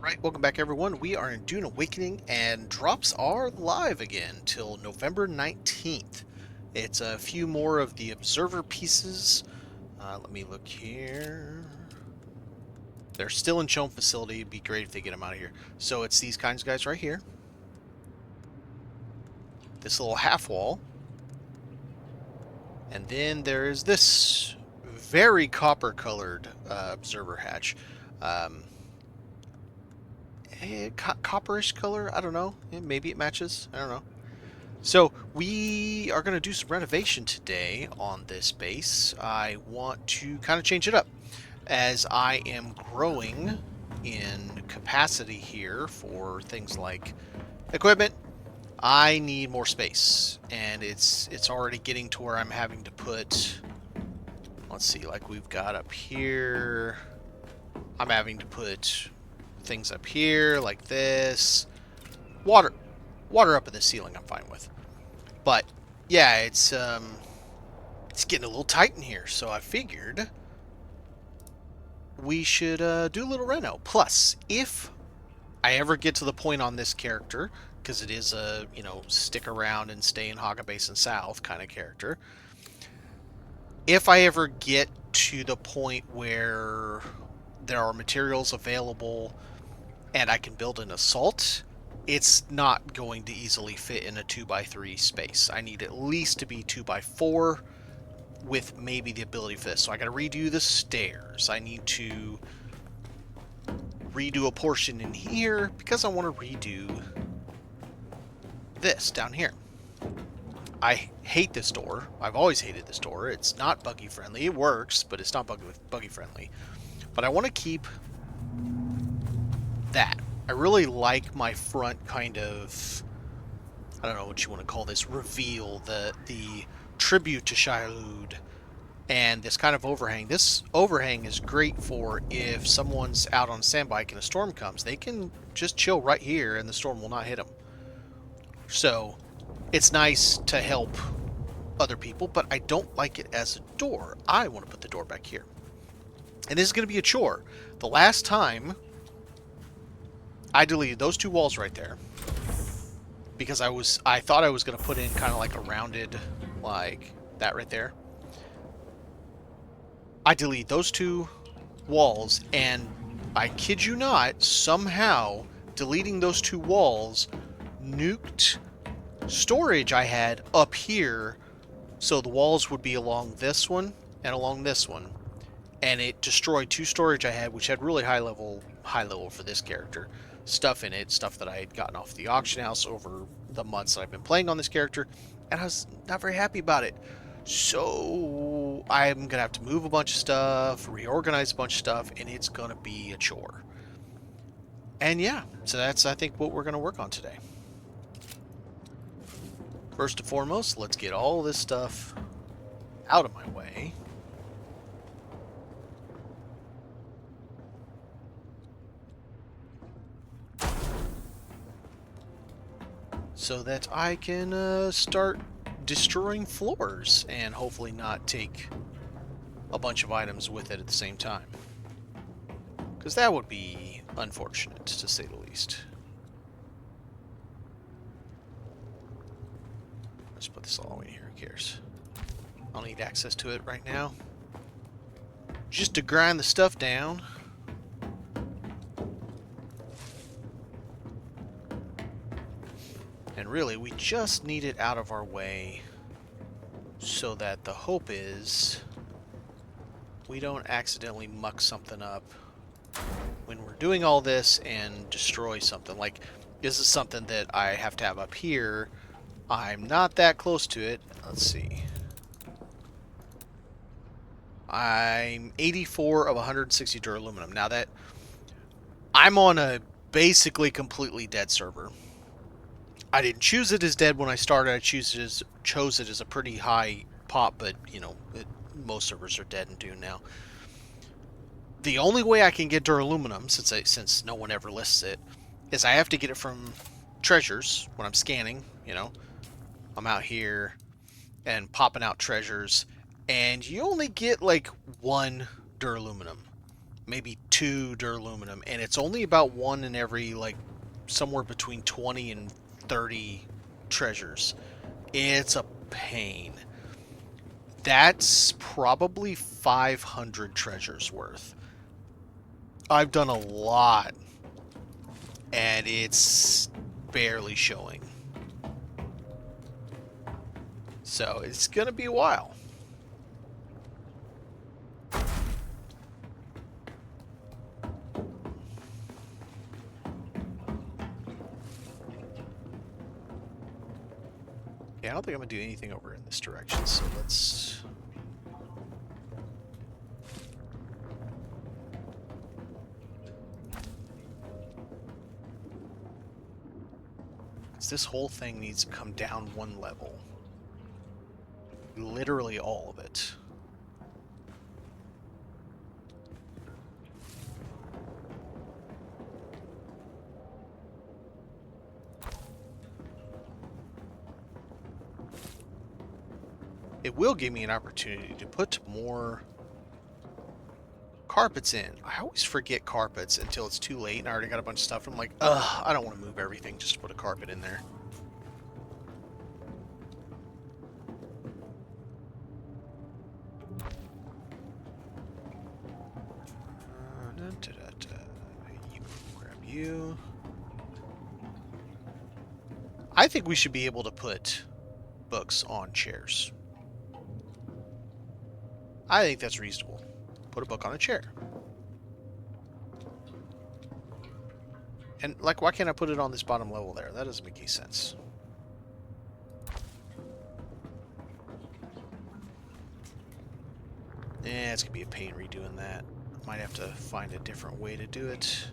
Alright, welcome back everyone. We are in Dune Awakening and drops are live again till November 19th. It's a few more of the observer pieces. Let me look here. They're still in Chome facility. It'd be great if they get them out of here. So it's these kinds of guys right here. This little half wall. And then there is this very copper colored observer hatch. Copperish color? I don't know. Maybe it matches. I don't know. So we are going to do some renovation today on this base. I want to kind of change it up as I am growing in capacity here for things like equipment. I need more space, and it's already getting to where I'm having to put, let's see, like we've got up here, I'm having to put things up here like this. Water up in the ceiling I'm fine with. But yeah, it's getting a little tight in here, so I figured we should do a little reno. Plus, if I ever get to the point on this character, because it is a, stick around and stay in Haga Basin South kind of character, if I ever get to the point where there are materials available and I can build an assault, it's not going to easily fit in a 2x3 space. I need at least to be 2x4 with maybe the ability for this. So I got to redo the stairs. I need to redo a portion in here because I want to redo this down here. I hate this door. I've always hated this door. It's not buggy friendly. It works, but it's not buggy friendly. But I want to keep that. I really like my front kind of, I don't know what you want to call this, reveal, the tribute to Shai-Hulud, and this kind of overhang. This overhang is great for if someone's out on sandbike and a storm comes. They can just chill right here and the storm will not hit them. So it's nice to help other people, but I don't like it as a door. I want to put the door back here. And this is going to be a chore. The last time I deleted those two walls right there because I thought I was going to put in kind of like a rounded, like that right there. I deleted those two walls, and I kid you not, somehow deleting those two walls nuked storage I had up here, so the walls would be along this one and along this one, and it destroyed two storage I had, which had really high level for this character stuff in it, stuff that I had gotten off the auction house over the months that I've been playing on this character, and I was not very happy about it. So I'm gonna have to move a bunch of stuff, reorganize a bunch of stuff, and it's gonna be a chore. And yeah, so that's, I think, what we're gonna work on today. First and foremost, let's get all this stuff out of my way. So that I can start destroying floors and hopefully not take a bunch of items with it at the same time. Because that would be unfortunate, to say the least. Let's put this all the way in here, who cares? I'll need access to it right now. Just to grind the stuff down. And really, we just need it out of our way so that the hope is we don't accidentally muck something up when we're doing all this and destroy something. Like, this is something that I have to have up here. I'm not that close to it. Let's see. I'm 84 of 160 duraluminum. Now that I'm on a basically completely dead server. I didn't choose it as dead when I started. I chose it as a pretty high pop, but most servers are dead in Dune now. The only way I can get duraluminum, since no one ever lists it, is I have to get it from treasures when I'm scanning. I'm out here and popping out treasures, and you only get like one duraluminum, maybe 2 duraluminum, and it's only about one in every, like, somewhere between 20 and 30 treasures. It's a pain. That's probably 500 treasures worth. I've done a lot, and it's barely showing. So it's gonna be a while. Yeah, I don't think I'm gonna do anything over in this direction, so let's... This whole thing needs to come down one level. Literally all of it. It will give me an opportunity to put more carpets in. I always forget carpets until it's too late and I already got a bunch of stuff. I'm like, ugh, I don't want to move everything just to put a carpet in there. You grab you. I think we should be able to put books on chairs. I think that's reasonable. Put a book on a chair. And, like, why can't I put it on this bottom level there? That doesn't make any sense. Yeah, it's going to be a pain redoing that. Might have to find a different way to do it.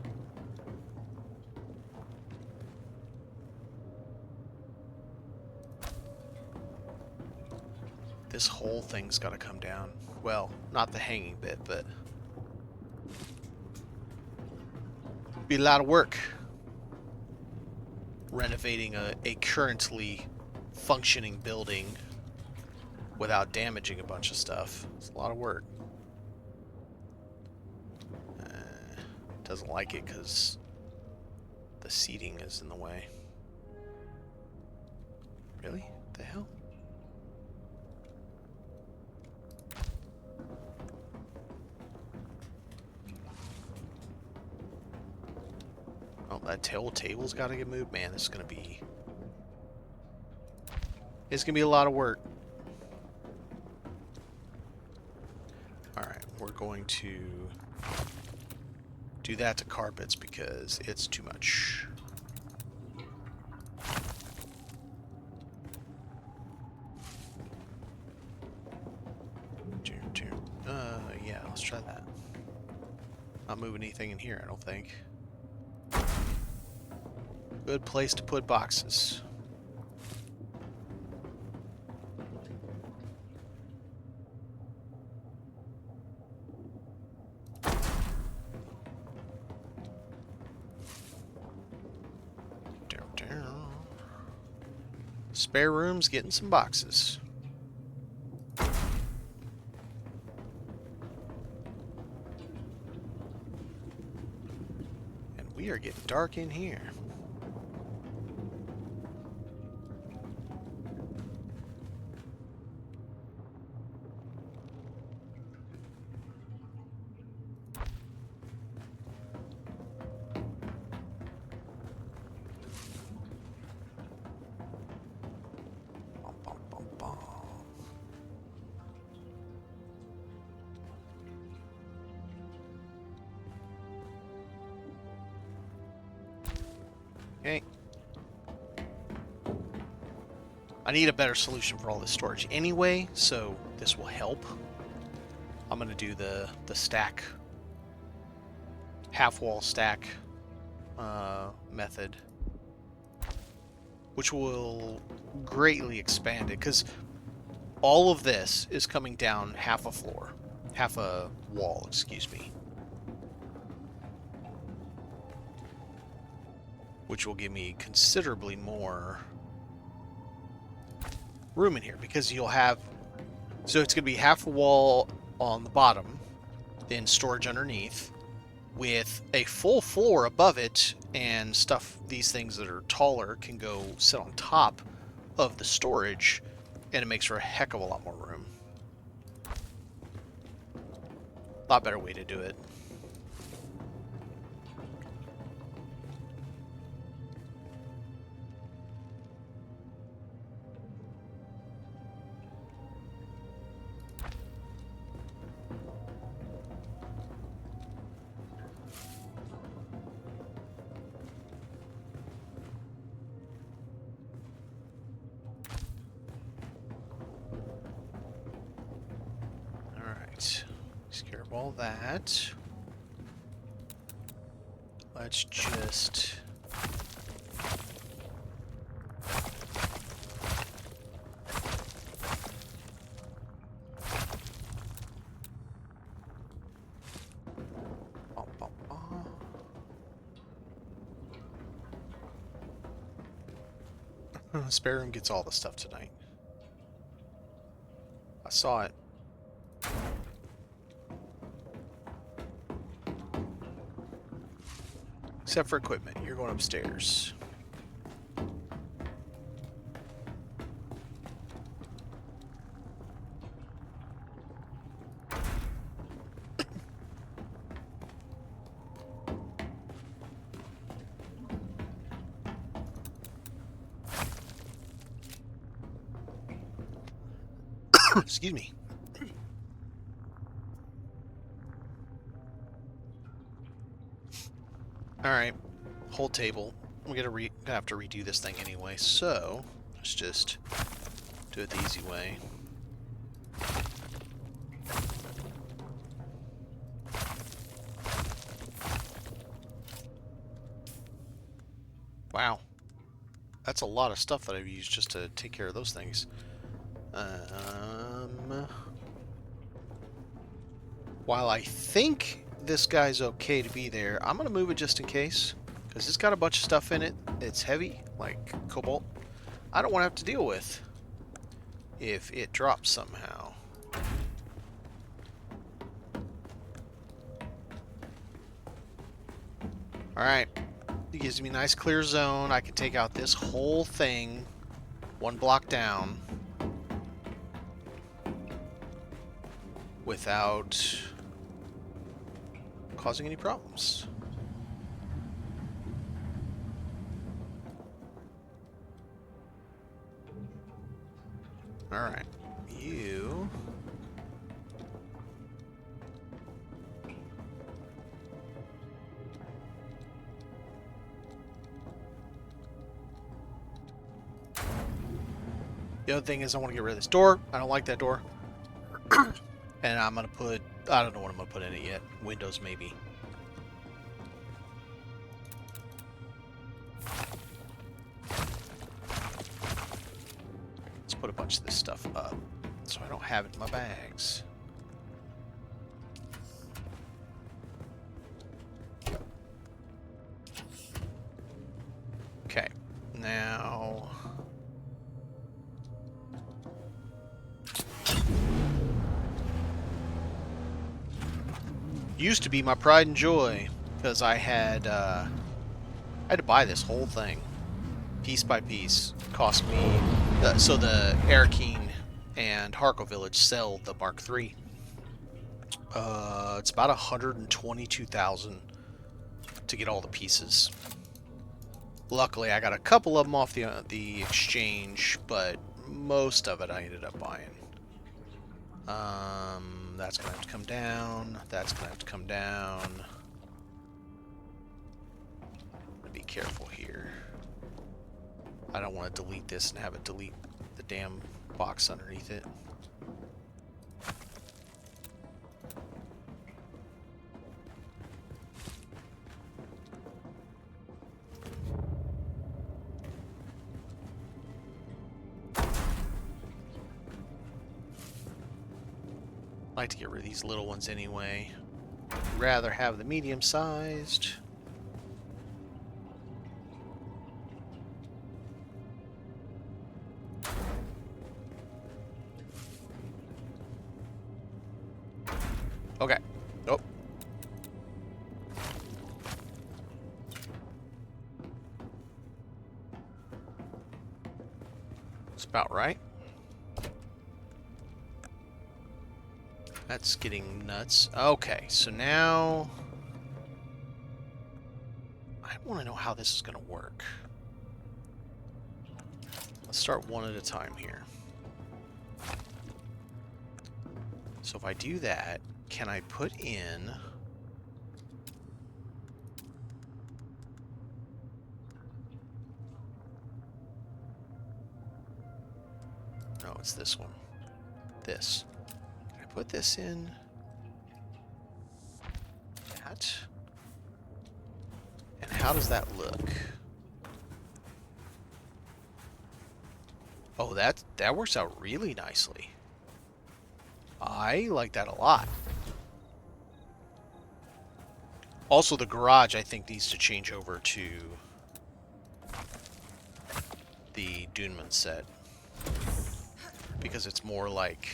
This whole thing's got to come down. Well, not the hanging bit, but... be a lot of work. Renovating a currently functioning building without damaging a bunch of stuff. It's a lot of work. Doesn't like it because the seating is in the way. Really? What the hell? Oh, that whole table's got to get moved. Man, this is going to be... it's going to be a lot of work. Alright, we're going to do that to carpets because it's too much. Yeah, let's try that. Not moving anything in here, I don't think. Good place to put boxes. Spare room's getting some boxes. And we are getting dark in here. Okay. I need a better solution for all this storage anyway, so this will help. I'm going to do the stack, half-wall stack method, which will greatly expand it, because all of this is coming down half a floor, half a wall, excuse me. Which will give me considerably more room in here, because you'll have... so it's going to be half a wall on the bottom, then storage underneath, with a full floor above it, and stuff, these things that are taller can go sit on top of the storage, and it makes for a heck of a lot more room. A lot better way to do it. Take care of all that. Let's just... Spare room gets all the stuff tonight. I saw it. Except for equipment. You're going upstairs. Excuse me. Alright. Whole table. We're gonna have to redo this thing anyway, so let's just do it the easy way. Wow. That's a lot of stuff that I've used just to take care of those things. While I think this guy's okay to be there, I'm going to move it just in case. Because it's got a bunch of stuff in it. It's heavy, like cobalt. I don't want to have to deal with if it drops somehow. Alright. It gives me a nice clear zone. I can take out this whole thing one block down without causing any problems. Alright, you... The other thing is I want to get rid of this door. I don't like that door. And I'm going to put... I don't know what I'm going to put in it yet. Windows, maybe. Let's put a bunch of this stuff up so I don't have it in my bags. Okay. Now... Used to be my pride and joy, because I had to buy this whole thing, piece by piece. Cost me, so the Arakeen and Harko Village sell the Mark III. It's about 122,000 to get all the pieces. Luckily, I got a couple of them off the exchange, but most of it I ended up buying. That's gonna have to come down. That's gonna have to come down. Be careful here. I don't want to delete this and have it delete the damn box underneath it. I like to get rid of these little ones anyway. Rather have the medium-sized. Okay. Nope. It's about right. That's getting nuts. Okay, so now I want to know how this is going to work. Let's start one at a time here. So if I do that, can I put in... No, it's this one. This. Can I put this in? That. And how does that look? Oh, that works out really nicely. I like that a lot. Also, the garage, I think, needs to change over to the Dune set. Because it's more like...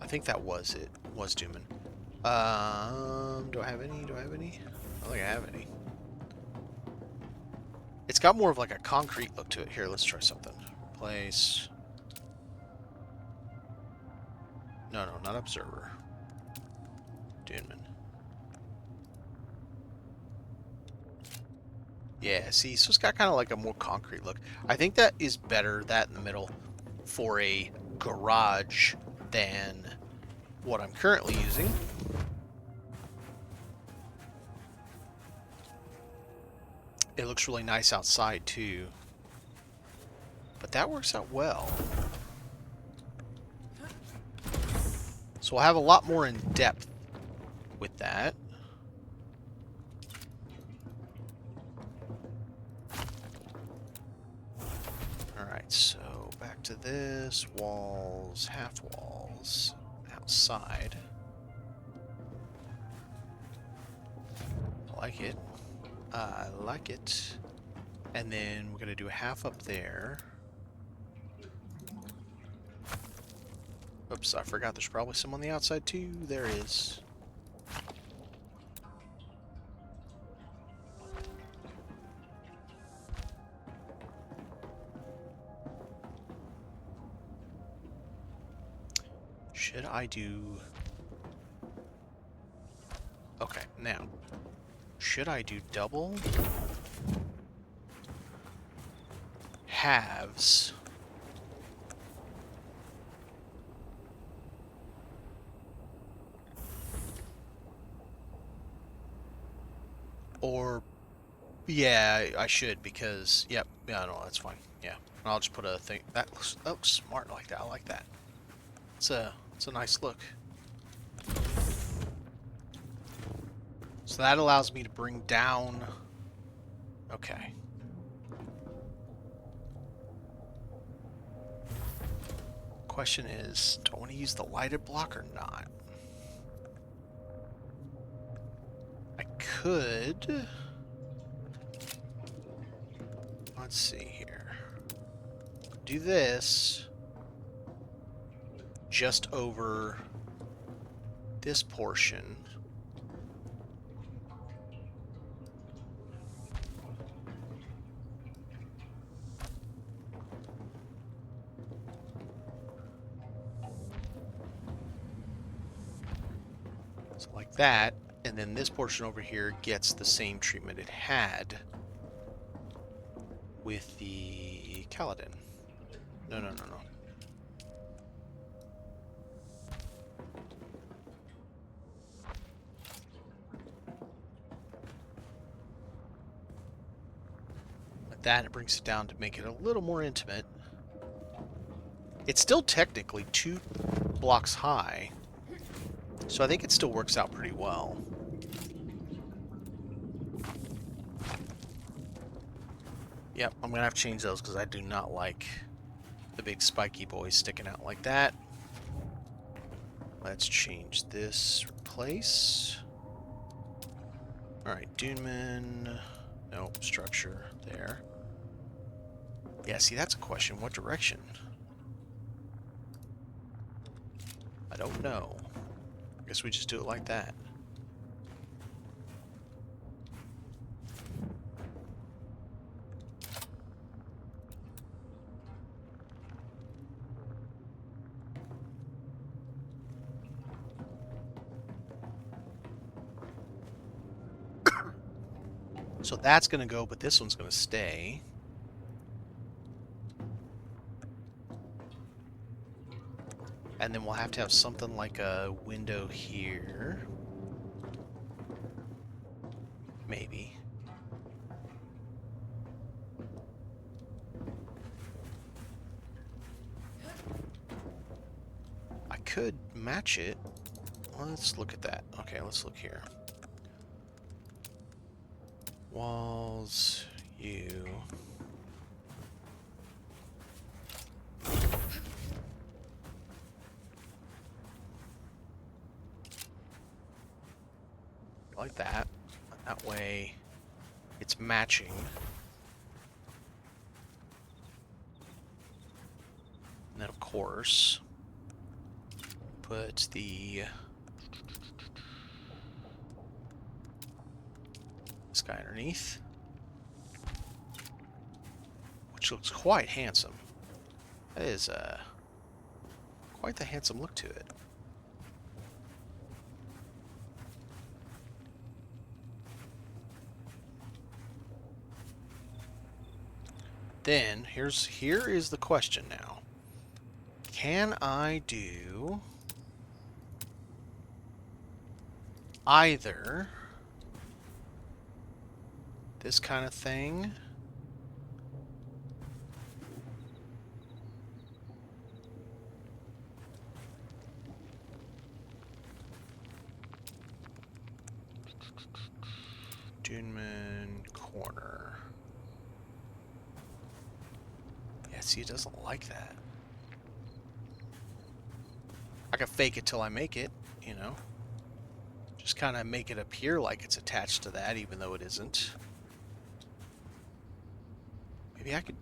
I think that was it. Was Dune. Do I have any? Do I have any? I don't think I have any. It's got more of like a concrete look to it. Here, let's try something. Replace... No, not Observer. Dune. Yeah, see, so it's got kind of like a more concrete look. I think that is better, that in the middle, for a garage than what I'm currently using. It looks really nice outside, too. But that works out well. So we'll have a lot more in depth with that. Alright, so back to this. Walls, half walls, outside. I like it. I like it. And then we're going to do a half up there. Oops, I forgot there's probably some on the outside too. There is. Should I do... Okay, now. Should I do double? Halves. Or, yeah, I should because, yep, yeah, no, that's fine. Yeah, I'll just put a thing. That looks smart like that. I like that. It's a nice look. So that allows me to bring down. Okay. Question is, do I want to use the lighted block or not? I could. Let's see here. Do this just over this portion. So like that, and then this portion over here gets the same treatment it had with the Kaladin. No. Like that, it brings it down to make it a little more intimate. It's still technically 2 blocks high, so I think it still works out pretty well. Yep, I'm gonna have to change those because I do not like the big spiky boys sticking out like that. Let's change this. Replace. Alright, Duneman. Nope, structure there. Yeah, see, that's a question. What direction? I don't know. I guess we just do it like that. So that's going to go, but this one's going to stay. And then we'll have to have something like a window here. Maybe. I could match it. Let's look at that. Okay, let's look here. Walls, you. Like that. That way it's matching. And then of course, put this guy underneath, which looks quite handsome. That is quite the handsome look to it. Then here is the question now. Can I do either this kind of thing Dune corner? Yeah, see, it doesn't like that. I can fake it till I make it, you know. Just kind of make it appear like it's attached to that, even though it isn't. Maybe I could...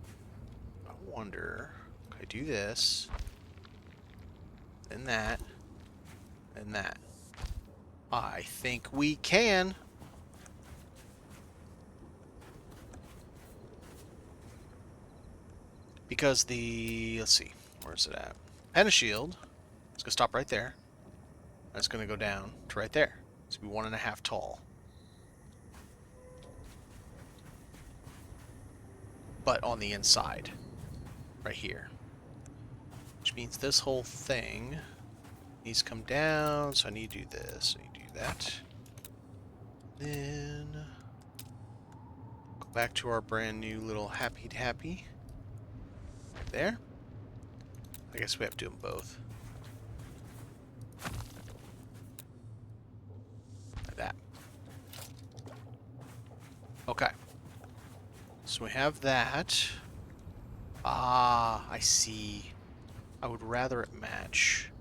I wonder... Could I do this? Then that. Then that. I think we can. Because the... Let's see. Where's it at? And a shield. It's going to stop right there. And it's going to go down to right there. It's going to be 1.5 tall. But on the inside. Right here. Which means this whole thing needs to come down. So I need to do this. I need to do that. Then... Go back to our brand new little happy. There. I guess we have to do them both. Like that. Okay. So we have that. Ah, I see. I would rather it match.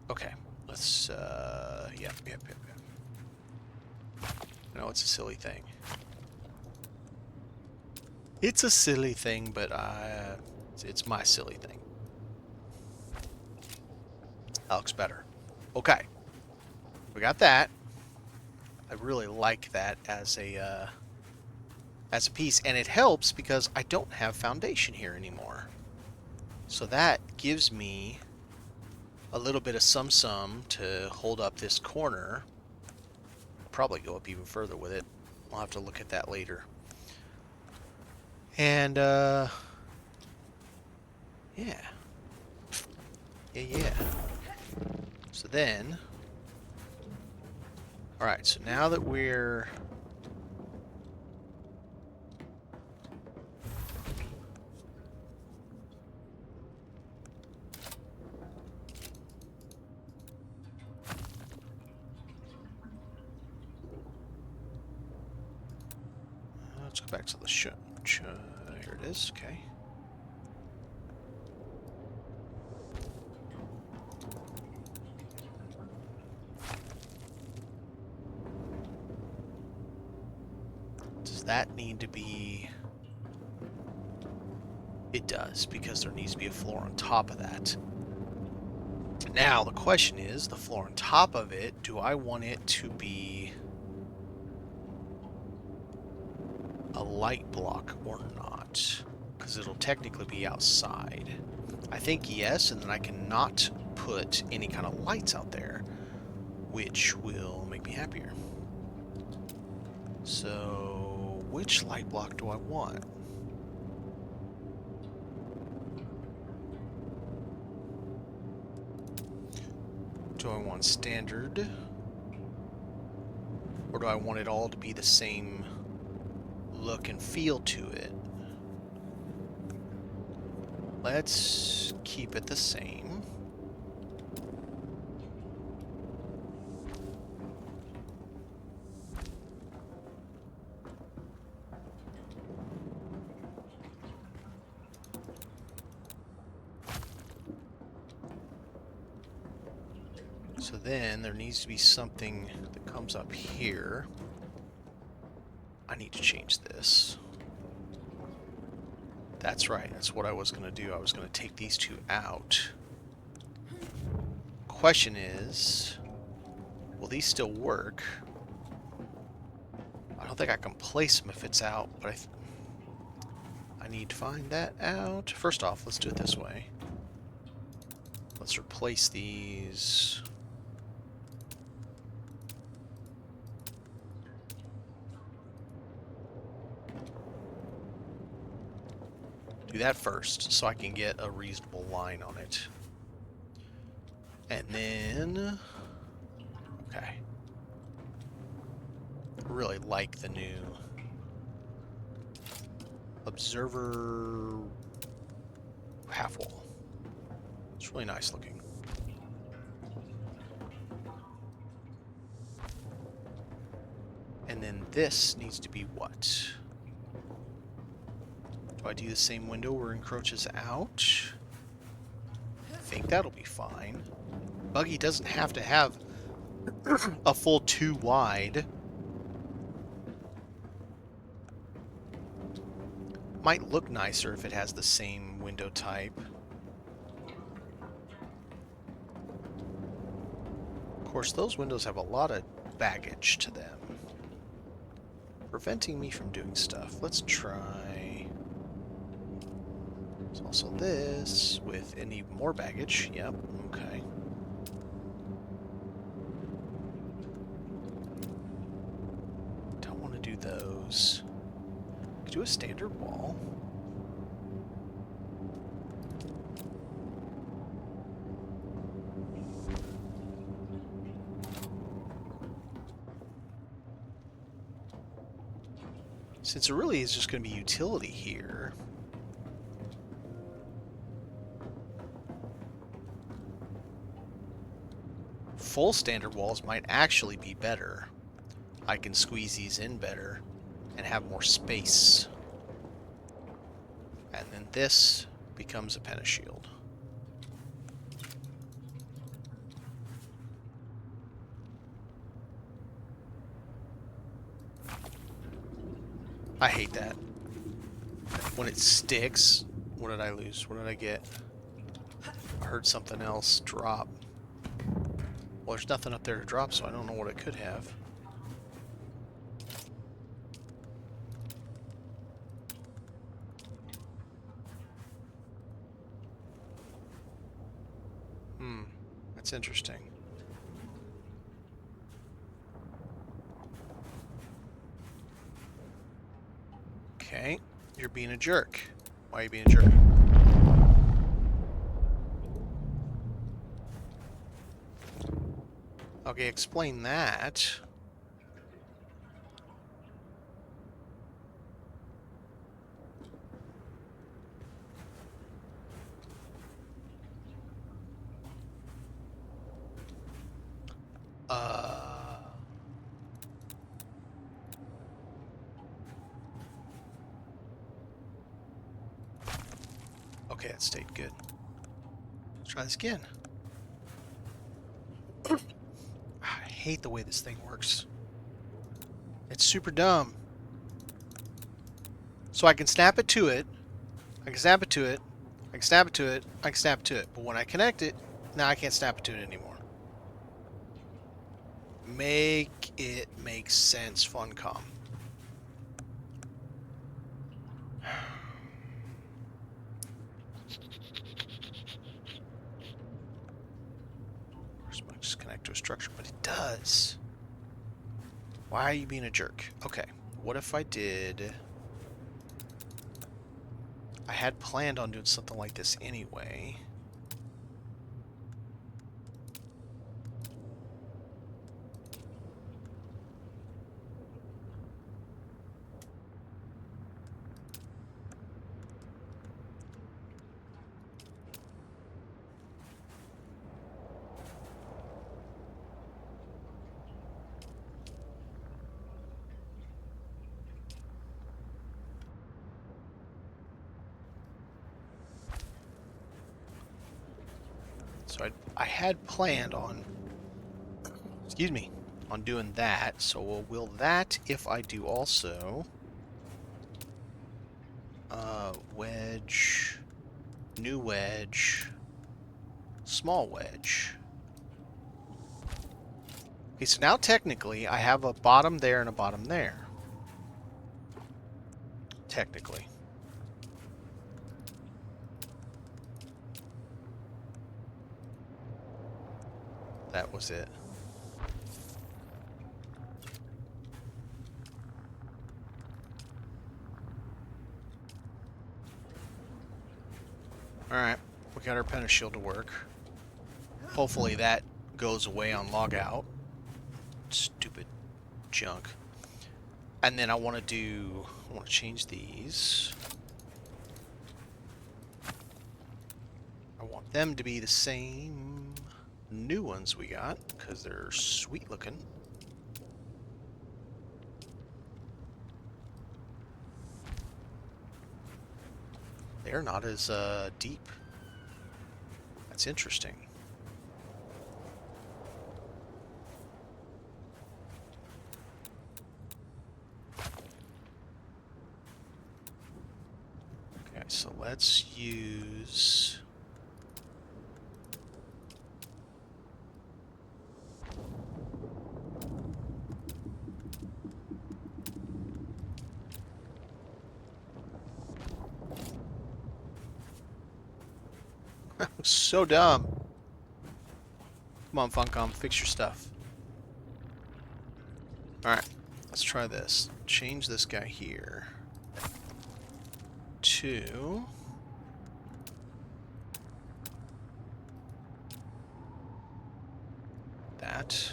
Okay. Let's, yep. I know it's a silly thing. It's a silly thing, but it's my silly thing. That looks better. Okay. We got that. I really like that as a piece, and it helps because I don't have foundation here anymore. So that gives me a little bit of sum to hold up this corner. I'll probably go up even further with it. I'll have to look at that later. And, yeah. So then... Alright, so now that we're... Let's go back to the here it is, okay. Does that need to be... It does, because there needs to be a floor on top of that. Now, the question is, the floor on top of it, do I want it to be a light block or not? Because it'll technically be outside. I think yes, and then I can not put any kind of lights out there, which will make me happier. So, which light block do I want? Do I want standard? Or do I want it all to be the same look and feel to it? Let's keep it the same. So then there needs to be something that comes up here. I need to change this. That's right, that's what I was going to do. I was going to take these two out. Question is, will these still work? I don't think I can place them if it's out, but I need to find that out. First off, let's do it this way. Let's replace these. Do that first so I can get a reasonable line on it. And then, okay. I really like the new observer half wall. It's really nice looking. And then this needs to be what? Do I do the same window where it encroaches out? I think that'll be fine. Buggy doesn't have to have a full 2 wide. Might look nicer if it has the same window type. Of course, those windows have a lot of baggage to them, preventing me from doing stuff. Let's try... There's also this with any more baggage. Yep, okay. Don't want to do those. Could do a standard wall. Since it really is just going to be utility here, full standard walls might actually be better. I can squeeze these in better and have more space. And then this becomes a pentashield. I hate that. When it sticks, what did I lose? What did I get? I heard something else drop. Well, there's nothing up there to drop, so I don't know what it could have. That's interesting. Okay, you're being a jerk. Why are you being a jerk? Okay, explain that. Okay, it stayed good. Let's try this again. I hate the way this thing works. It's super dumb. So I can snap it to it. I can snap it to it. I can snap it to it. I can snap it to it. But when I connect it, now I can't snap it to it anymore. Make it make sense, Funcom. Just connect to a structure, but it does. Why are you being a jerk? Okay, what if I did... I had planned on doing something like this anyway. So I had planned on, excuse me, on doing that. So will that, if I do also, wedge, new wedge, small wedge. Okay, so now technically I have a bottom there and a bottom there. Technically. That was it. Alright, we got our Pentashield to work. Hopefully that goes away on logout. Stupid junk. And then I want to change these. I want them to be the same new ones we got, because they're sweet looking. They're not as deep. That's interesting. Okay, so let's use... So dumb. Come on, Funcom, fix your stuff. Alright, let's try this. Change this guy here to... that.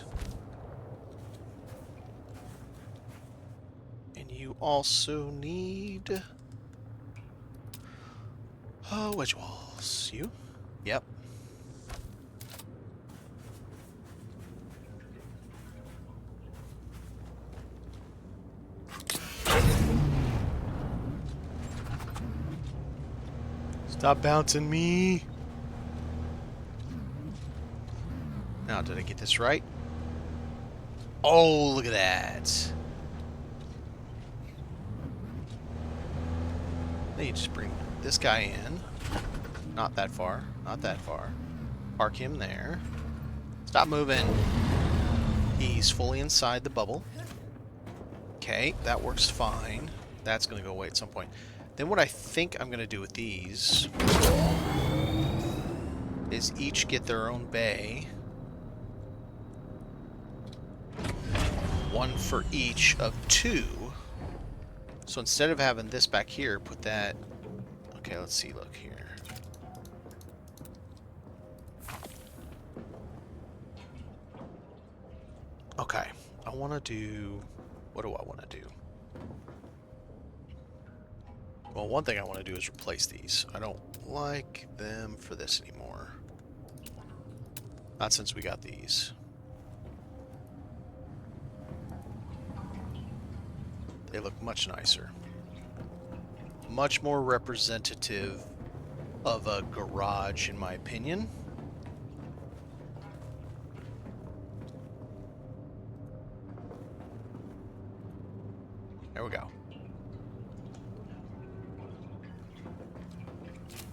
And you also need... wedge walls. You? Yep. Stop bouncing me. Now, did I get this right? Oh, look at that. Then you just bring this guy in. Not that far. Not that far. Park him there. Stop moving. He's fully inside the bubble. Okay, that works fine. That's going to go away at some point. Then what I think I'm going to do with these is each get their own bay. One for each of two. So instead of having this back here, put that... Okay, let's see, look here. Okay, I want to do... What do I want to do? Well, one thing I want to do is replace these. I don't like them for this anymore. Not since we got these. They look much nicer. Much more representative of a garage, in my opinion. There we go.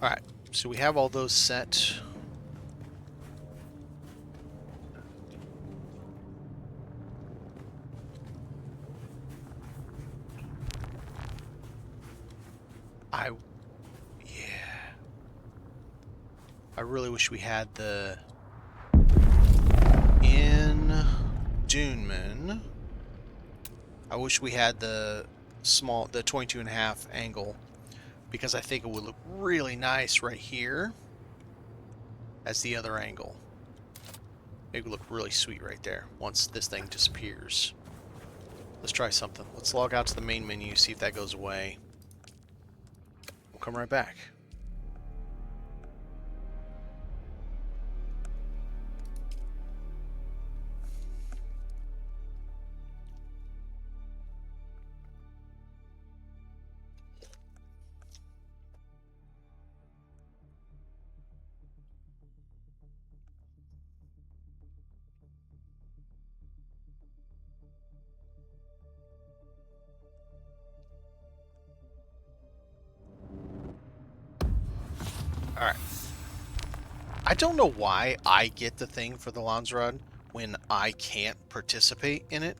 Alright, so we have all those set. I really wish we had the in Dune. I wish we had the 22.5 angle, because I think it would look really nice right here as the other angle. It would look really sweet right there once this thing disappears. Let's try something. Let's log out to the main menu, see if that goes away. We'll come right back. Alright. I don't know why I get the thing for the Landsrod when I can't participate in it.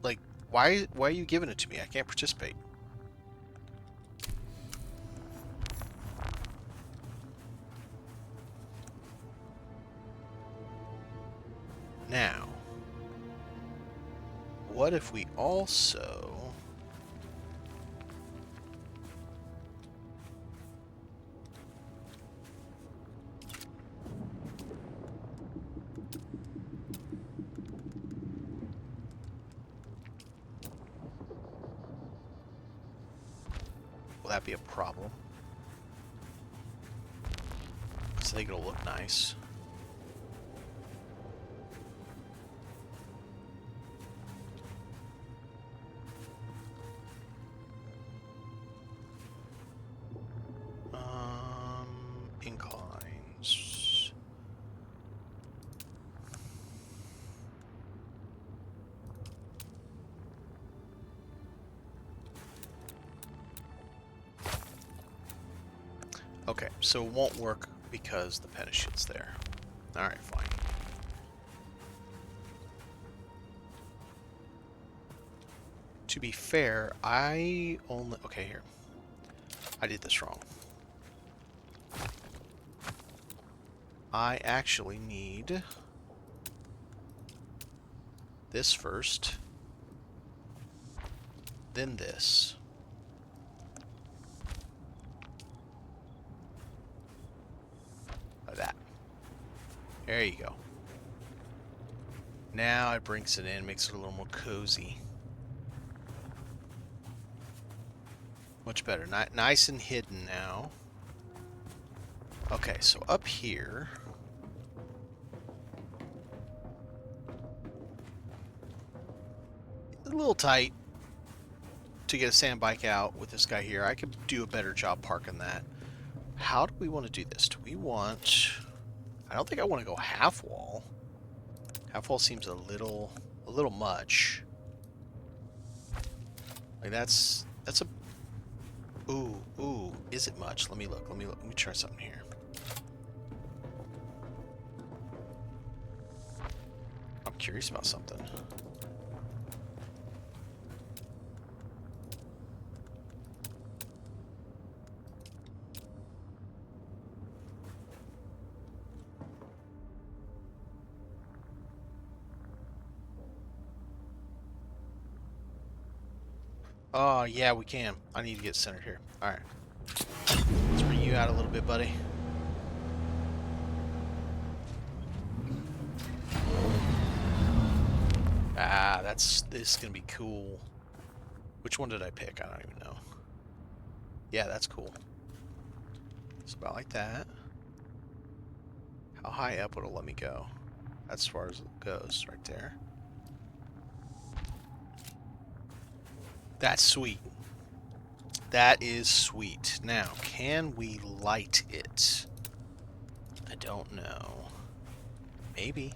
Like, why are you giving it to me? I can't participate. Now, what if we also... Will that be a problem? I think it'll look nice. Inclines. Okay, so it won't work because the pen shit's there. Alright, fine. To be fair, I only... Okay, here. I did this wrong. I actually need this first, then this. Like that. There you go. Now it brings it in, makes it a little more cozy. Much better. Nice and hidden now. Okay, so up here... a little tight to get a sand bike out with this guy here. I could do a better job parking that. How do we want to do this? Do we want... I don't think I want to go half wall. Half wall seems a little much. Like that's a... Ooh, is it much? Let me look, let me try something here. I'm curious about something. Oh, yeah, we can. I need to get centered here. Alright. Let's bring you out a little bit, buddy. Ah, this is gonna be cool. Which one did I pick? I don't even know. Yeah, that's cool. It's about like that. How high up would it let me go? That's as far as it goes, right there. That's sweet. That is sweet. Now, can we light it? I don't know. Maybe.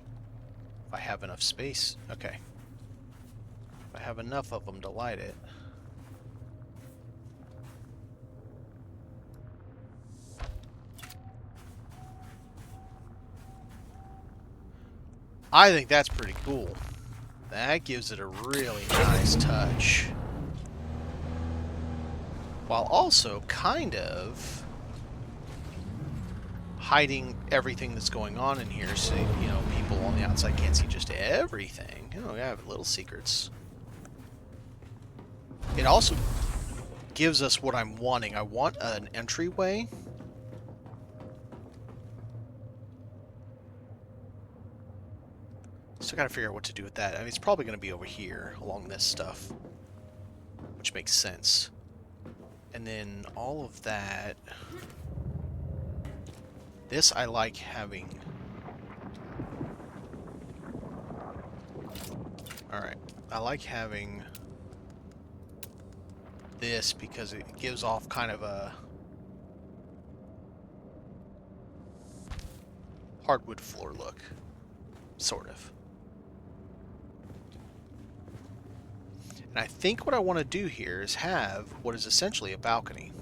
If I have enough space. Okay. If I have enough of them to light it. I think that's pretty cool. That gives it a really nice touch. While also kind of hiding everything that's going on in here so, you know, people on the outside can't see just everything. You know, we have little secrets. It also gives us what I'm wanting. I want an entryway. Still gotta figure out what to do with that. I mean, it's probably gonna be over here along this stuff, which makes sense. And then all of that. This I like having. Alright. I like having this because it gives off kind of a hardwood floor look. Sort of. And I think what I want to do here is have what is essentially a balcony.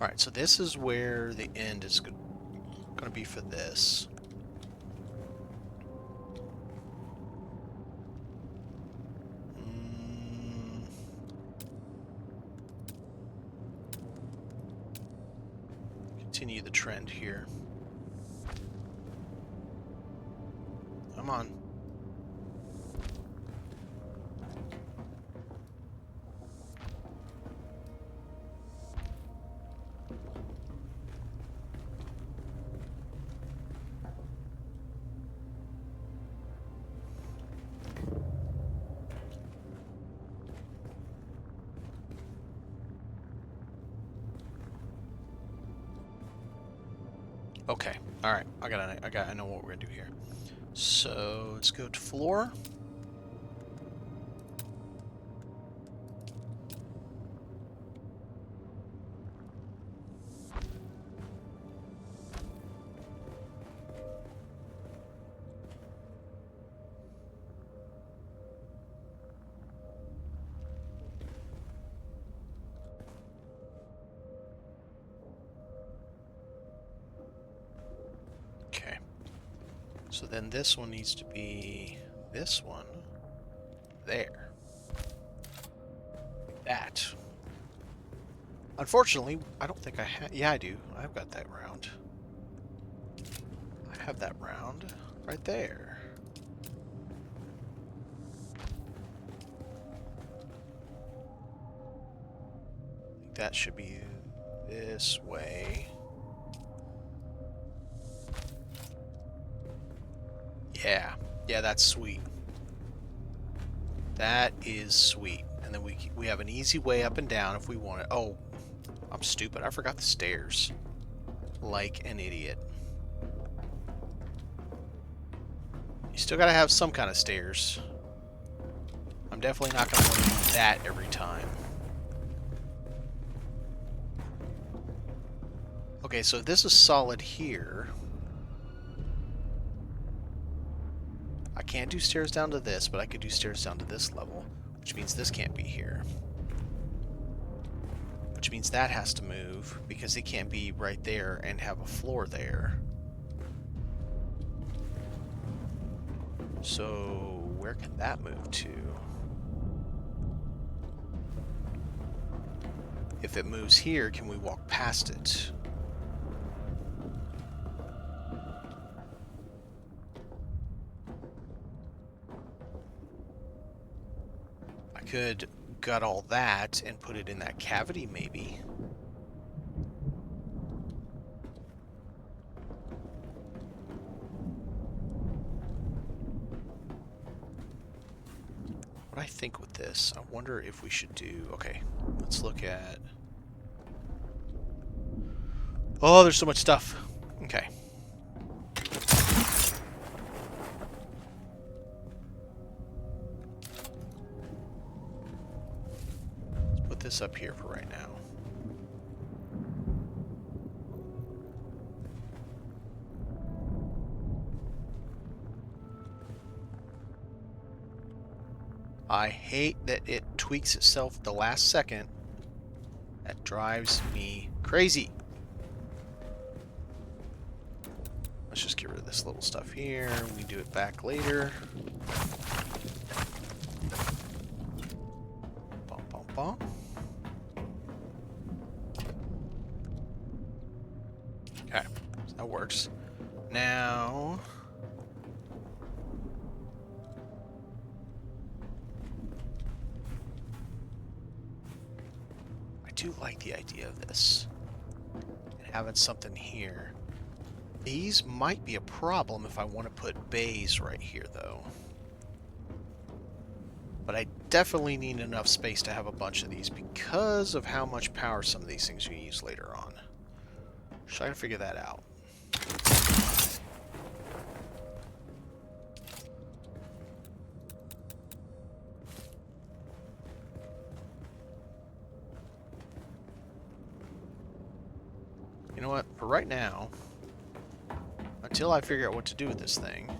Alright, so this is where the end is going to be for this. Continue the trend here. Come on. Okay. All right. I know what we're gonna do here. So let's go to floor. Okay. So then this one needs to be this one there. That. Unfortunately, I don't think I have. Yeah, I do. I've got that round. I have that round right there. I think that should be this way. Yeah. Yeah, that's sweet. That is sweet. And then we have an easy way up and down if we want it. Oh, I'm stupid. I forgot the stairs. Like an idiot. You still gotta have some kind of stairs. I'm definitely not gonna want to do that every time. Okay, so this is solid here. I can't do stairs down to this, but I could do stairs down to this level, which means this can't be here. Which means that has to move, because it can't be right there and have a floor there. So, where can that move to? If it moves here, can we walk past it? I could gut all that and put it in that cavity, maybe. What I think with this, I wonder if we should do... Okay, let's look at... Oh, there's so much stuff. Okay. Let's put this up here for right now. I hate that it tweaks itself at the last second. That drives me crazy. Let's just get rid of this little stuff here. We can do it back later. Bum, bum, bum. Okay, so that works. Now... do like the idea of this. And having something here. These might be a problem if I want to put bays right here, though. But I definitely need enough space to have a bunch of these because of how much power some of these things we use later on. So I gotta figure that out. You know what? For right now, until I figure out what to do with this thing,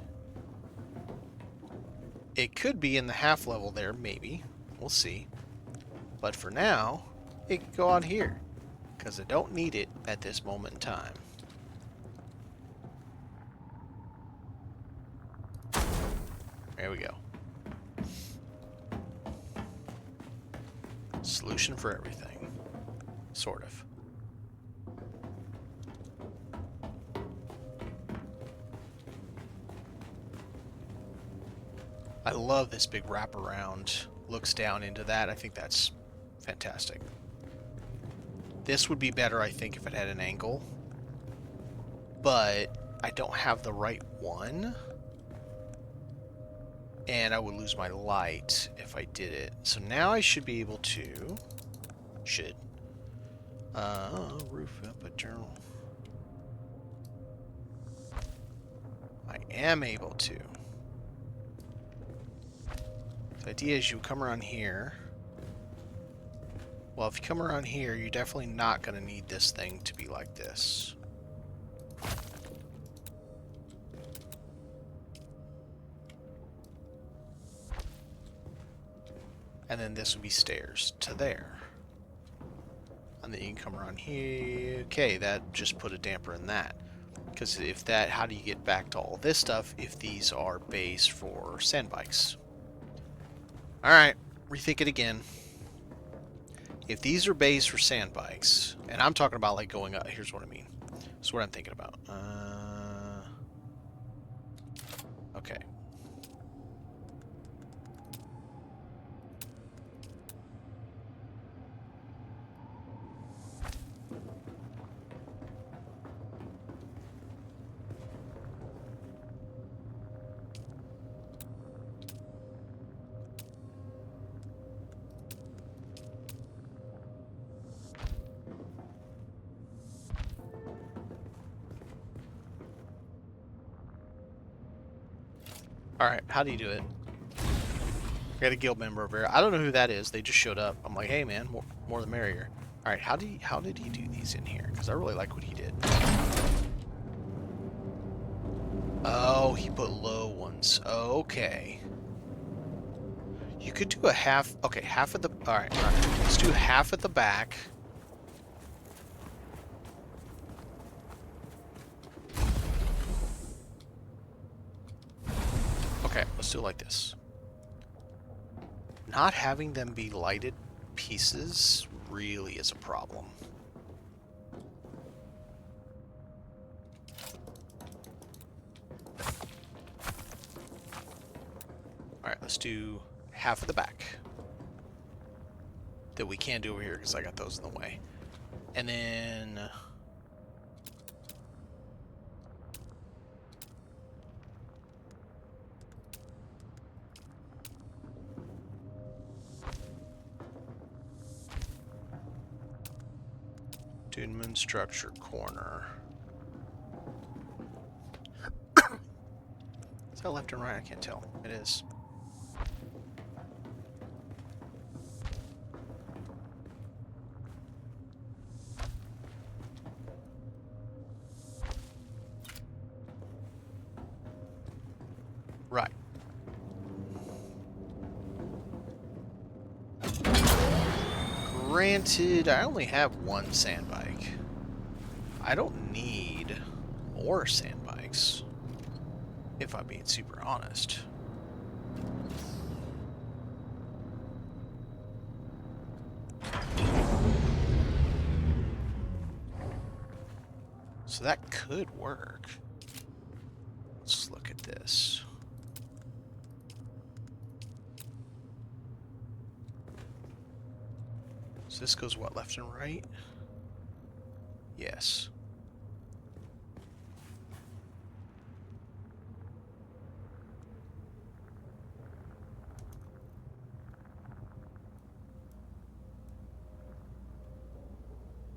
it could be in the half level there, maybe. We'll see. But for now, it can go on here, because I don't need it at this moment in time. There we go. Solution for everything. Sort of. I love this big wraparound. Looks down into that. I think that's fantastic. This would be better, I think, if it had an angle. But I don't have the right one. And I would lose my light if I did it. So now I should be able to... roof up a journal. I am able to. The idea is you come around here. Well, if you come around here, you're definitely not going to need this thing to be like this. And then this would be stairs to there. And then you can come around here. Okay, that just put a damper in that. Because if that, how do you get back to all this stuff if these are bays for sand bikes? Alright, rethink it again. If these are bays for sand bikes, and I'm talking about like going up, here's what I mean. That's what I'm thinking about. Okay. Alright, how do you do it? We got a guild member over here. I don't know who that is. They just showed up. I'm like, hey man, more the merrier. Alright, how did he do these in here? Because I really like what he did. Oh, he put low ones. Okay. You could do a half. Okay, half at the. Alright. Let's do half at the back. Okay, let's do it like this. Not having them be lighted pieces really is a problem. Alright, let's do half of the back. That we can't do over here because I got those in the way. And then... Dune structure corner. Is that left and right? I can't tell. It is. Right. Granted, I only have one sand bike. I don't need more sand bikes, if I'm being super honest. So that could work. Let's look at this. So this goes what, left and right? Yes.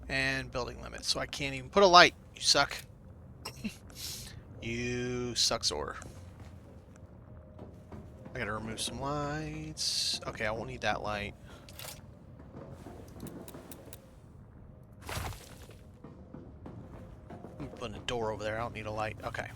And building limit, so I can't even put a light. You suck. You suck-zor. I gotta remove some lights. Okay, I won't need that light. I'm putting a door over there. I don't need a light. Okay.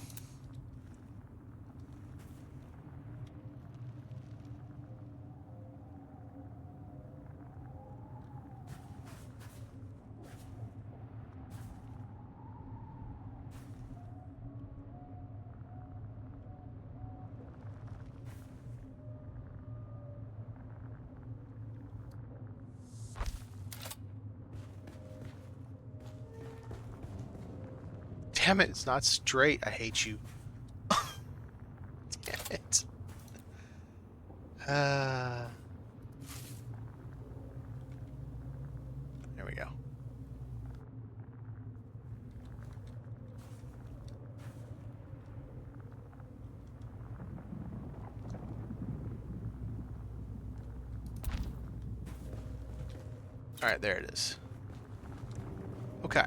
Damn it, it's not straight. I hate you. Damn it. There we go. Alright, there it is. Okay.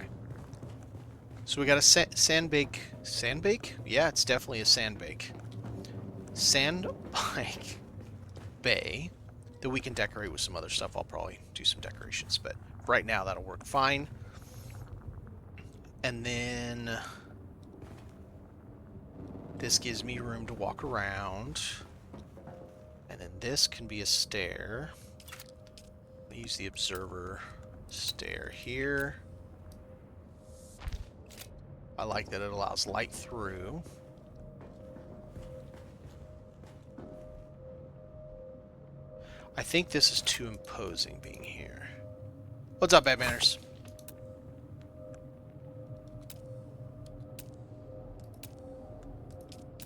So we got a sandbake. Sandbake? Yeah, it's definitely a sandbake. Sandbake bay that we can decorate with some other stuff. I'll probably do some decorations, but right now that'll work fine. And then this gives me room to walk around. And then this can be a stair. I'll use the observer stair here. I like that it allows light through. I think this is too imposing being here. What's up, Bad Manners?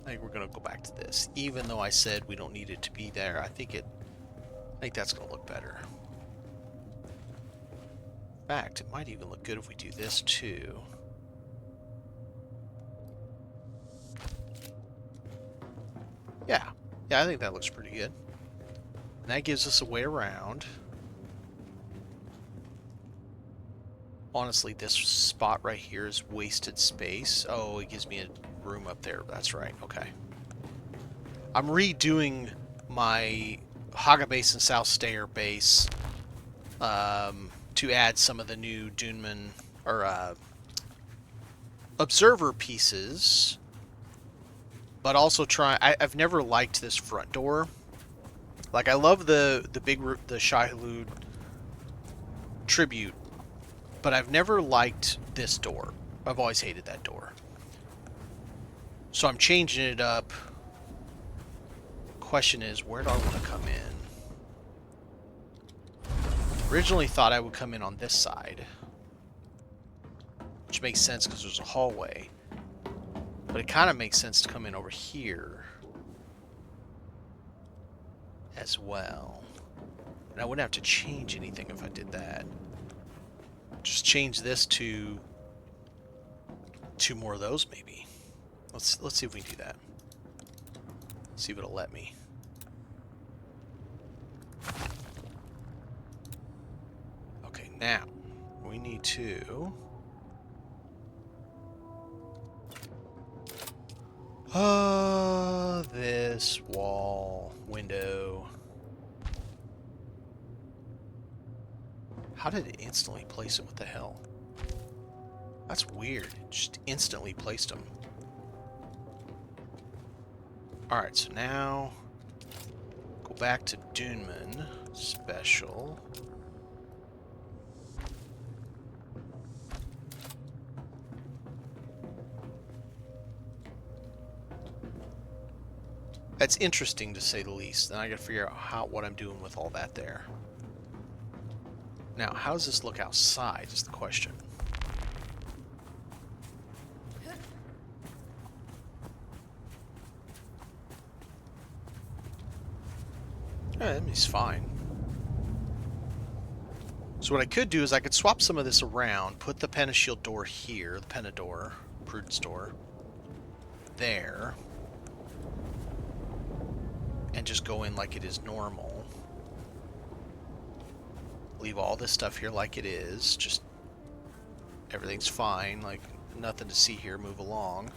I think we're gonna go back to this. Even though I said we don't need it to be there, I think that's gonna look better. In fact, it might even look good if we do this too. Yeah, I think that looks pretty good. And that gives us a way around. Honestly, this spot right here is wasted space. Oh, it gives me a room up there. That's right. Okay. I'm redoing my Haga base and South Stair base to add some of the new Dune or observer pieces, but also I've never liked this front door. Like, I love the Shai-Hulud tribute, but I've never liked this door. I've always hated that door. So I'm changing it up. Question is, where do I want to come in? Originally thought I would come in on this side, which makes sense because there's a hallway. But it kind of makes sense to come in over here as well. And I wouldn't have to change anything if I did that. Just change this to 2 more of those, maybe. Let's see if we can do that. See if it'll let me. Okay, now we need to this wall window. How did it instantly place it? What the hell? That's weird. It just instantly placed them. Alright, so now go back to Dune special. That's interesting to say the least. Then I gotta figure out what I'm doing with all that there. Now, how does this look outside is the question. Alright, that means fine. So what I could do is I could swap some of this around, put the Penashield door here, the Penador, Prudence door, there, and just go in like it is normal. Leave all this stuff here like it is, just everything's fine, like nothing to see here, move along.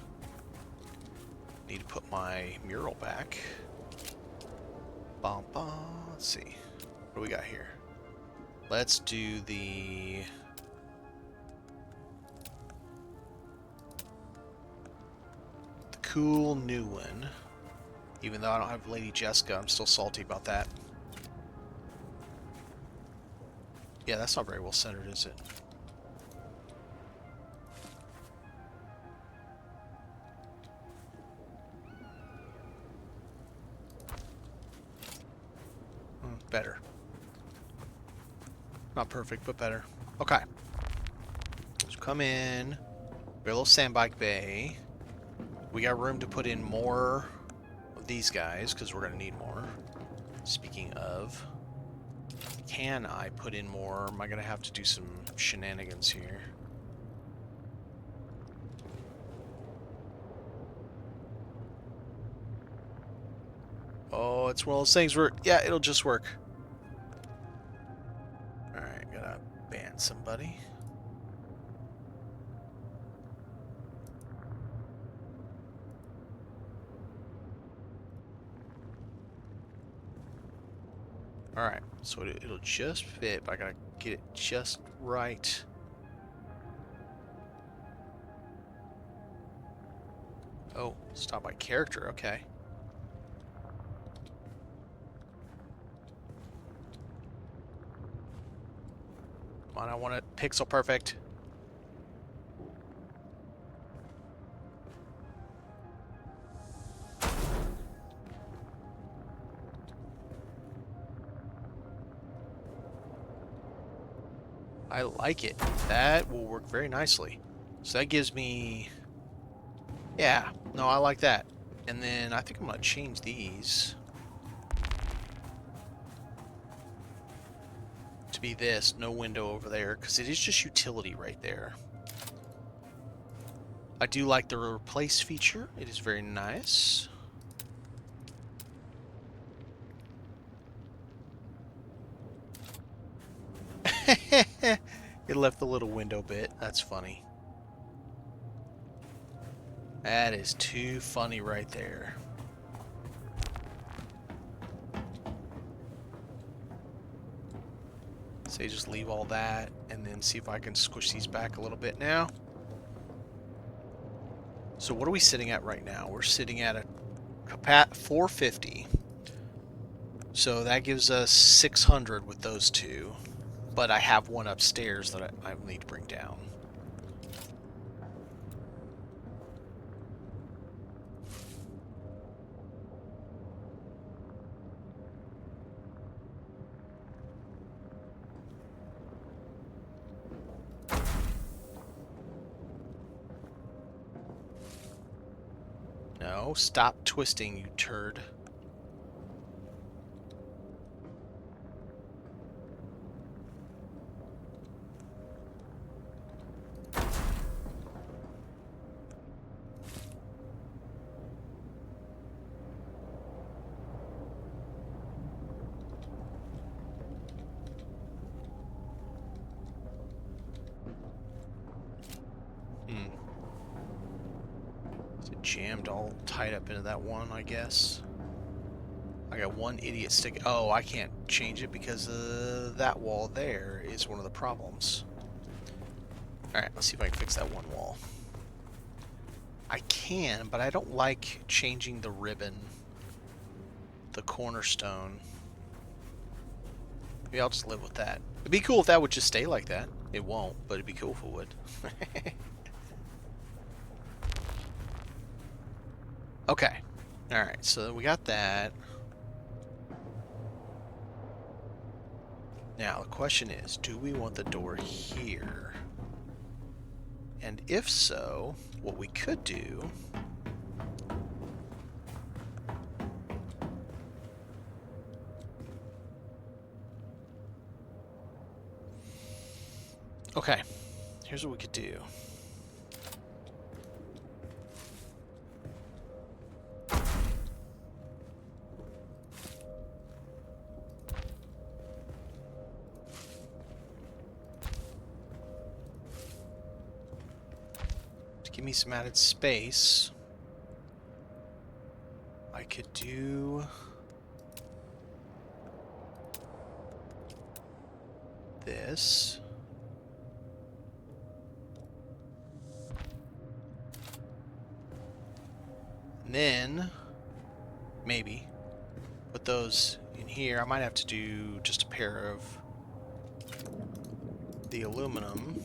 Need to put my mural back. Bum, bum. Let's see. What do we got here? Let's do the cool new one. Even though I don't have Lady Jessica, I'm still salty about that. Yeah, that's not very well centered, is it? Better. Not perfect, but better. Okay. So come in. We got a little sandbike bay. We got room to put in more of these guys, because we're going to need more. Speaking of, can I put in more? Am I going to have to do some shenanigans here? Oh, it's one of those things where, yeah, it'll just work. Alright, gotta ban somebody. Alright, so it'll just fit, but I gotta get it just right. Oh, stop by character, okay. Come on, I want it pixel perfect. I like it. That will work very nicely. So that gives me... Yeah, no, I like that. And then I think I'm going to change these to be this, no window over there, because it is just utility right there. I do like the replace feature. It is very nice. It left the little window bit. That's funny. That is too funny right there. So you just leave all that and then see if I can squish these back a little bit now. So what are we sitting at right now? We're sitting at a 450. So that gives us 600 with those two. But I have one upstairs that I need to bring down. No, stop twisting, you turd. Is it jammed all tied up into that one, I guess? I got one idiot stick. Oh, I can't change it because that wall there is one of the problems. Alright, let's see if I can fix that one wall. I can, but I don't like changing the ribbon, the cornerstone. Maybe I'll just live with that. It'd be cool if that would just stay like that. It won't, but it'd be cool if it would. Okay. Alright, so we got that. Now, the question is, do we want the door here? And if so, what we could do... Okay, here's what we could do. To give me some added space, I could do this. And then, maybe, put those in here. I might have to do just a pair of the aluminum.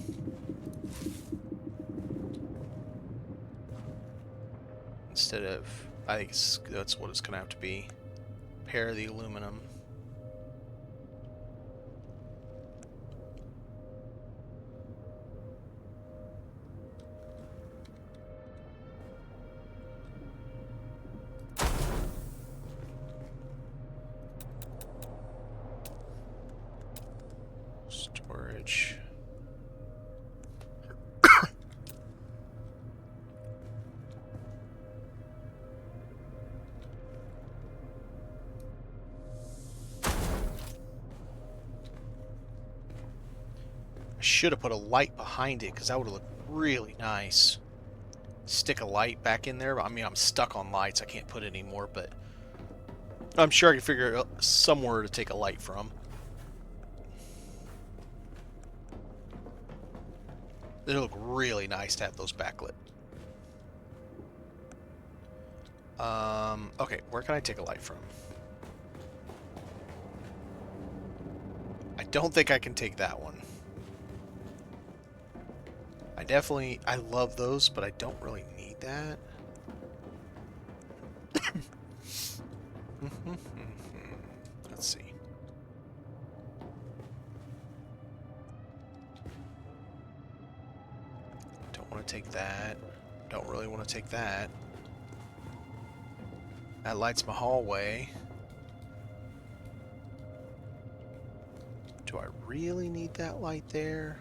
Instead of, I think that's what it's going to have to be. Pair of the aluminum. Storage. I should have put a light behind it because that would have looked really nice. Stick a light back in there. I mean, I'm stuck on lights. I can't put any more, but I'm sure I can figure out somewhere to take a light from. It'll look really nice to have those backlit. Okay, where can I take a light from? I don't think I can take that one. I love those, but I don't really need that. Let's see. Don't want to take that. Don't really want to take that. That lights my hallway. Do I really need that light there?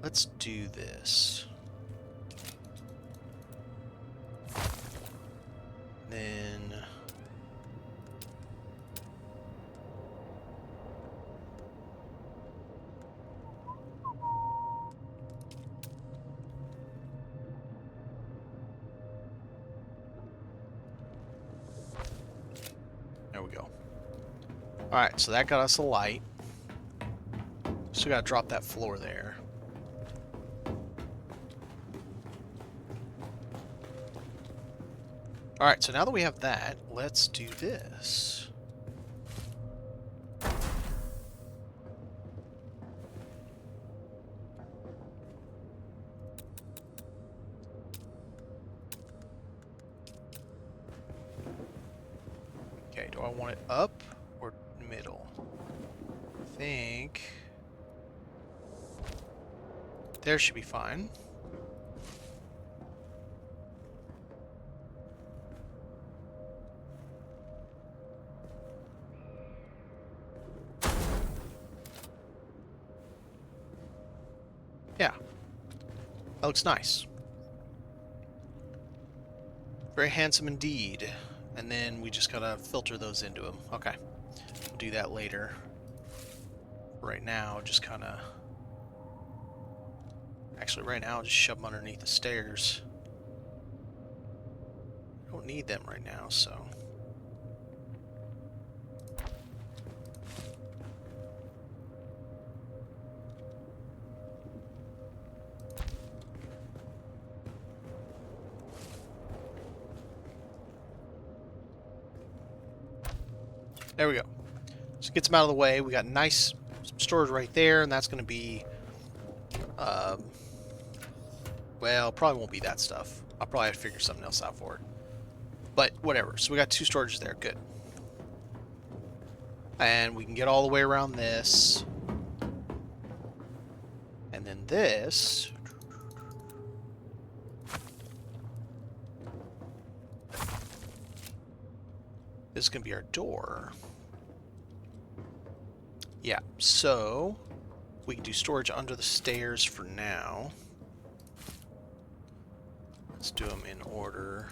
Let's do this. Then... there we go. Alright, so that got us a light. Still gotta drop that floor there. Alright, so now that we have that, let's do this. Okay, do I want it up or middle? I think... there should be fine. Yeah. That looks nice. Very handsome indeed. And then we just gotta filter those into them. Okay. We'll do that later. Right now, just kinda... actually, right now, I'll just shove them underneath the stairs. I don't need them right now, so... there we go. So get them out of the way. We got nice storage right there, and that's going to be, well, probably won't be that stuff. I'll probably have to figure something else out for it. But whatever. So we got 2 storages there. Good. And we can get all the way around this. And then this. This is going to be our door. Yeah, so We can do storage under the stairs for now. Let's do them in order.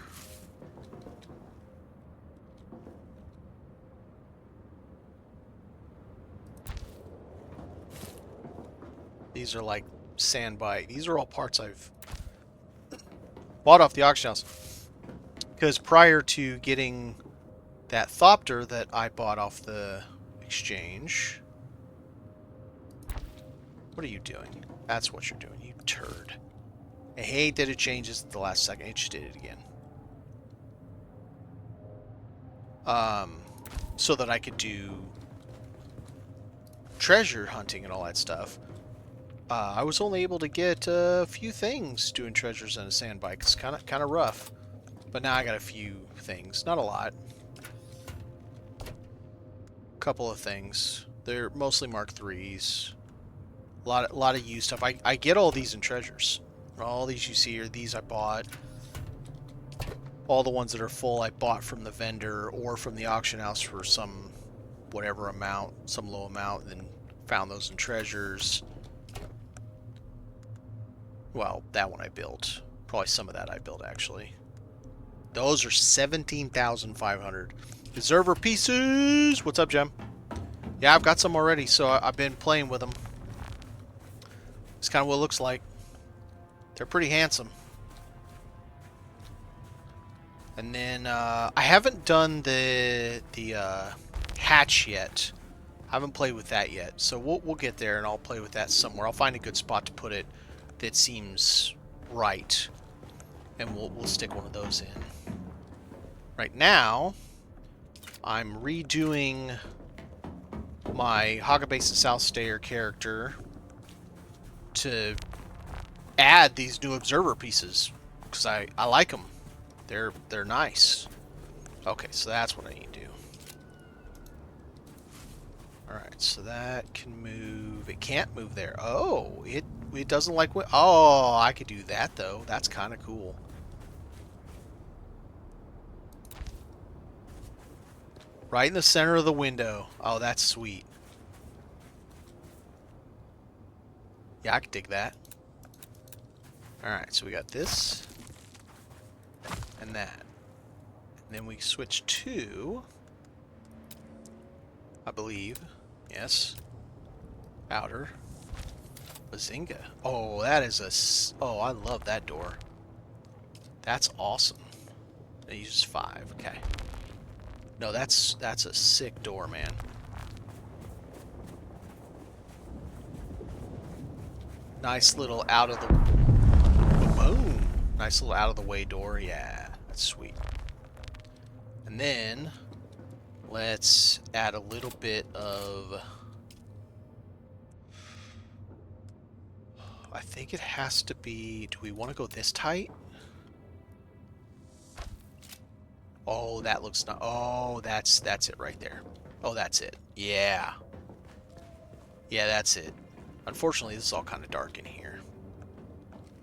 These are like sandbite. These are all parts I've bought off the auction house. Because prior to getting that Thopter that I bought off the exchange... What are you doing? That's what you're doing, you turd. I hate that it changes at the last second. It just did it again. So that I could do treasure hunting and all that stuff. I was only able to get a few things doing treasures on a sand bike. It's kind of rough. But now I got a few things, not a lot. Couple of things. They're mostly Mark IIIs. A lot of used stuff. I get all these in treasures. All these you see are these I bought. All the ones that are full I bought from the vendor or from the auction house for some whatever amount, some low amount, and then found those in treasures. Well, that one I built. Probably some of that I built, actually. Those are 17,500. Observer pieces! What's up, Gem? Yeah, I've got some already, so I've been playing with them. It's kind of what it looks like. They're pretty handsome. And then, I haven't done the hatch yet. I haven't played with that yet. So we'll get there, and I'll play with that somewhere. I'll find a good spot to put it that seems right. And we'll stick one of those in. Right now, I'm redoing my Hogabase and South Stayer character to add these new observer pieces because I like them. They're nice. Okay, so that's what I need to do. Alright, so that can move. It can't move there. Oh, it doesn't like what... Oh, I could do that, though. That's kind of cool. Right in the center of the window. Oh, that's sweet. Yeah, I could dig that. Alright, so we got this. And that. And then we switch to... I believe. Yes. Outer. Bazinga. Oh, that is a... Oh, I love that door. That's awesome. It uses 5. Okay. No, that's a sick door, man. Nice little out of the... Boom! Nice little out of the way door. Yeah, that's sweet. And then... Let's add a little bit of... I think it has to be... Do we want to go this tight? Oh, that looks not... Oh, that's it right there. Oh, that's it. Yeah. Yeah, that's it. Unfortunately, this is all kind of dark in here.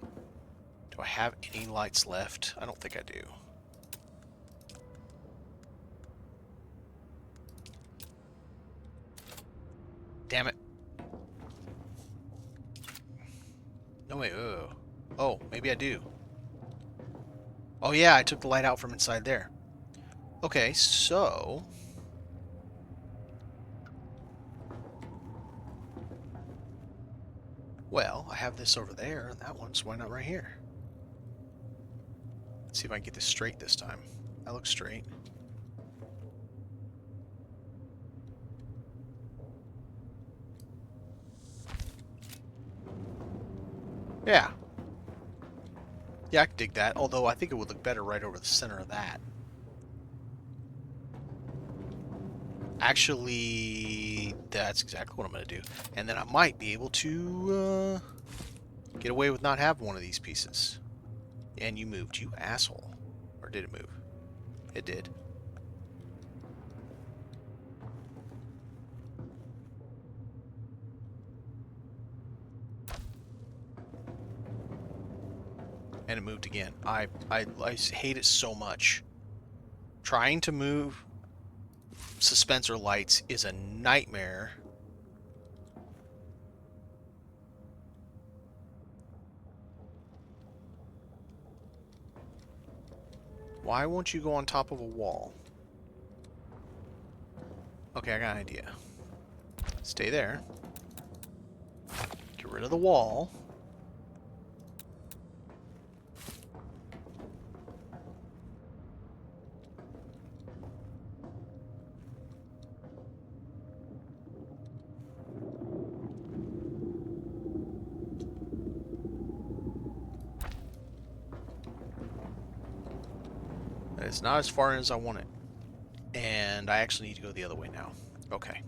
Do I have any lights left? I don't think I do. Damn it. No, wait. Oh, maybe I do. Oh, yeah, I took the light out from inside there. Okay, so... Well, I have this over there, and that one, so why not right here? Let's see if I can get this straight this time. That looks straight. Yeah. Yeah, I can dig that, although I think it would look better right over the center of that. Actually, that's exactly what I'm going to do. And then I might be able to get away with not having one of these pieces. And you moved, you asshole. Or did it move? It did. And it moved again. I hate it so much. Trying to move suspenser lights is a nightmare. Why won't you go on top of a wall? Okay, I got an idea. Stay there. Get rid of the wall. It's not as far as I want it. And I actually need to go the other way now. Okay.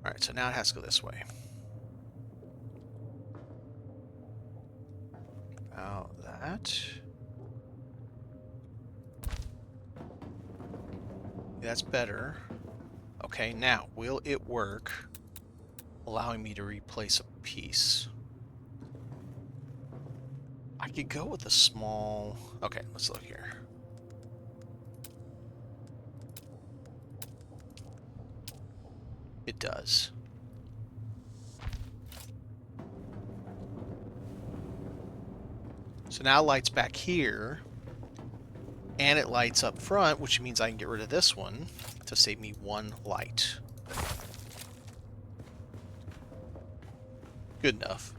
Alright, so now it has to go this way. About that. That's better. Okay, now, will it work? Allowing me to replace a piece. I could go with a small... Okay, let's look here. It does. So now it lights back here, and it lights up front, which means I can get rid of this one to save me one light. Good enough.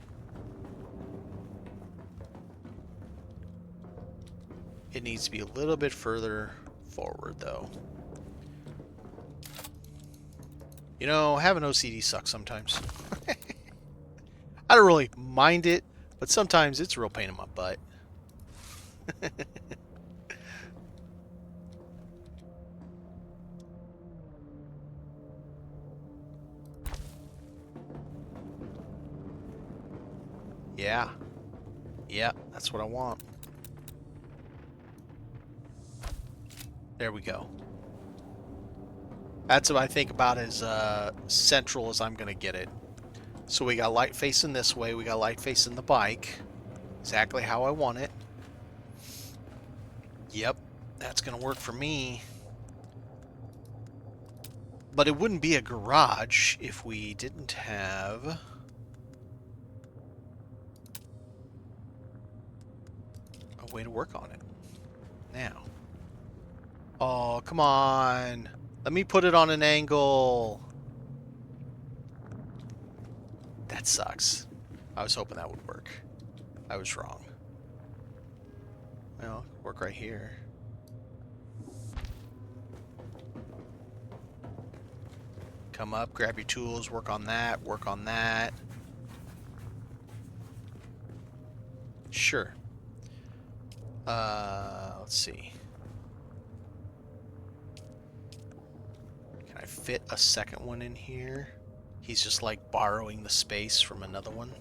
It needs to be a little bit further forward, though. You know, having OCD sucks sometimes. I don't really mind it, but sometimes it's a real pain in my butt. Yeah. Yeah, that's what I want. There we go. That's what I think about as central as I'm going to get it. So we got light facing this way. We got light facing the bike. Exactly how I want it. Yep, that's going to work for me. But it wouldn't be a garage if we didn't have... a way to work on it. Now. Oh, come on. Let me put it on an angle. That sucks. I was hoping that would work. I was wrong. Well, work right here. Come up, grab your tools, work on that, work on that. Sure. Let's see. Can I fit a second one in here? He's just like borrowing the space from another one.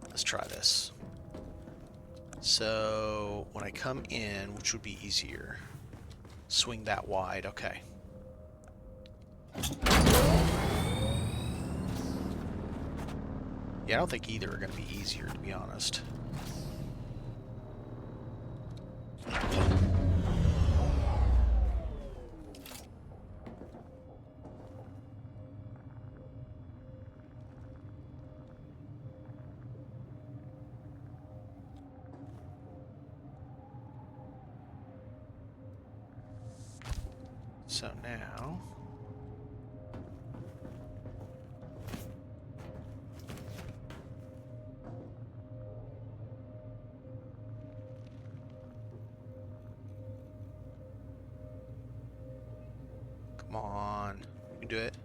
Let's try this. So when I come in, which would be easier? Swing that wide, okay. Yeah, I don't think either are going to be easier, to be honest. So now... Come on. You can do it.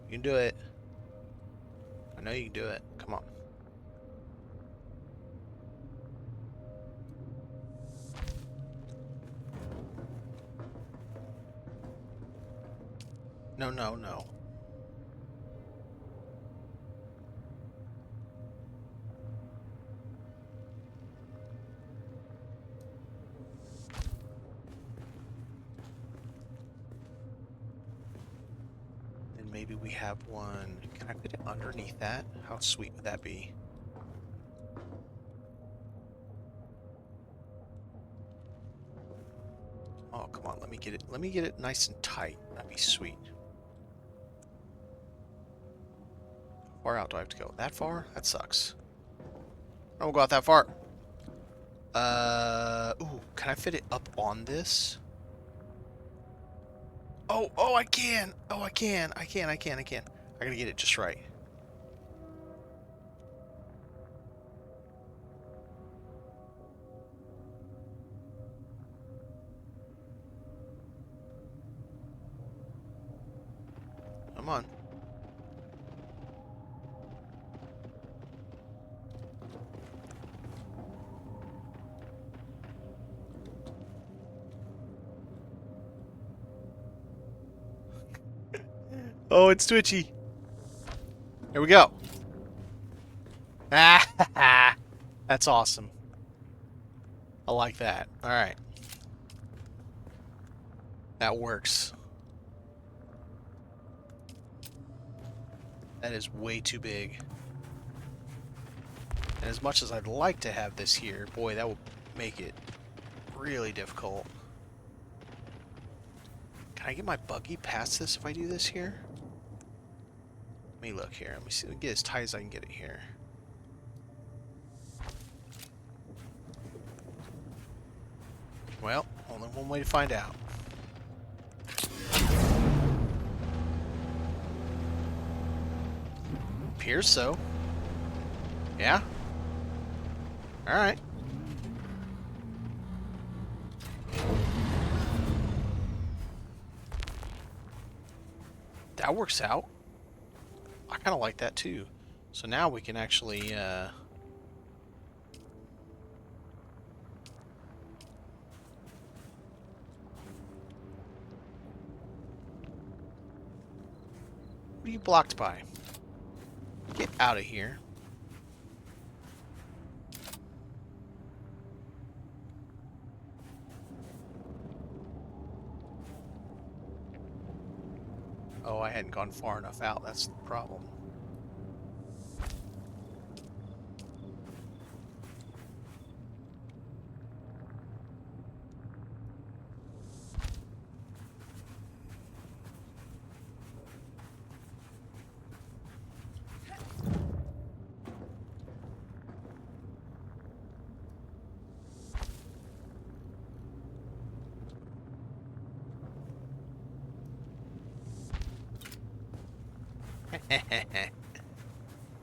You can do it. I know you can do it. Come on. No, no, no. Then maybe we have one. Can I put it underneath that? How sweet would that be? Oh, come on. Let me get it. Let me get it nice and tight. That'd be sweet. How far out do I have to go? That far? That sucks. I don't go out that far. Ooh, can I fit it up on this? Oh, I can! Oh, I can! I can! I gotta get it just right. Come on. Oh, it's twitchy. Here we go. Ah, that's awesome. I like that. All right. That works. That is way too big. And as much as I'd like to have this here, boy, that would make it really difficult. Can I get my buggy past this if I do this here? Let me look here. Let me see. Let me get as tight as I can get it here. Well, only one way to find out. Appears so. Yeah? Alright. That works out. I kind of like that too. So now we can actually, what are you blocked by? Get out of here. Oh, I hadn't gone far enough out. That's the problem.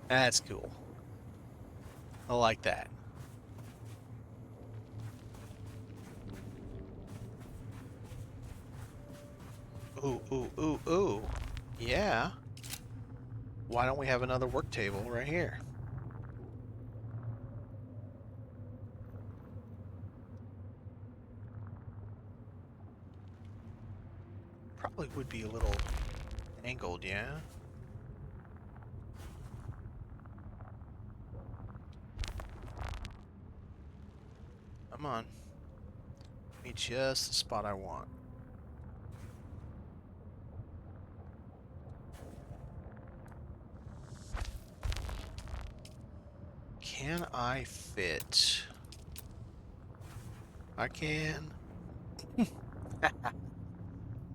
That's cool. I like that. Ooh. Yeah. Why don't we have another work table right here? Probably would be a little angled, yeah? Come on. Give me just the spot I want. Can I fit? I can.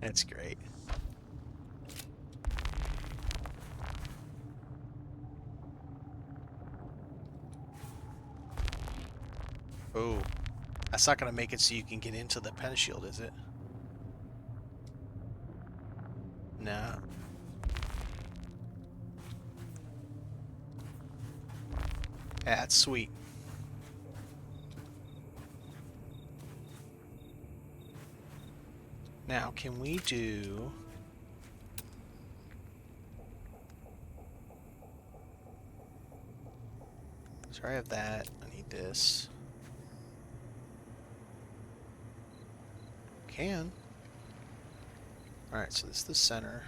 That's great. Oh, that's not going to make it so you can get into the pen shield, is it? No. That's sweet. Now, can we do... Sorry, I have that. I need this. Can. Alright, so this is the center.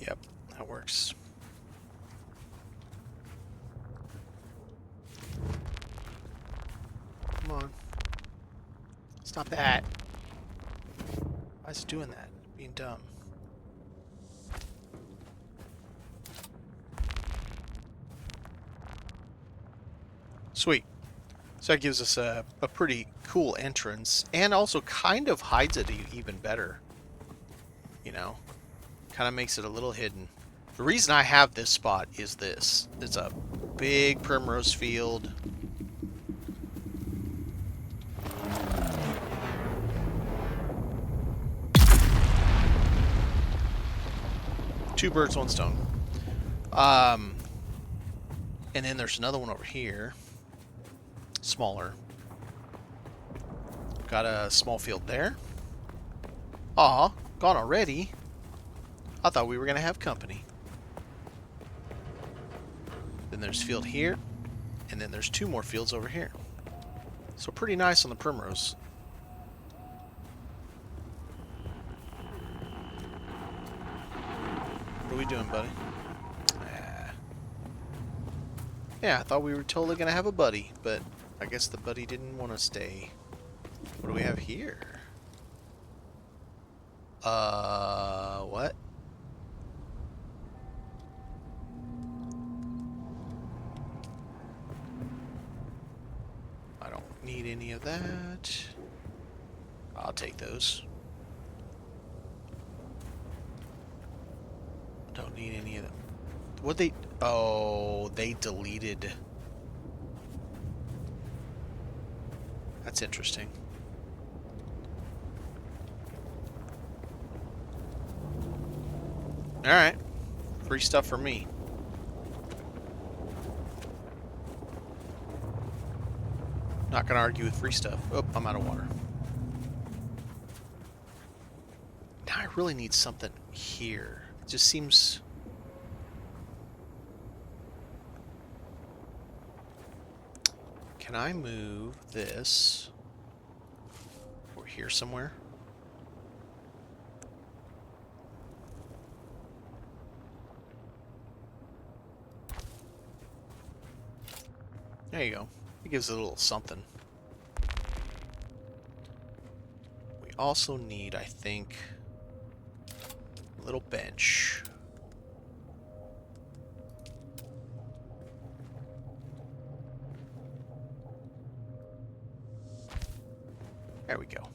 Yep, that works. Come on. Stop that. Why is it doing that? Being dumb. Sweet. So that gives us a pretty cool entrance, and also kind of hides it even better. You know, kind of makes it a little hidden. The reason I have this spot is this. It's a big primrose field. Two birds, one stone. And then there's another one over here. Smaller. Got a small field there. Aw, gone already? I thought we were going to have company. Then there's field here. And then there's two more fields over here. So pretty nice on the primrose. What are we doing, buddy? Yeah, I thought we were totally going to have a buddy, but I guess the buddy didn't want to stay. What do we have here? What? I don't need any of that. I'll take those. Don't need any of them. What they... Oh, they deleted... That's interesting. Alright. Free stuff for me. Not gonna argue with free stuff. Oh, I'm out of water. Now I really need something here. It just seems... Can I move this over here somewhere? There you go. It gives it a little something. We also need, I think, a little bench. There we go.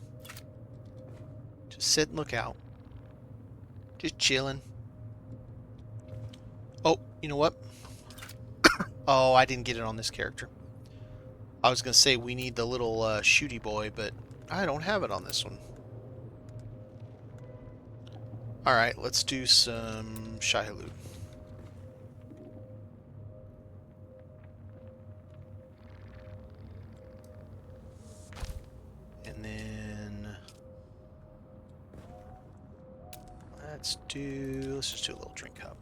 Just sit and look out. Just chilling. Oh, you know what? Oh, I didn't get it on this character. I was going to say we need the little shooty boy, but I don't have it on this one. Alright, let's do some Shai-Hulud. And then... let's just do a little drink cup.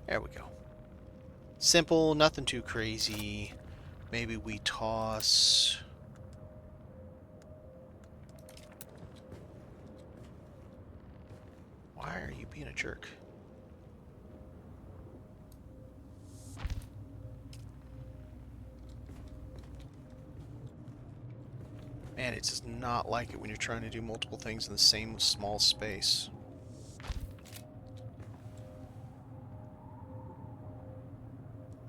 There we go. Simple, nothing too crazy. Maybe we toss... Why are you being a jerk? Man, it does not like it when you're trying to do multiple things in the same small space.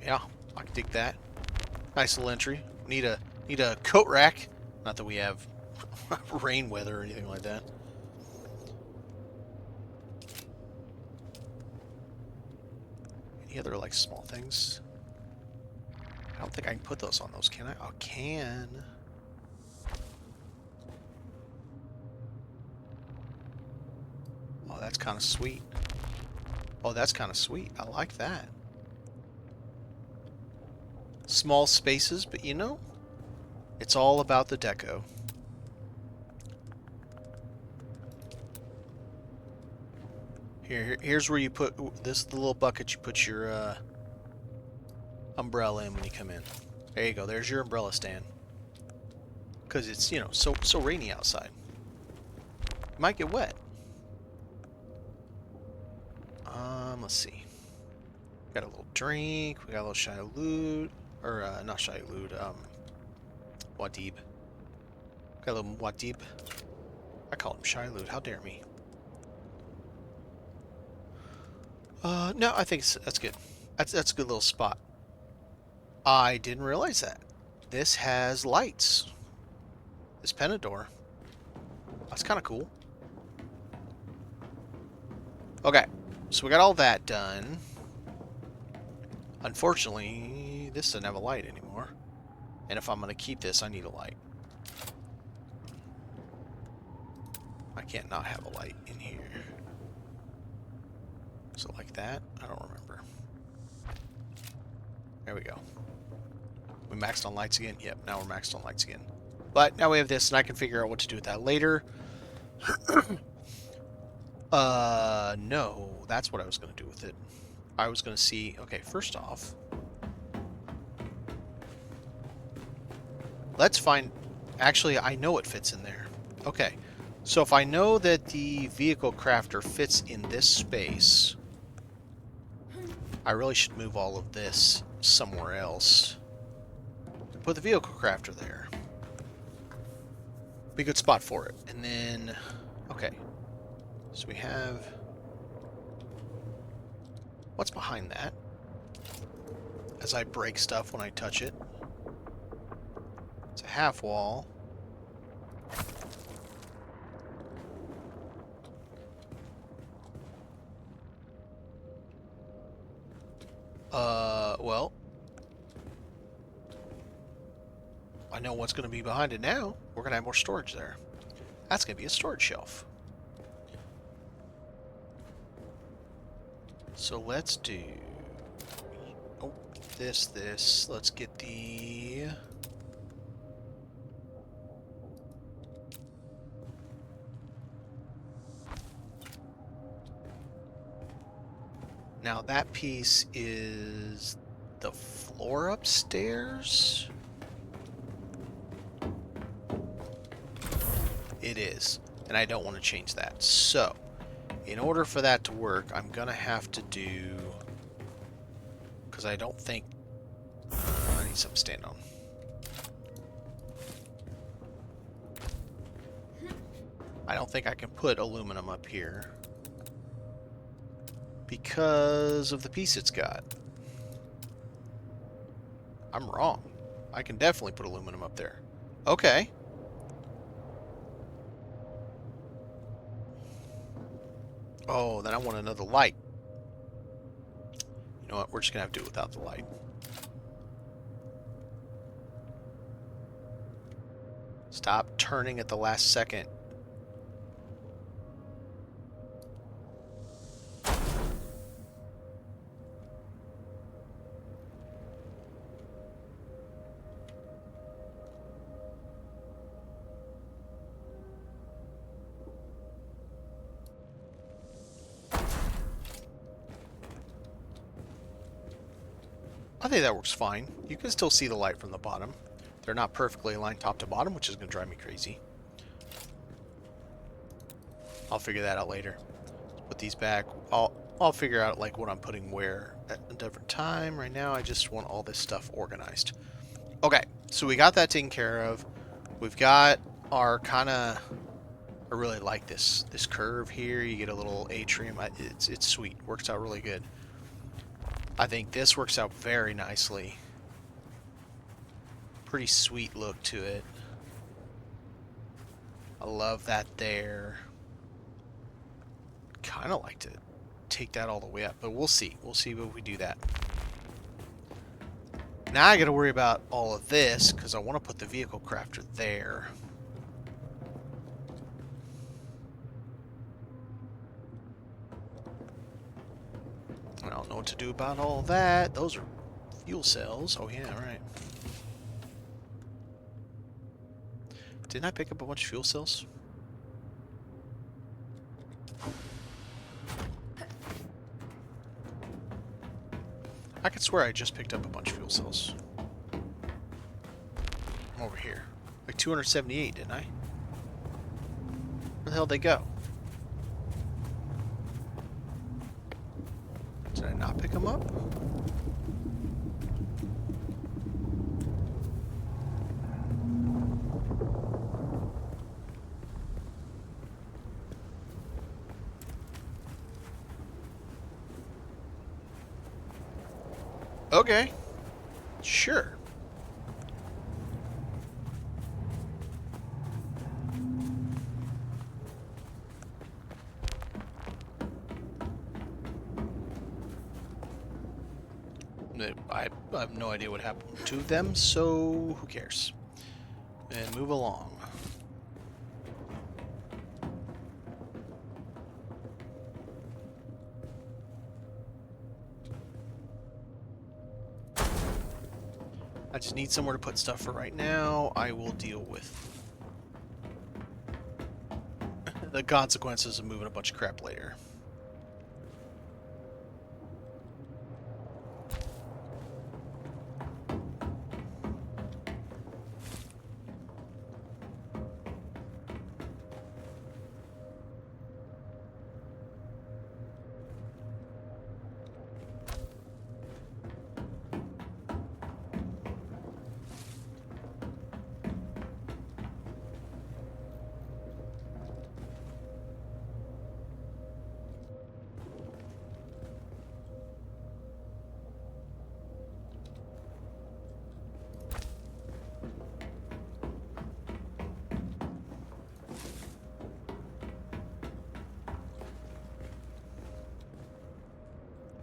Yeah, I can dig that. Nice little entry. Need a coat rack. Not that we have rain weather or anything like that. Any other like small things? I don't think I can put those on those, can I? Oh, can. Oh, that's kind of sweet. Oh, that's kind of sweet. I like that. Small spaces, but you know, it's all about the deco. Here's where you put this. The little bucket you put your umbrella in when you come in. There you go. There's your umbrella stand. Because it's, you know, so rainy outside. You might get wet. Let's see. Got a little drink. We got a little Shai-Hulud. Or, not Shai-Hulud, Wadib. Got a little Wadib. I call him Shai-Hulud. How dare me. No, I think that's good. That's a good little spot. I didn't realize that. This has lights. This Penador. That's kind of cool. Okay, so we got all that done. Unfortunately, this doesn't have a light anymore. And if I'm going to keep this, I need a light. I can't not have a light in here. So like that? I don't remember. There we go. We maxed on lights again? Yep, now we're maxed on lights again. But now we have this, and I can figure out what to do with that later. No. That's what I was going to do with it. I was going to see... Okay, first off... Let's find... Actually, I know it fits in there. Okay. So if I know that the vehicle crafter fits in this space... I really should move all of this somewhere else. Put the vehicle crafter there. Be a good spot for it. And then... Okay. So we have... What's behind that? As I break stuff when I touch it. It's a half wall. Well. I know what's going to be behind it now. We're going to have more storage there. That's going to be a storage shelf. So let's do... Oh, this. Let's get the... Now that piece is the floor upstairs? It is. And I don't want to change that. So, in order for that to work, I'm going to have to do... Because I don't think... I need something to stand on. I don't think I can put aluminum up here. Because of the piece it's got. I'm wrong. I can definitely put aluminum up there. Okay. Oh, then I want another light. You know what? We're just going to have to do it without the light. Stop turning at the last second. I think that works fine. You can still see the light from the bottom. They're not perfectly aligned top to bottom, which is going to drive me crazy. I'll figure that out later. Put these back. I'll figure out like what I'm putting where at a different time. Right now, I just want all this stuff organized. Okay, so we got that taken care of. We've got our kind of... I really like this curve here. You get a little atrium. It's sweet. Works out really good. I think this works out very nicely. Pretty sweet look to it. I love that there. Kind of like to take that all the way up, but we'll see. We'll see when we do that. Now I got to worry about all of this because I want to put the vehicle crafter there. I don't know what to do about all that. Those are fuel cells. Oh yeah, right. Didn't I pick up a bunch of fuel cells? I could swear I just picked up a bunch of fuel cells. I'm over here. Like 278, didn't I? Where the hell did they go? Did I not pick them up? Okay. Sure. I have no idea what happened to them, so who cares? And move along. I just need somewhere to put stuff for right now. I will deal with the consequences of moving a bunch of crap later.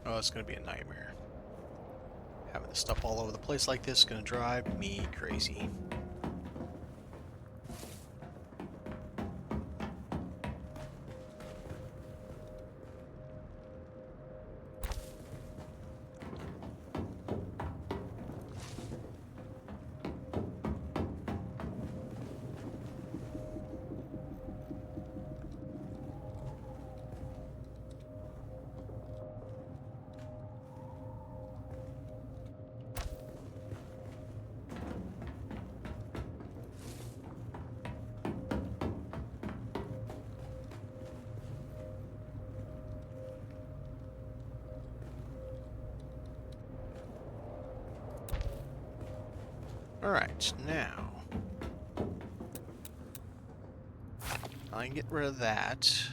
Oh, it's going to be a nightmare. Having this stuff all over the place like this is going to drive me crazy. Alright, now I can get rid of that.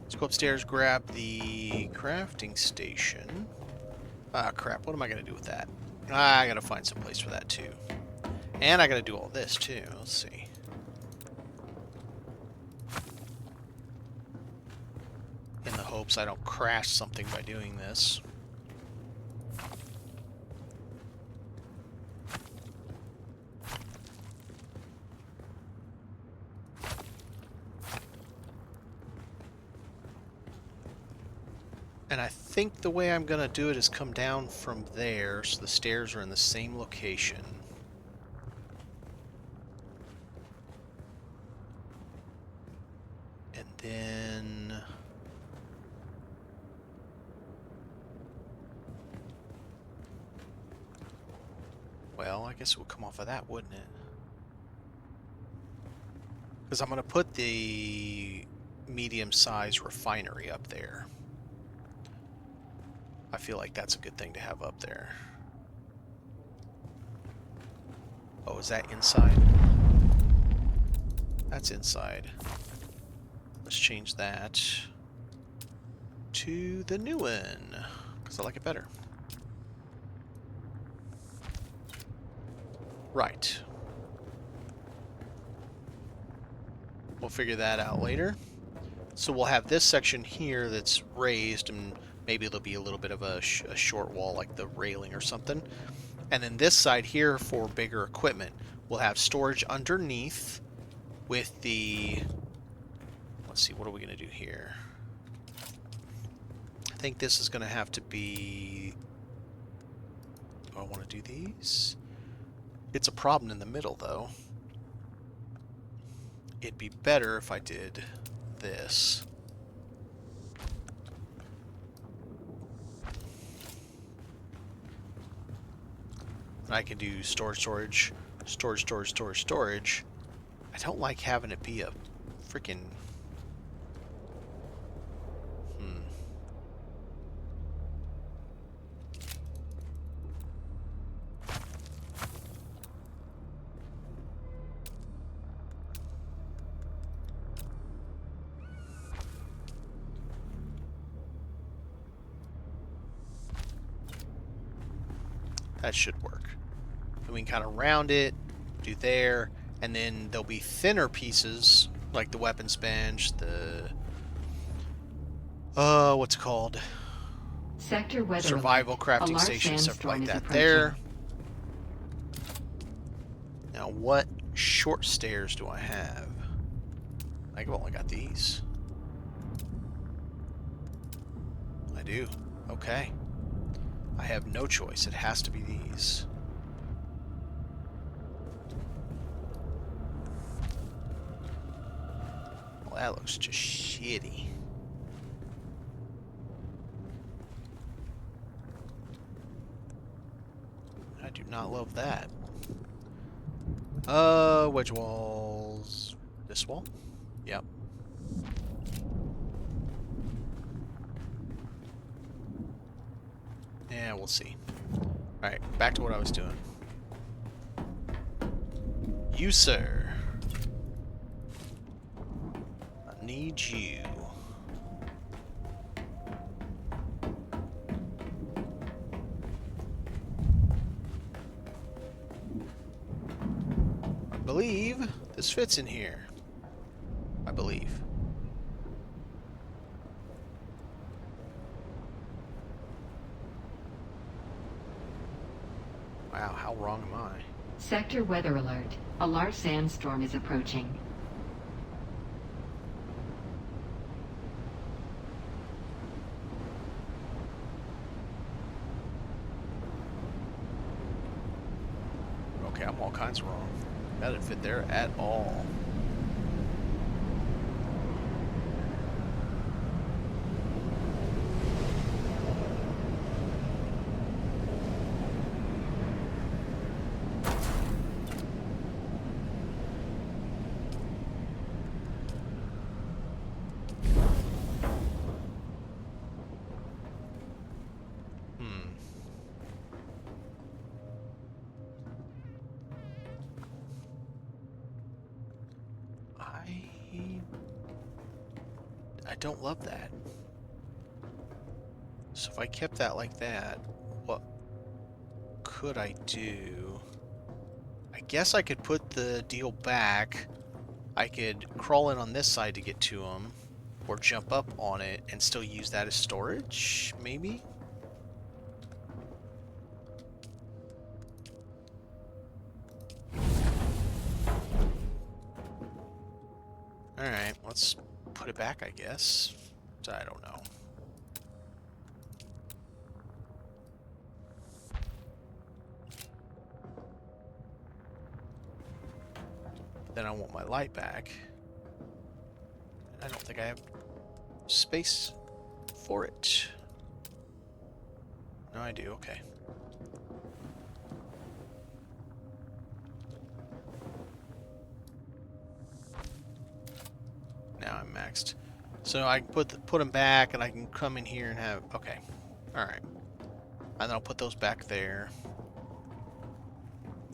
Let's go upstairs, grab the crafting station. Ah, crap, what am I going to do with that? I got to find some place for that too. And I got to do all this too. Let's see. In the hopes I don't crash something by doing this. And I think the way I'm going to do it is come down from there so the stairs are in the same location. And then... well, I guess it would come off of that, wouldn't it? Because I'm going to put the medium-sized refinery up there. I feel like that's a good thing to have up there. Oh, is that inside? That's inside. Let's change that to the new one, because I like it better. Right. We'll figure that out later. So we'll have this section here that's raised, and maybe there'll be a little bit of a short wall like the railing or something. And then this side here for bigger equipment. We'll have storage underneath with the... let's see, what are we going to do here? I think this is going to have to be... do I want to do these? It's a problem in the middle, though. It'd be better if I did this. I can do storage. I don't like having it be a freaking... That should work. And we can kind of round it, do there, and then there'll be thinner pieces, like the weapons bench, the... what's it called? Sector weather Survival alert. A crafting large station, stuff sandstorm like is that approaching. there. Now, what short stairs do I have? I've only got these. I do. Okay. I have no choice. It has to be these. Well, that looks just shitty. I do not love that. Wedge walls. This wall? Yep. Yeah, we'll see. Alright, back to what I was doing. You, sir. I need you. I believe this fits in here. I believe. Wow, how wrong am I? Sector weather alert. A large sandstorm is approaching. Okay, I'm all kinds of wrong. That didn't fit there at all. I don't love that. So if I kept that like that, what could I do? I guess I could put the deal back. I could crawl in on this side to get to them, or jump up on it and still use that as storage, maybe? Alright, let's put it back, I guess. I don't know. Then I want my light back. I don't think I have space for it. No, I do. Okay. Now I'm maxed. So I can put them back, and I can come in here and have... Okay. Alright. And then I'll put those back there.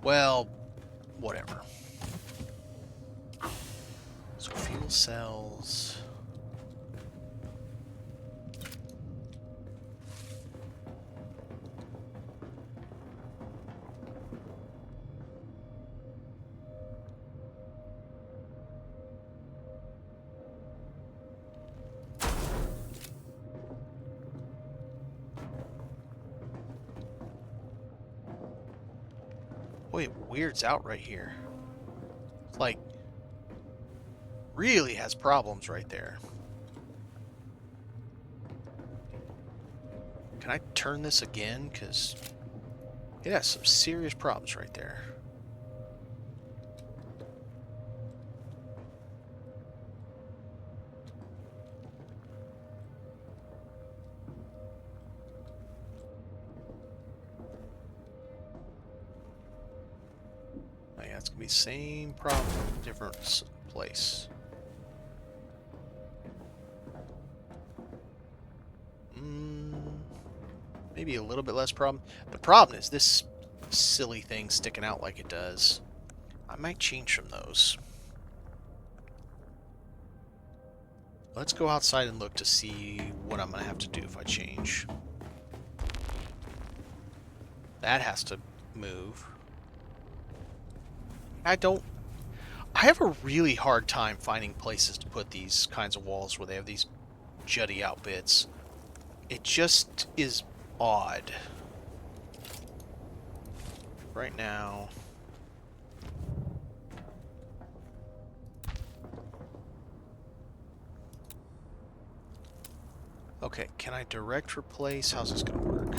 Well, whatever. So fuel cells... Boy, it weirds out right here. It's like, really has problems right there. Can I turn this again? Because it has some serious problems right there. Oh, yeah, it's going to be same problem, different place. Maybe a little bit less problem. The problem is this silly thing sticking out like it does. I might change from those. Let's go outside and look to see what I'm going to have to do if I change. That has to move. I have a really hard time finding places to put these kinds of walls where they have these jutty out bits. It just is odd. Right now. Okay, can I direct replace? How's this gonna work?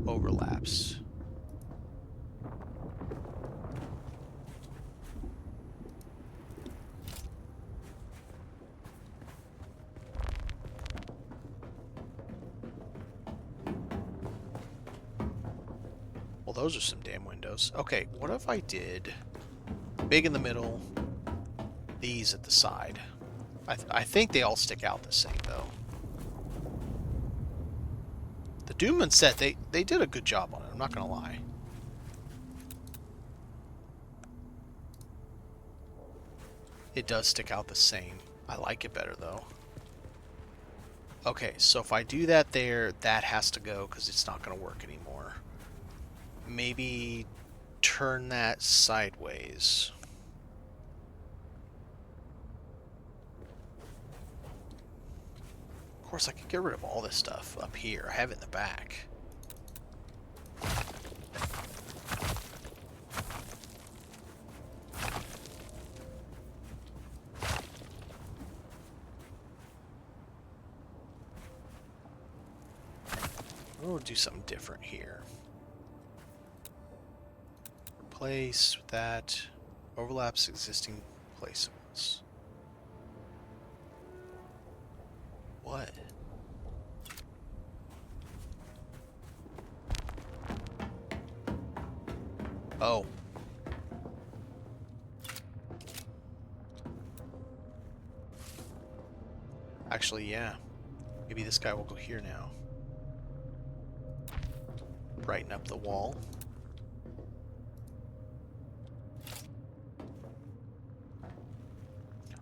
Overlaps. Well, those are some damn windows. Okay, what if I did big in the middle, these at the side? I think they all stick out the same, though. The Dune set, they did a good job on it, I'm not going to lie. It does stick out the same. I like it better, though. Okay, so if I do that there, that has to go because it's not going to work anymore. Maybe turn that sideways. Of course, I could get rid of all this stuff up here. I have it in the back. We'll do something different here. Replace that. Overlaps existing placeables. What? Oh. Actually, yeah. Maybe this guy will go here now. Brighten up the wall.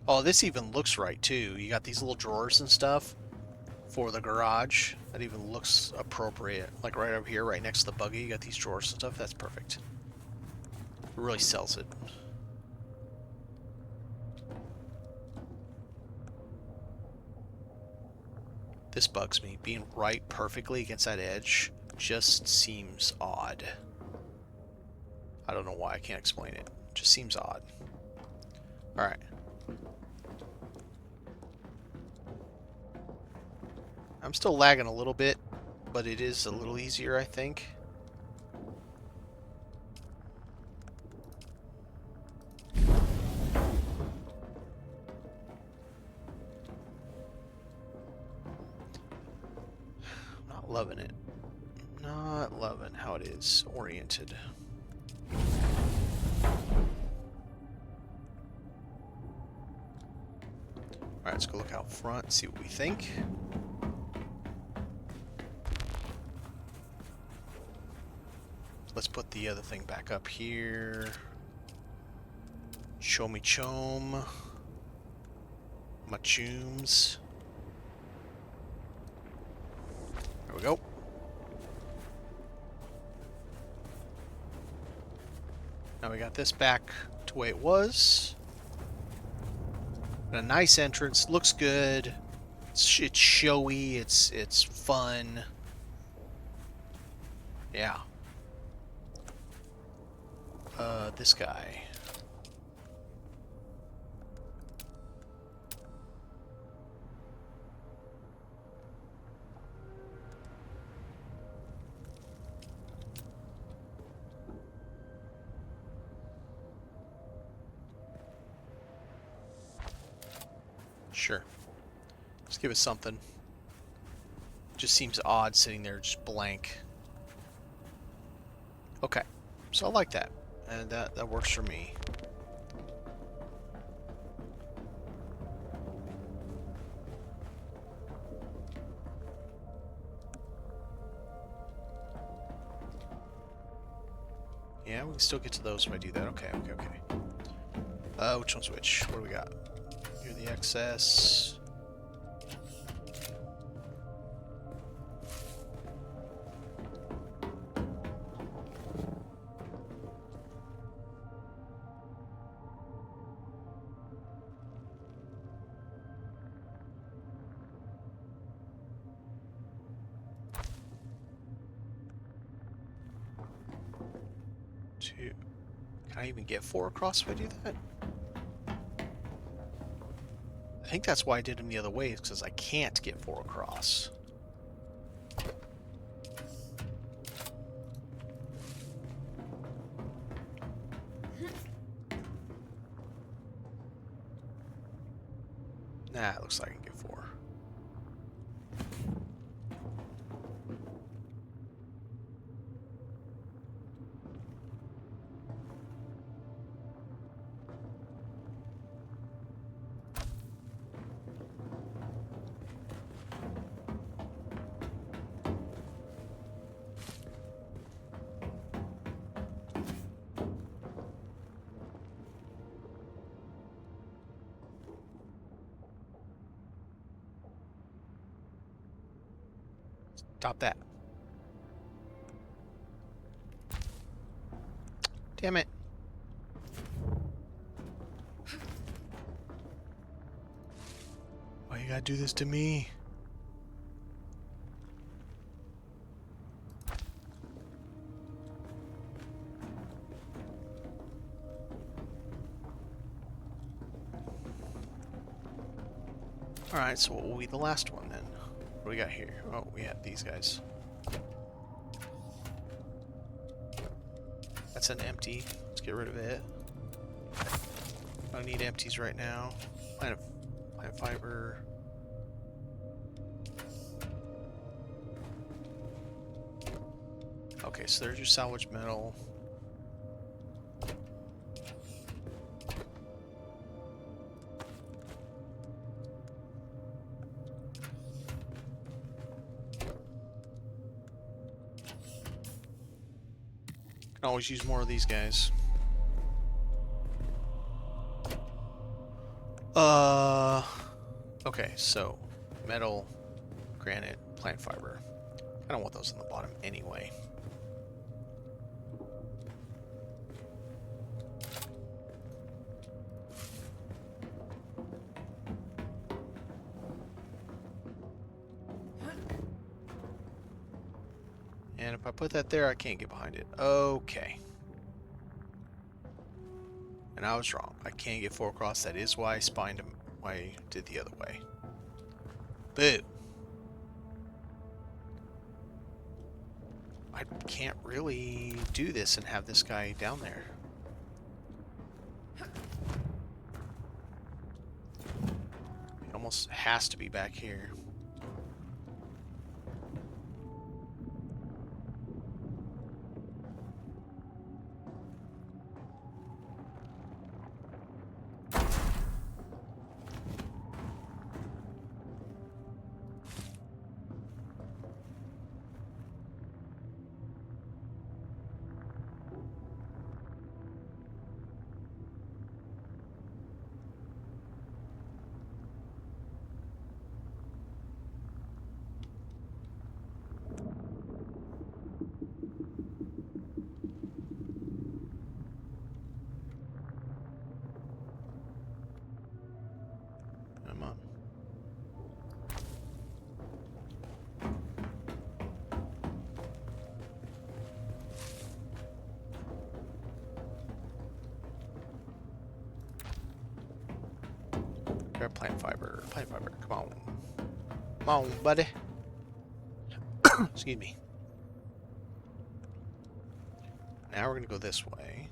Oh, this even looks right, too. You got these little drawers and stuff for the garage. That even looks appropriate. Like right over here, right next to the buggy, you got these drawers and stuff. That's perfect. It really sells it. This bugs me. Being right perfectly against that edge just seems odd. I don't know why. I can't explain it. It just seems odd. Alright. I'm still lagging a little bit, but it is a little easier, I think. Not loving it. Not loving how it is oriented. Alright, let's go look out front, see what we think. Let's put the other thing back up here. Show me chom. My chooms. There we go. Now we got this back to the way it was. And a nice entrance. Looks good. It's showy. It's fun. Yeah. This guy. Sure. Let's give it something. Just seems odd sitting there just blank. Okay. So I like that. And that works for me. Yeah, we can still get to those if I do that. Okay. Which one's which? What do we got? You're the excess. 2. Can I even get 4 across if I do that? I think that's why I did them the other way, is because I can't get 4 across. Nah, it looks like I can get 4. Stop that. Damn it. Why you gotta do this to me? Alright, so what will be the last one then? What do we got here? Oh, we have these guys. That's an empty. Let's get rid of it. I don't need empties right now. Plant fiber. Okay, so there's your salvage metal. Can always use more of these guys. Okay, so metal, granite, plant fiber. I don't want those on the bottom anyway. And if I put that there, I can't get behind it. Okay. And I was wrong. I can't get 4 across. That is why I spined him. Why I did the other way. Boo. I can't really do this and have this guy down there. It almost has to be back here. Come on. Grab plant fiber. Plant fiber. Come on. Come on, buddy. Excuse me. Now we're going to go this way.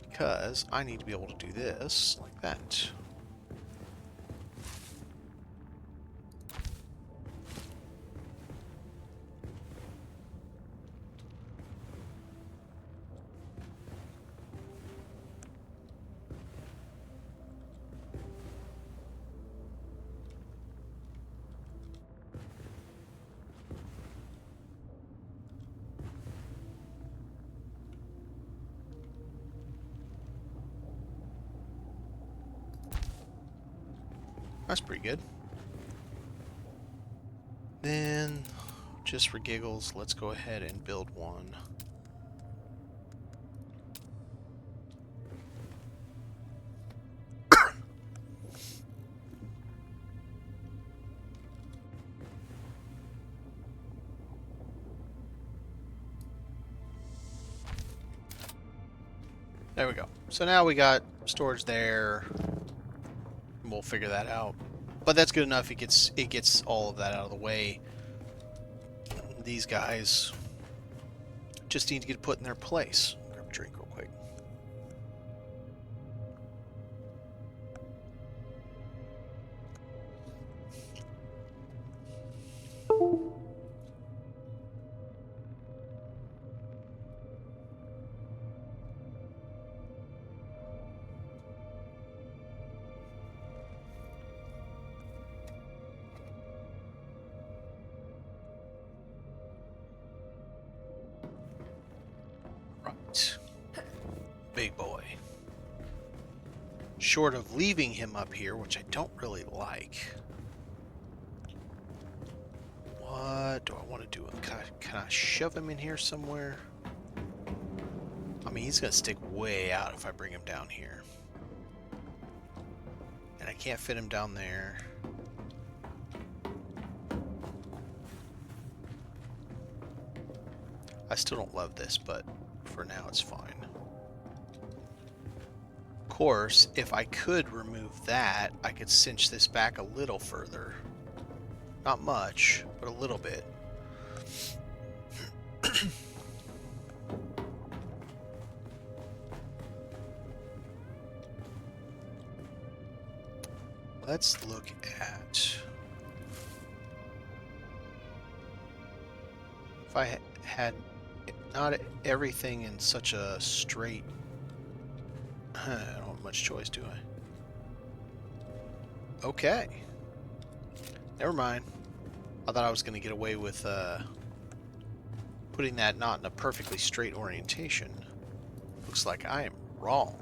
Because I need to be able to do this like that. That's pretty good. Then, just for giggles, let's go ahead and build one. There we go. So now we got storage there. And we'll figure that out. But that's good enough. It gets all of that out of the way. These guys just need to get put in their place. Grab a drink real quick. Right. Big boy. Short of leaving him up here, which I don't really like. What do I want to do? Can I shove him in here somewhere? I mean, he's going to stick way out if I bring him down here. And I can't fit him down there. I still don't love this, but for now it's fine. Of course, if I could remove that, I could cinch this back a little further. Not much, but a little bit. Let's look at... If I had not everything in such a straight... I don't have much choice, do I? Okay. Never mind. I thought I was going to get away with putting that not in a perfectly straight orientation. Looks like I am wrong.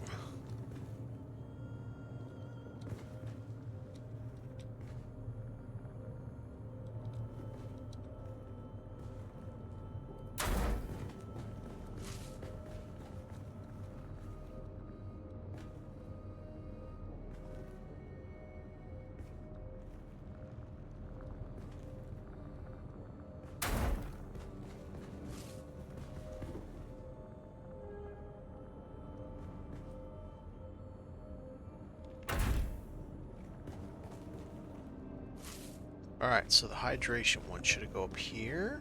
Alright, so the hydration one, should it go up here?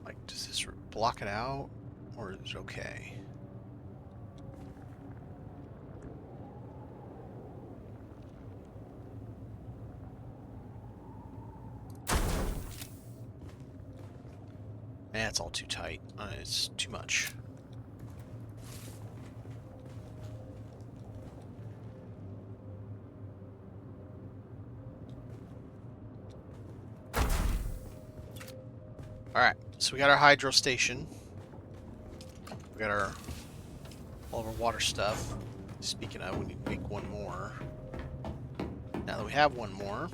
Like, does this block it out? Or is it okay? Man, it's all too tight. It's too much. Alright, so we got our hydro station. We got all of our water stuff. Speaking of, we need to make one more. Now that we have one more,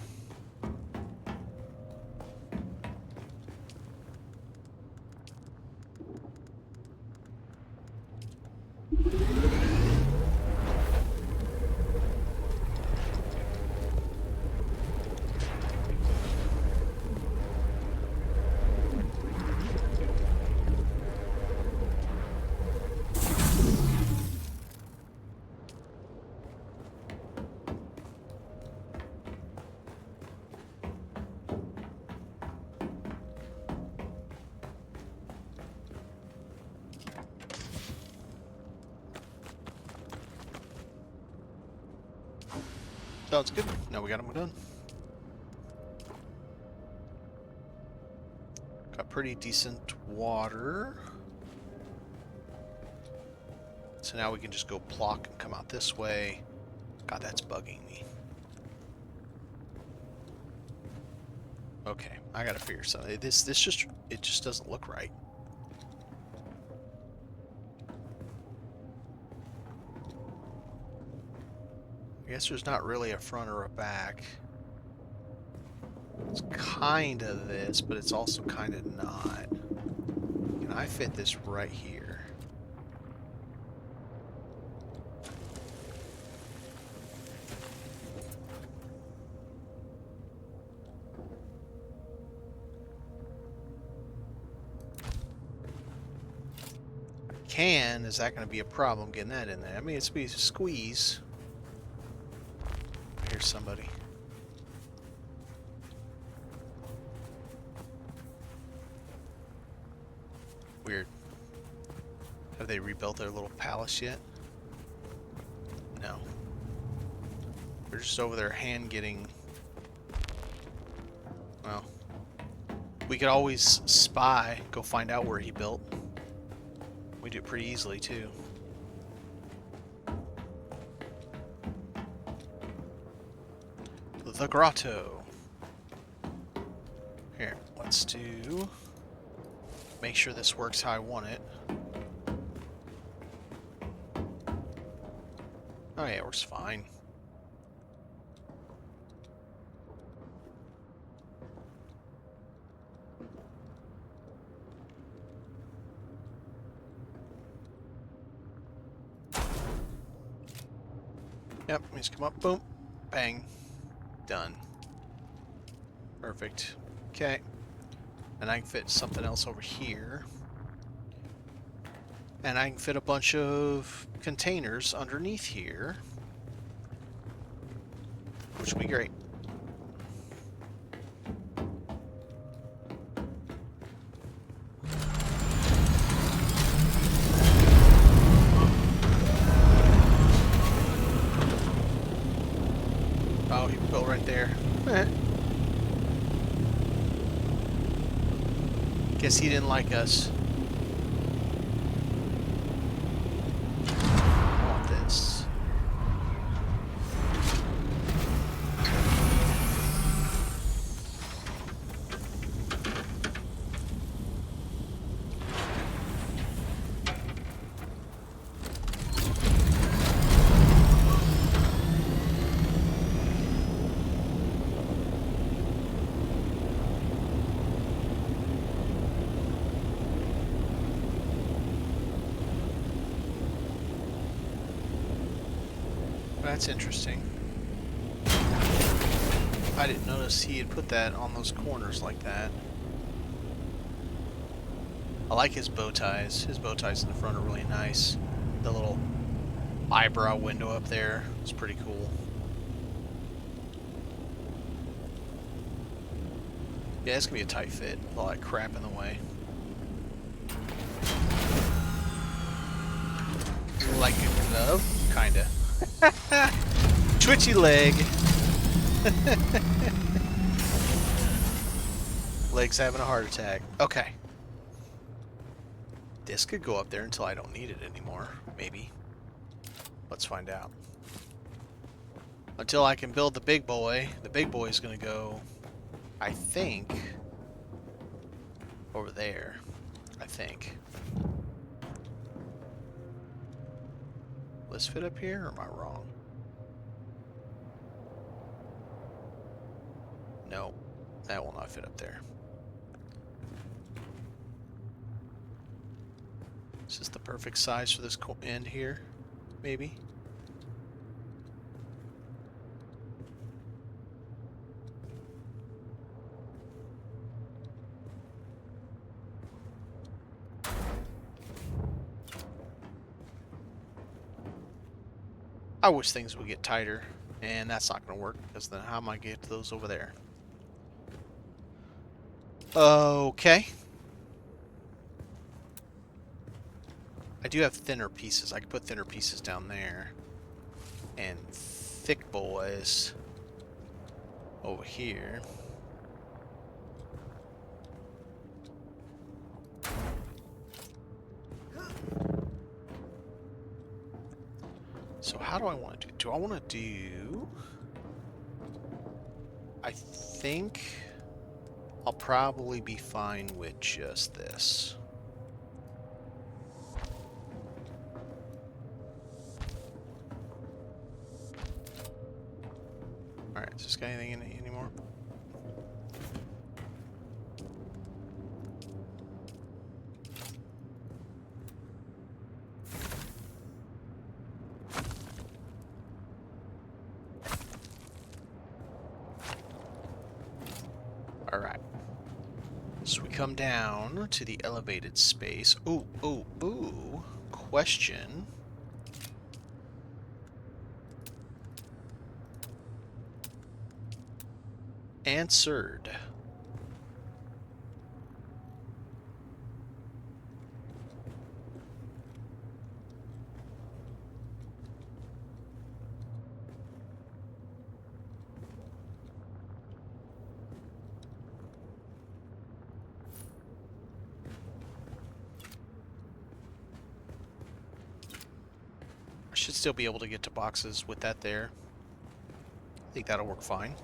sounds good. Now we got them done. Got pretty decent water. So now we can just go plock and come out this way. God, that's bugging me. Okay, I gotta figure something. This just doesn't look right. I guess there's not really a front or a back. It's kind of this, but it's also kind of not. Can I fit this right here? can, is that going to be a problem getting that in there? I mean, it's be a squeeze. Here's somebody. Weird. Have they rebuilt their little palace yet? No. They're just over there hand getting... Well, we could always spy, go find out where he built. We do it pretty easily, too. The grotto. Here, let's do... Make sure this works how I want it. Oh yeah, it works fine. Yep, he's come up, boom, bang, done. Perfect. Okay. And I can fit something else over here. And I can fit a bunch of containers underneath here. Which will be great. Oh, he built right there. Guess he didn't like us. I want this. That's interesting. I didn't notice he had put that on those corners like that. I like his bow ties. His bow ties in the front are really nice. The little eyebrow window up there is pretty cool. Yeah, it's gonna be a tight fit with all that crap in the way. Like a glove? Kinda. Twitchy leg. Leg's having a heart attack. Okay. This could go up there until I don't need it anymore. Maybe. Let's find out. Until I can build the big boy is going to go, I think, over there. I think. Will this fit up here, or am I wrong? No, that will not fit up there. Is this the perfect size for this end here? Maybe? I wish things would get tighter, and that's not going to work, because then how am I going to get those over there? Okay. I do have thinner pieces. I could put thinner pieces down there. And thick boys over here. So how do I want to do? Do I want to do... I think I'll probably be fine with just this. Alright, is this got anything in it anymore? Alright. So we come down to the elevated space. Ooh, ooh, ooh. question. Answered. I should still be able to get to boxes with that there. I think that'll work fine.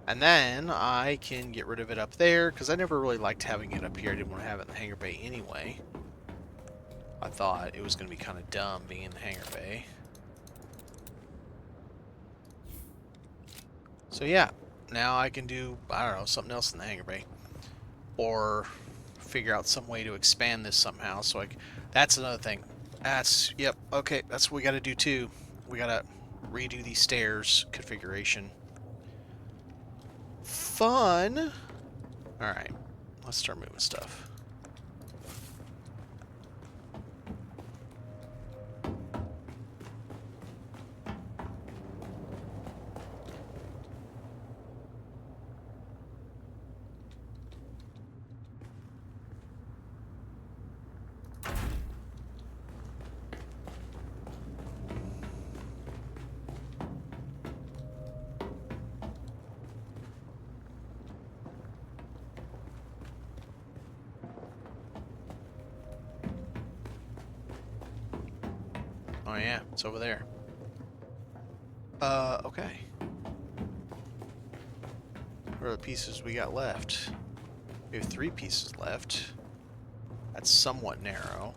And then I can get rid of it up there, because I never really liked having it up here. I didn't want to have it in the hangar bay anyway. I thought it was going to be kind of dumb being in the hangar bay. So yeah, now I can do, I don't know, something else in the hangar bay. Or figure out some way to expand this somehow. So that's another thing. Yep, okay, that's what we got to do too. We got to redo these stairs configuration. Fun! Alright, let's start moving stuff. Oh yeah, it's over there. Okay. What are the pieces we got left? We have 3 pieces left. That's somewhat narrow.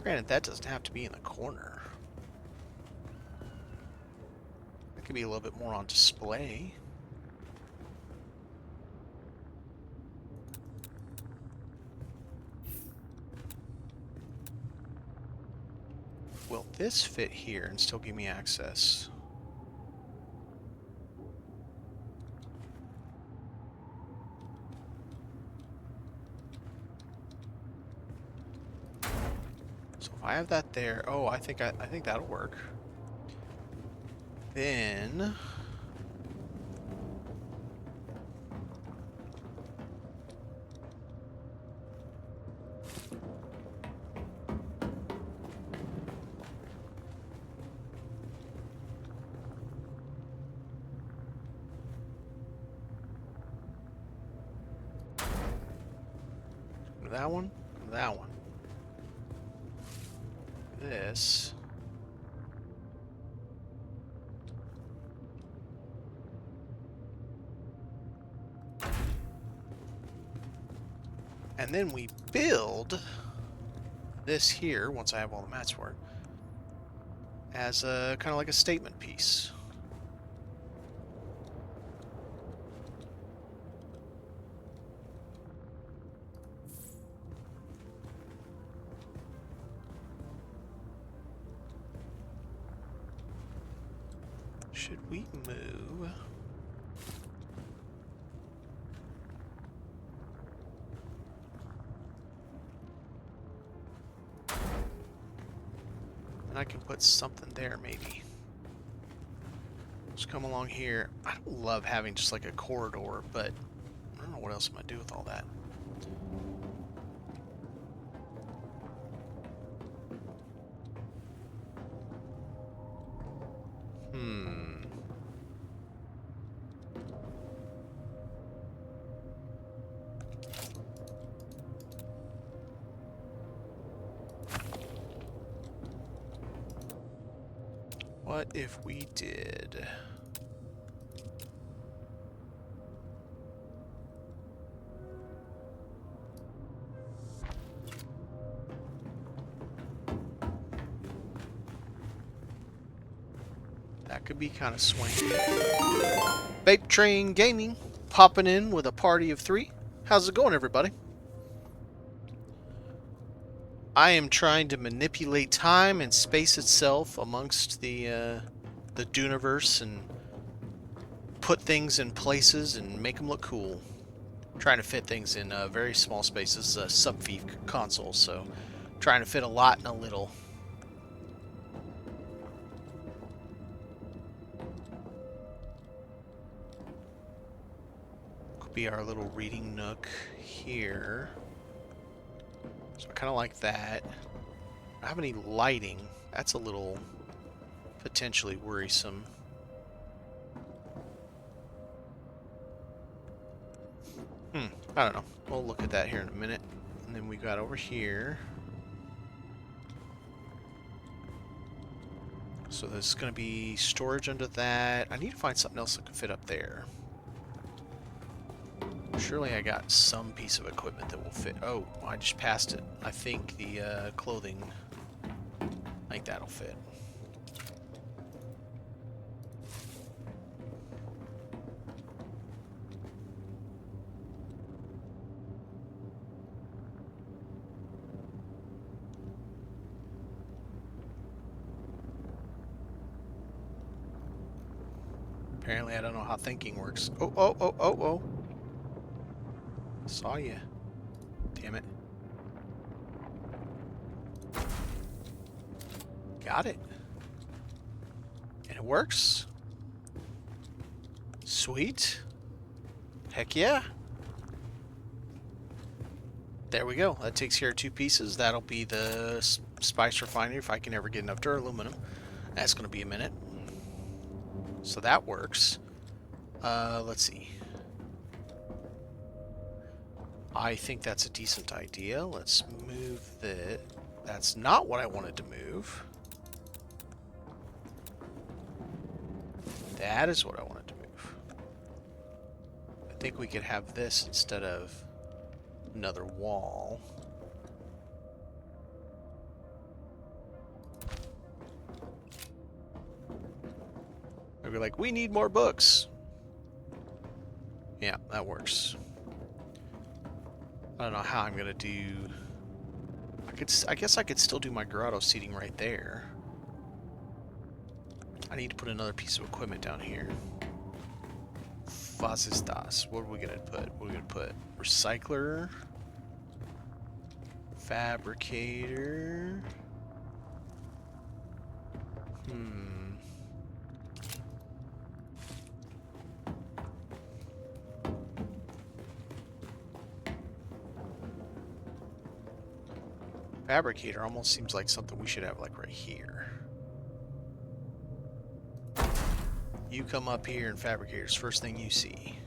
Granted, that doesn't have to be in the corner. It could be a little bit more on display. Will this fit here and still give me access? So if I have that there, oh, I think that'll work. Then that one, that one. This. And then we build this here, once I have all the mats for it, as a kind of like a statement piece. Should we move? And I can put something there, maybe. Just come along here. I don't love having just like a corridor, but I don't know what else I'm going to do with all that. What if we did... That could be kind of swanky. Vape Train Gaming, popping in with a party of 3. How's it going, everybody? I am trying to manipulate time and space itself amongst the Duneverse and put things in places and make them look cool. Trying to fit things in very small spaces. A sub-V console, so trying to fit a lot in a little. Could be our little reading nook here. So I kind of like that. I don't have any lighting. That's a little potentially worrisome. I don't know. We'll look at that here in a minute. And then we got over here. So there's going to be storage under that. I need to find something else that can fit up there. Surely I got some piece of equipment that will fit. Oh, I just passed it. I think the clothing, I think that'll fit. Apparently I don't know how thinking works. Oh, oh, oh, oh, oh. Saw ya. Damn it. Got it. And it works. Sweet. Heck yeah. There we go. That takes care of 2 pieces. That'll be the spice refinery if I can ever get enough aluminum. That's going to be a minute. So that works. Let's see. I think that's a decent idea. Let's move that. That's not what I wanted to move. That is what I wanted to move. I think we could have this instead of another wall. Maybe like, we need more books. Yeah, that works. I don't know how I'm gonna do. I guess I could still do my grotto seating right there. I need to put another piece of equipment down here. Was ist das? What are we gonna put? We're gonna put recycler, fabricator. Fabricator almost seems like something we should have like right here. You come up here and fabricators, first thing you see.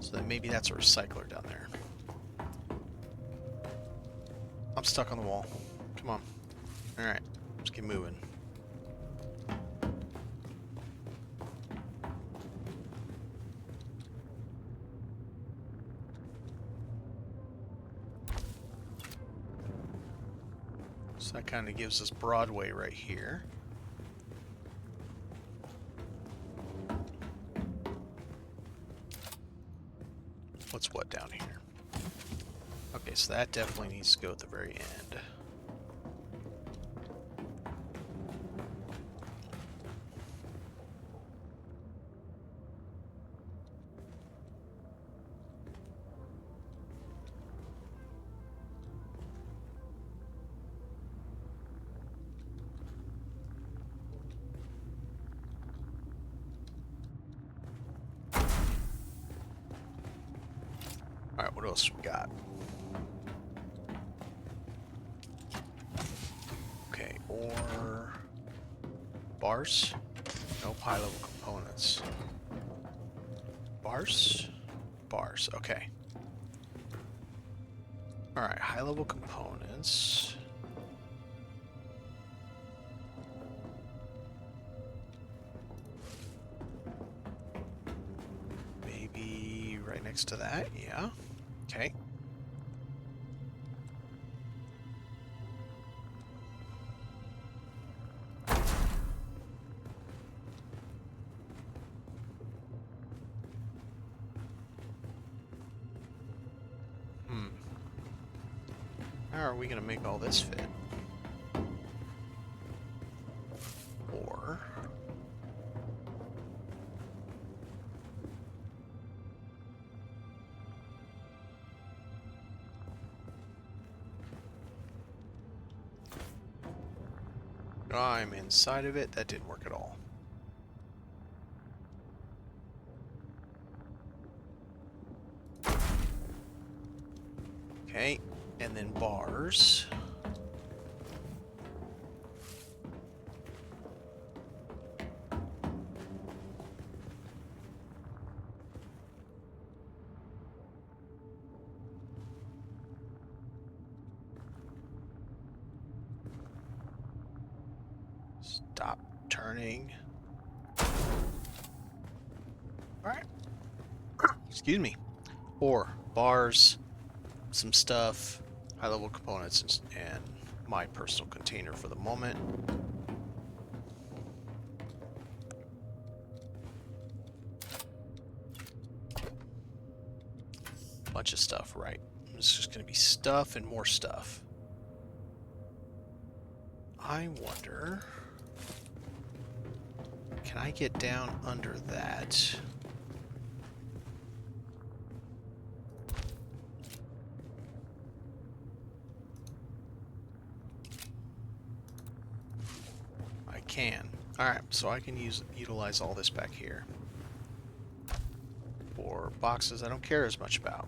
So then maybe that's a recycler down there. I'm stuck on the wall. Come on. Alright, let's keep moving. So that kind of gives us Broadway right here. What's what down here? Okay, so that definitely needs to go at the very end. Alright, what else we got? Okay, or bars? Nope, high-level components. Bars? Bars, okay. Alright, high-level components. Maybe right next to that, yeah. Okay. how are we going to make all this fit? Or... I'm inside of it. That didn't work at all. Okay, and then bars. Stop turning. Alright. Excuse me. Or bars, some stuff, high-level components, and my personal container for the moment. Bunch of stuff, right? It's just going to be stuff and more stuff. I wonder... Can I get down under that? I can. Alright, so I can utilize all this back here. For boxes I don't care as much about.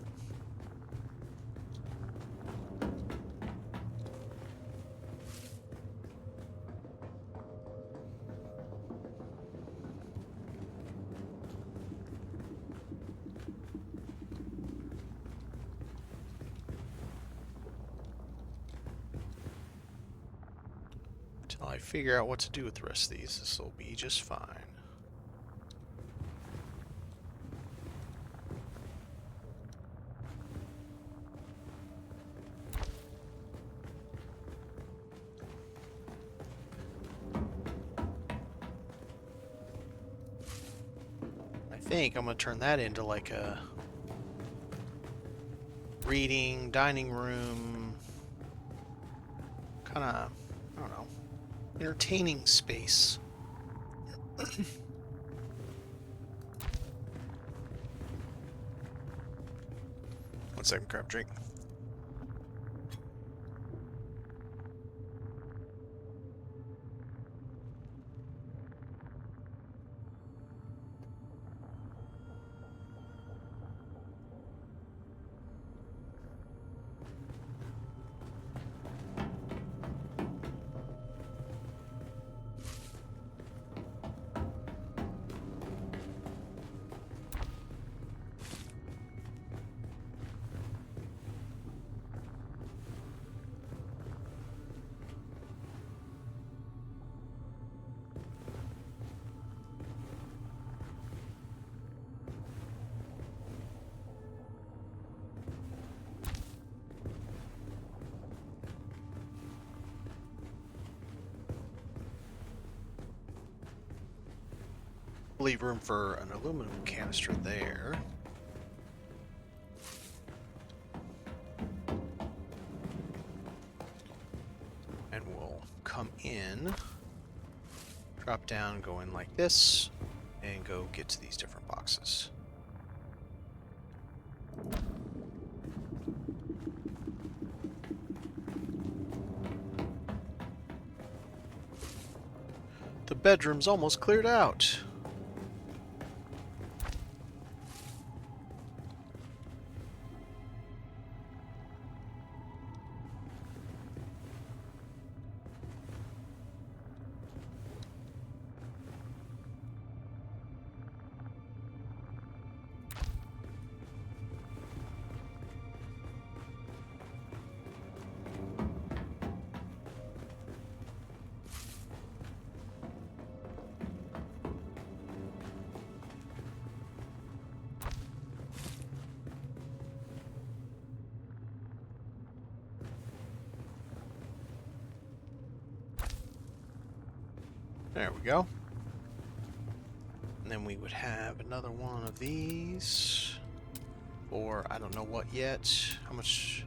Until I figure out what to do with the rest of these, this will be just fine. I think I'm going to turn that into like a reading, dining room, kind of, I don't know, entertaining space. One second, grab a drink. Leave room for an aluminum canister there. And we'll come in, drop down, go in like this, and go get to these different boxes. The bedroom's almost cleared out. There we go. And then we would have another one of these. Or I don't know what yet. How much?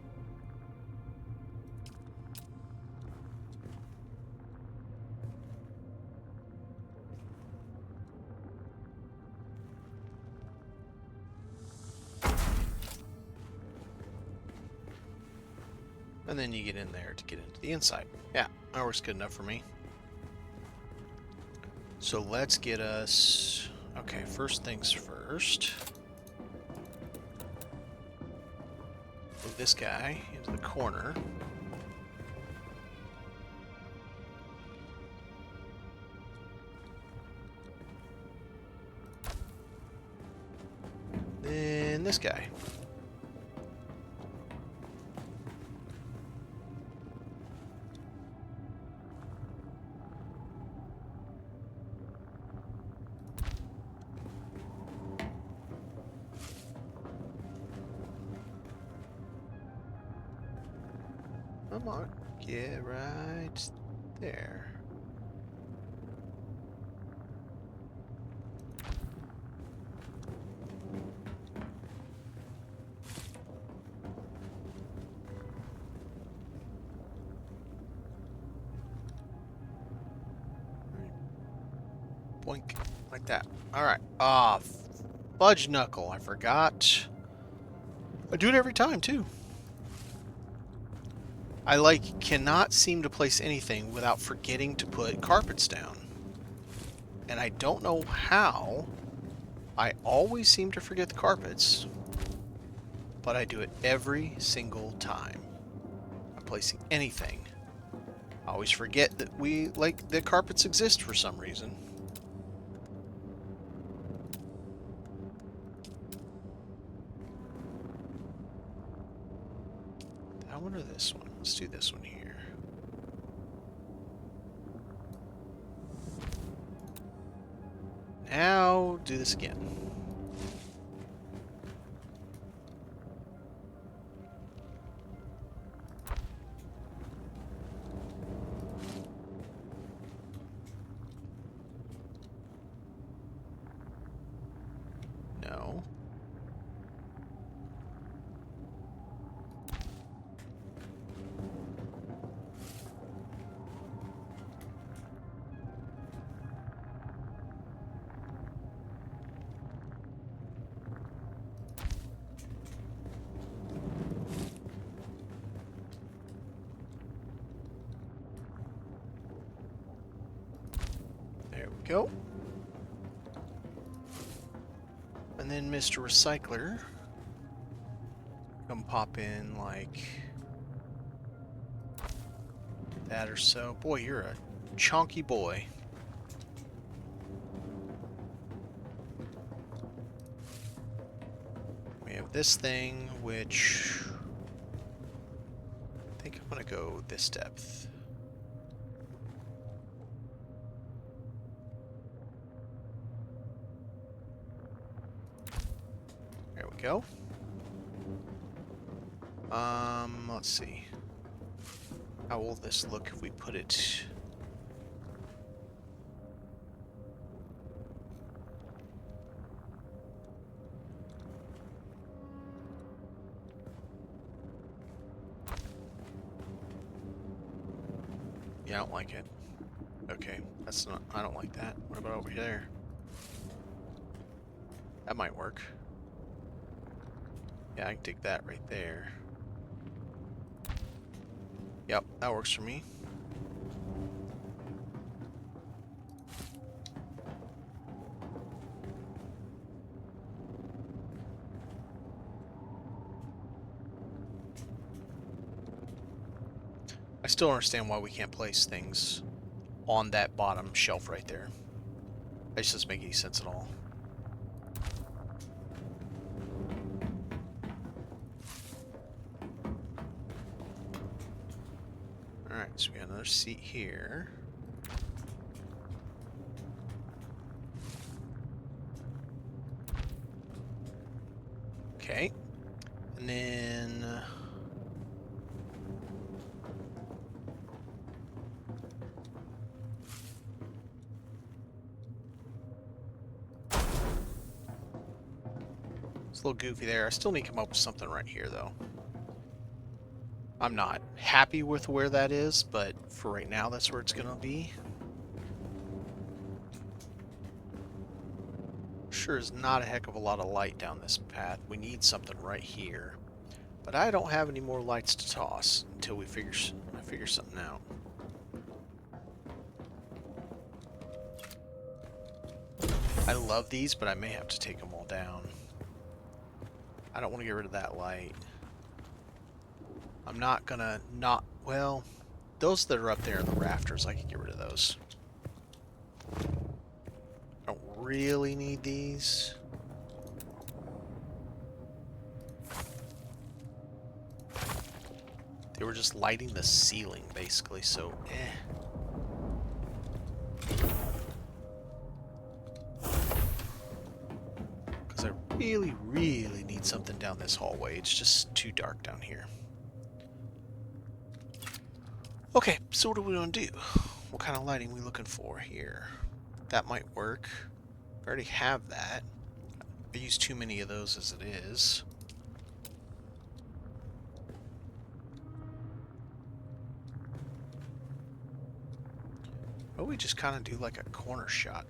And then you get in there to get into the inside. Yeah, that works good enough for me. So let's get us... Okay, first things first. Move this guy into the corner. Then this guy. Come on, get right there. Boink, like that. Alright. Ah, fudge knuckle, I forgot. I do it every time, too. I, cannot seem to place anything without forgetting to put carpets down. And I don't know how. I always seem to forget the carpets. But I do it every single time I'm placing anything. I always forget that that carpets exist for some reason. That one or this one? Let's do this one here. Now, do this again. No. There we go. And then Mr. Recycler, come pop in like that or so. Boy, you're a chonky boy. We have this thing, which I think I'm going to go this depth. There we go. Let's see. How will this look if we put it... Yeah, I don't like it. Okay, that's not... I don't like that. What about over there? That might work. Yeah, I can dig that right there. Yep, that works for me. I still don't understand why we can't place things on that bottom shelf right there. That just doesn't make any sense at all. Alright, so we got another seat here. Okay. And then... it's a little goofy there. I still need to come up with something right here, though. I'm not happy with where that is, but for right now, that's where it's going to be. Sure is not a heck of a lot of light down this path. We need something right here. But I don't have any more lights to toss until I figure something out. I love these, but I may have to take them all down. I don't want to get rid of that light. I'm not gonna not... Well, those that are up there in the rafters, I can get rid of those. I don't really need these. They were just lighting the ceiling, basically, so Because I really, really need something down this hallway. It's just too dark down here. Okay, so what are we going to do? What kind of lighting are we looking for here? That might work. I already have that. I use too many of those as it is. Oh, we just kind of do like a corner shot.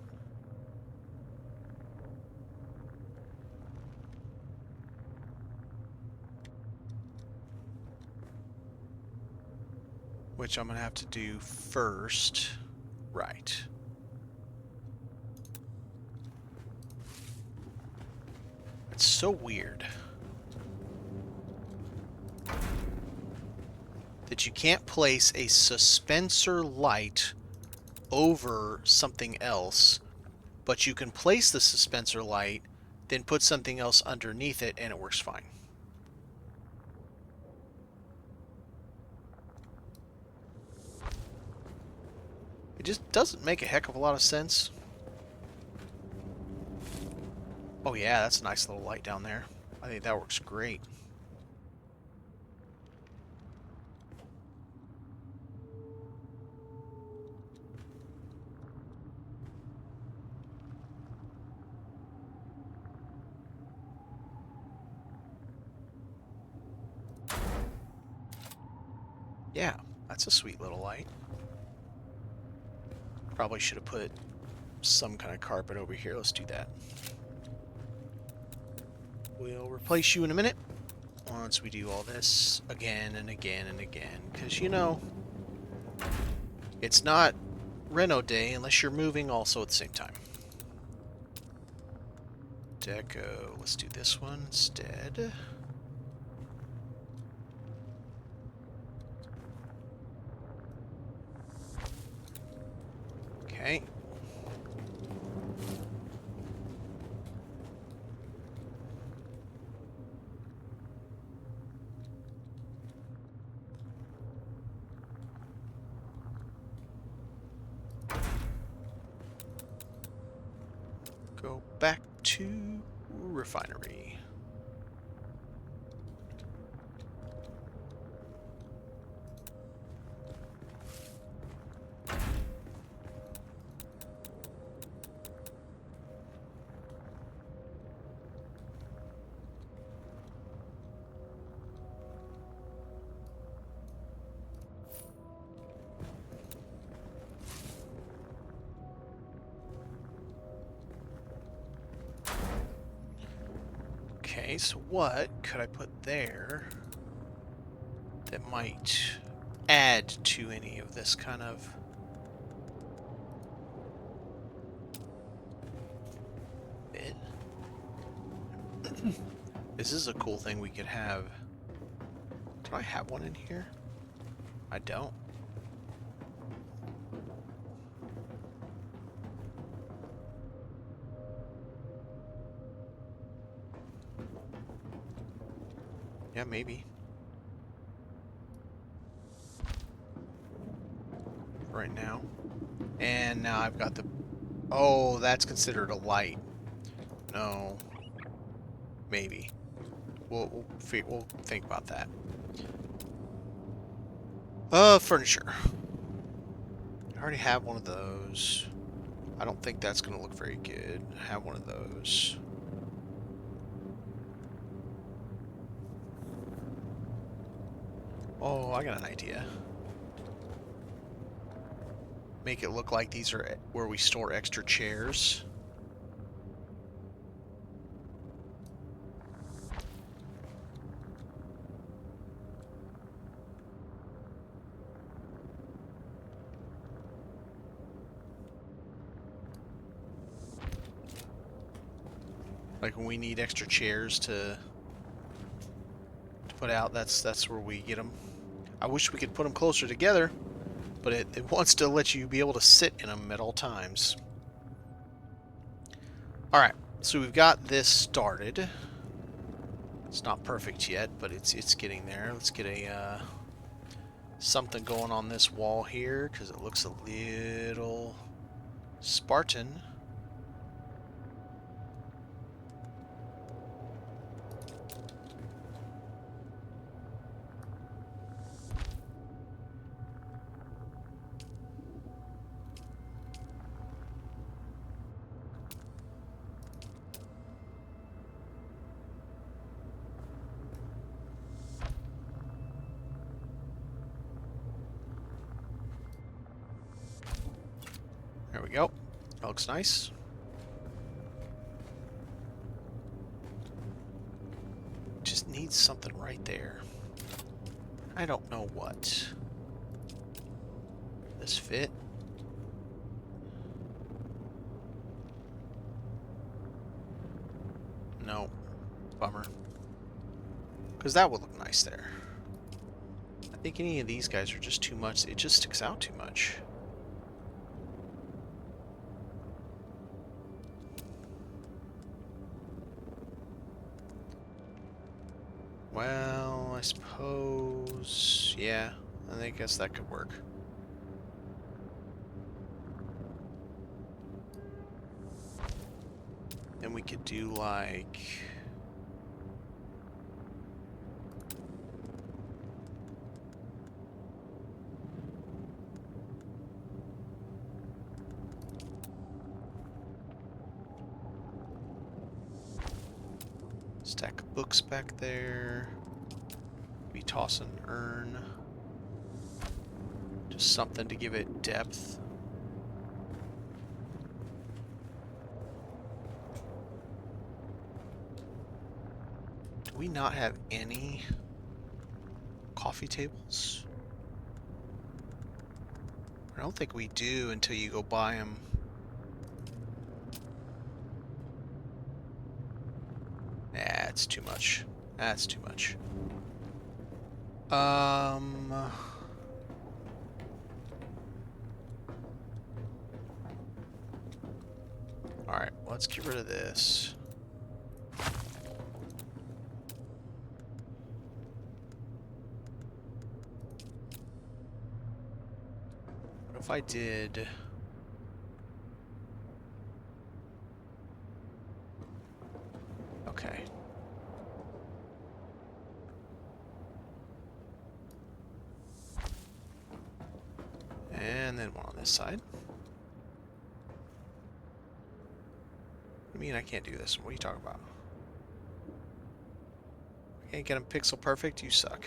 Which I'm going to have to do first. Right. It's so weird that you can't place a suspensor light over something else, but you can place the suspensor light, then put something else underneath it, and it works fine. It just doesn't make a heck of a lot of sense. Oh yeah, that's a nice little light down there. I think that works great. Yeah, that's a sweet little light. Probably should have put some kind of carpet over here. Let's do that. We'll replace you in a minute once we do all this again and again and again. Because, you know, it's not reno day unless you're moving also at the same time. Deco. Let's do this one instead. Okay. Go back to refinery. Okay, so what could I put there that might add to any of this kind of... bit? This is a cool thing we could have. Do I have one in here? I don't. Yeah, maybe. Right now. And now I've got the... Oh, that's considered a light. No. Maybe. We'll think about that. Furniture. I already have one of those. I don't think that's going to look very good. I have one of those. Oh, I got an idea. Make it look like these are where we store extra chairs. Like when we need extra chairs to put out, that's where we get them. I wish we could put them closer together, but it wants to let you be able to sit in them at all times. Alright, so we've got this started. It's not perfect yet, but it's getting there. Let's get a something going on this wall here, because it looks a little Spartan. There we go. That looks nice. Just needs something right there. I don't know what. This fit? No. Bummer. Because that would look nice there. I think any of these guys are just too much. It just sticks out too much. Well, I suppose... Yeah, I guess that could work. Then we could do like... stack of books back there. Maybe toss an urn. Just something to give it depth. Do we not have any coffee tables? I don't think we do until you go buy them. That's too much. That's too much. Alright, let's get rid of this. What if I did... Okay. And then one on this side. I mean, I can't do this. What are you talking about? I can't get them pixel perfect? You suck.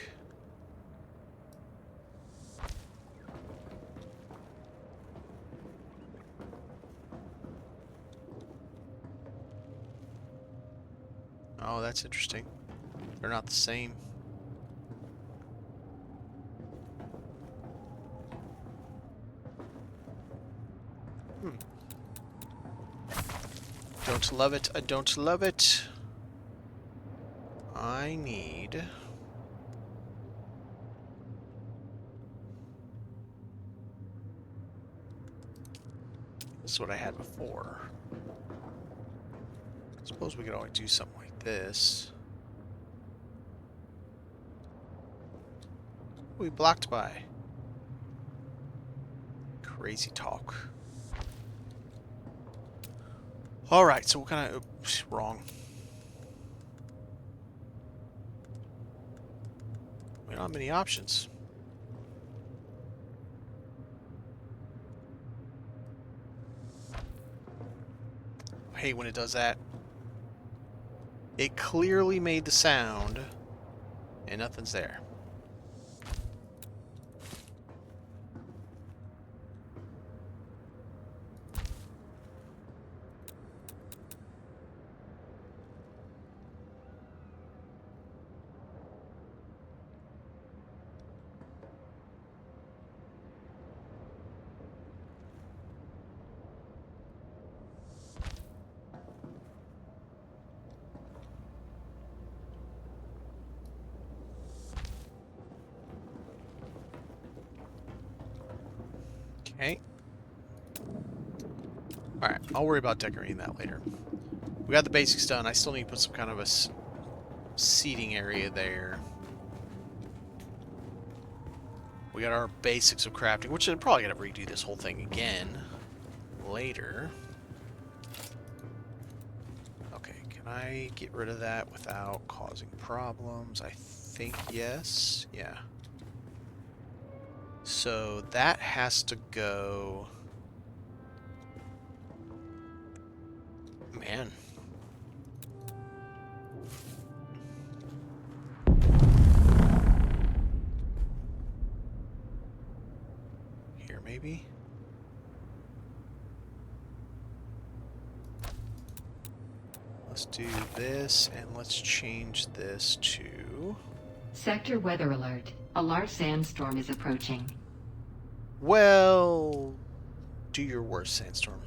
Oh, that's interesting. They're not the same. Don't love it. I don't love it. I need... This is what I had before. I suppose we could always do something like this. We blocked by. Crazy talk. Alright, so what kind of... Oops, wrong. We don't have many options. I hate when it does that. It clearly made the sound, and nothing's there. Okay. Alright, I'll worry about decorating that later. We got the basics done. I still need to put some kind of a seating area there. We got our basics of crafting, which I'm probably going to redo this whole thing again later. Okay, can I get rid of that without causing problems? I think yes. Yeah. So that has to go... Man. Here, maybe? Let's do this, and let's change this to... Sector weather alert. A large sandstorm is approaching. Well... Do your worst, Sandstorm.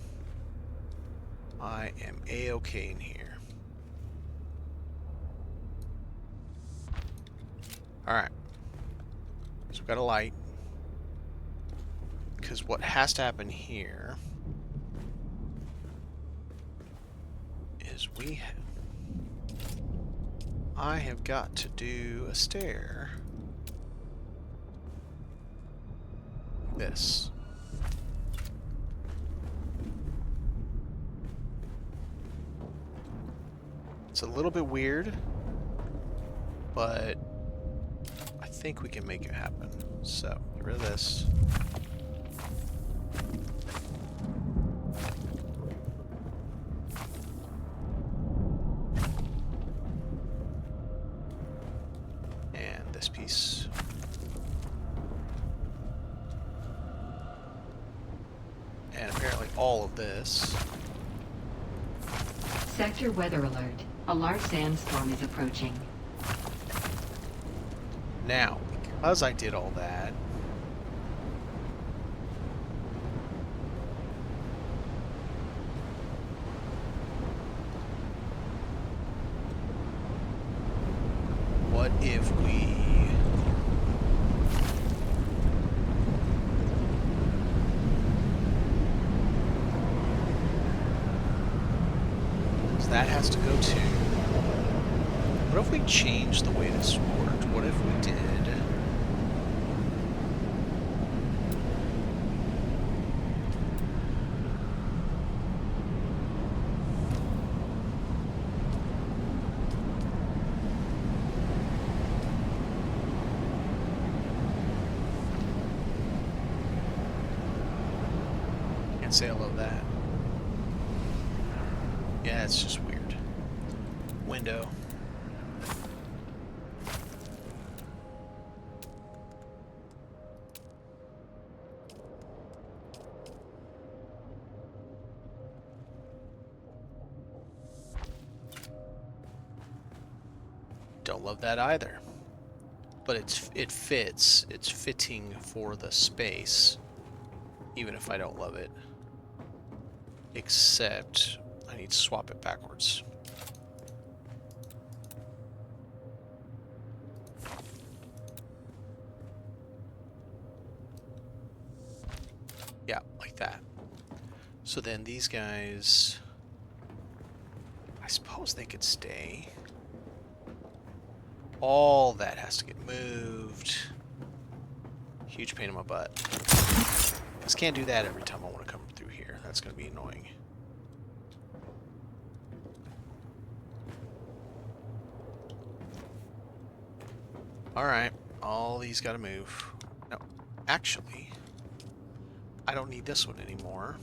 I am A-okay in here. Alright. So we've got a light. Because what has to happen here is I have got to do a stair. This. It's a little bit weird, but I think we can make it happen. So, get rid of this. And this piece. And apparently all of this. Sector weather alert. A large sandstorm is approaching. Now, because I did all that, what if we... So that has to go too. What if we change the way this worked? What if we did... Can't say I love that. Yeah, it's just weird. Window. Don't love that either. But it fits. It's fitting for the space. Even if I don't love it. Except I need to swap it backwards. Yeah, like that. So then these guys... I suppose they could stay. All that has to get moved. Huge pain in my butt. Just can't do that every time I want to come through here. That's going to be annoying. Alright, all these got to move. No, actually, I don't need this one anymore.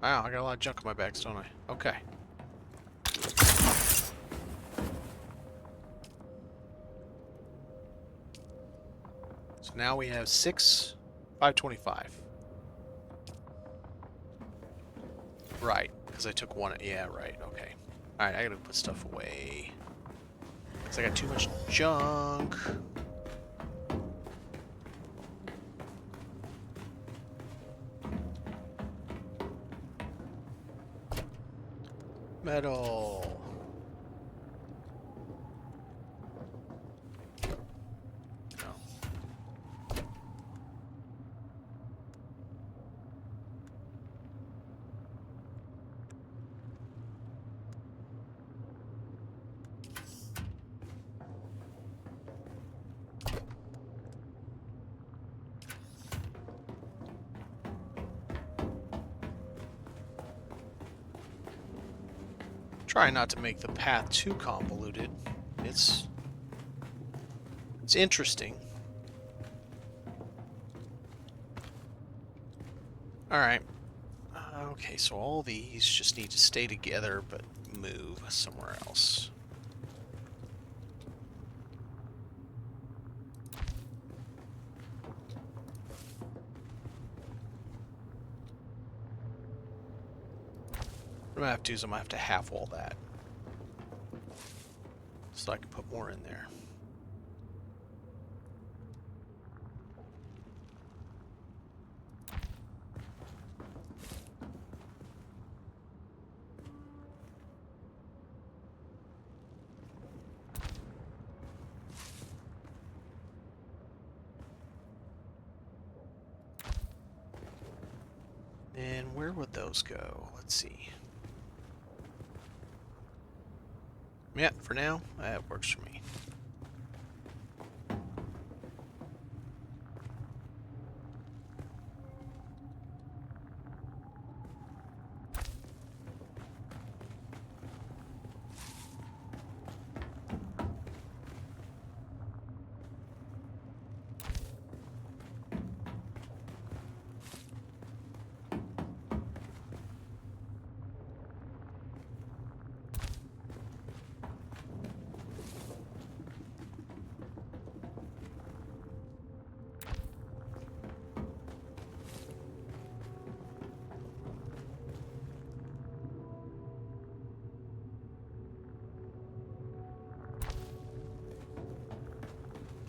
Wow, I got a lot of junk in my bags, don't I? Okay. So now we have 525. Right, because I took one. Yeah, right, okay. Alright, I gotta put stuff away. Because I got too much junk. Metal. No. Try not to make the path too convoluted. It's interesting. Alright. Okay, so all these just need to stay together, but move somewhere else. What I'm going to have to do is I'm going to have to half wall that. So I can put more in there. And where would those go? Let's see. Yeah, for now, that works for me.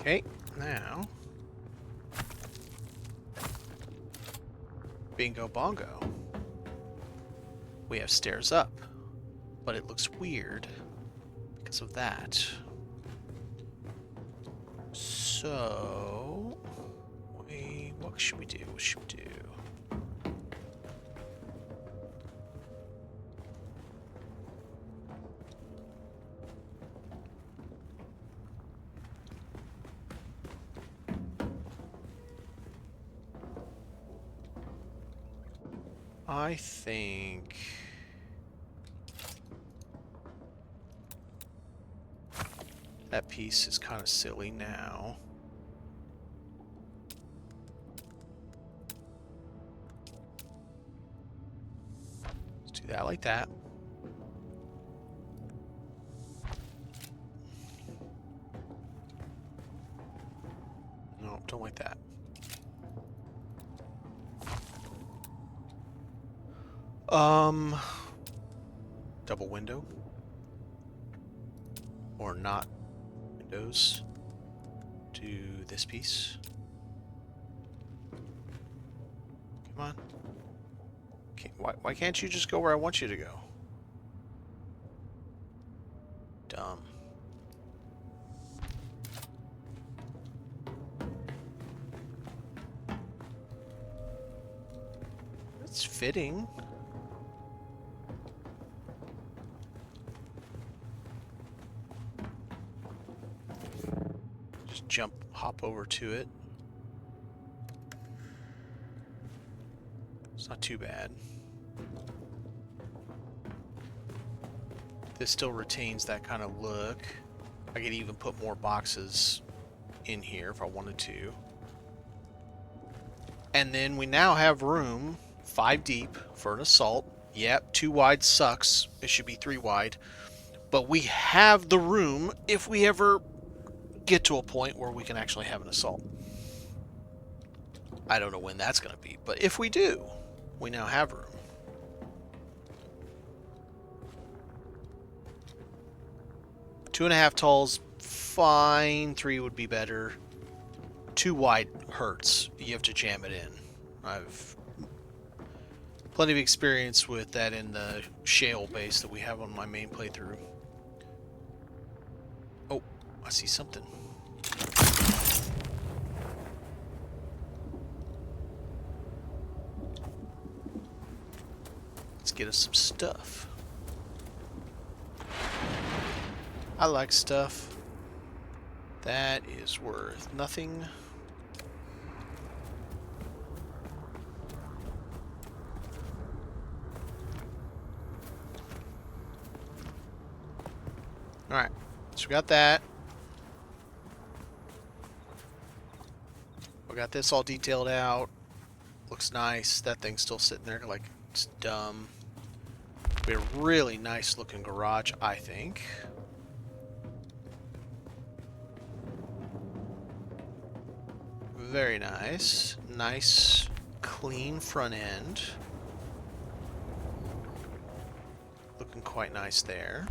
Okay, now... Bingo bongo. We have stairs up, but it looks weird because of that. So... what should we do? What should we do? I think... that piece is kind of silly now. Let's do that like that. No, don't like that. Double window. Or not windows. Do this piece. Come on. Okay, why can't you just go where I want you to go? Dumb. It's fitting. Just hop over to it. It's not too bad. This still retains that kind of look. I could even put more boxes in here if I wanted to. And then we now have room 5 deep for an assault. Yep, 2 wide sucks. It should be 3 wide. But we have the room if we ever get to a point where we can actually have an assault. I don't know when that's going to be, but if we do, we now have room. Two and a half talls, fine. 3 would be better. 2 wide hurts. You have to jam it in. Plenty of experience with that in the shale base that we have on my main playthrough. Oh, I see something. Let's get us some stuff. I like stuff. That is worth nothing. Alright, so we got that. We got this all detailed out. Looks nice. That thing's still sitting there like it's dumb. We have a really nice looking garage, I think. Very nice. Nice, clean front end. Looking quite nice there.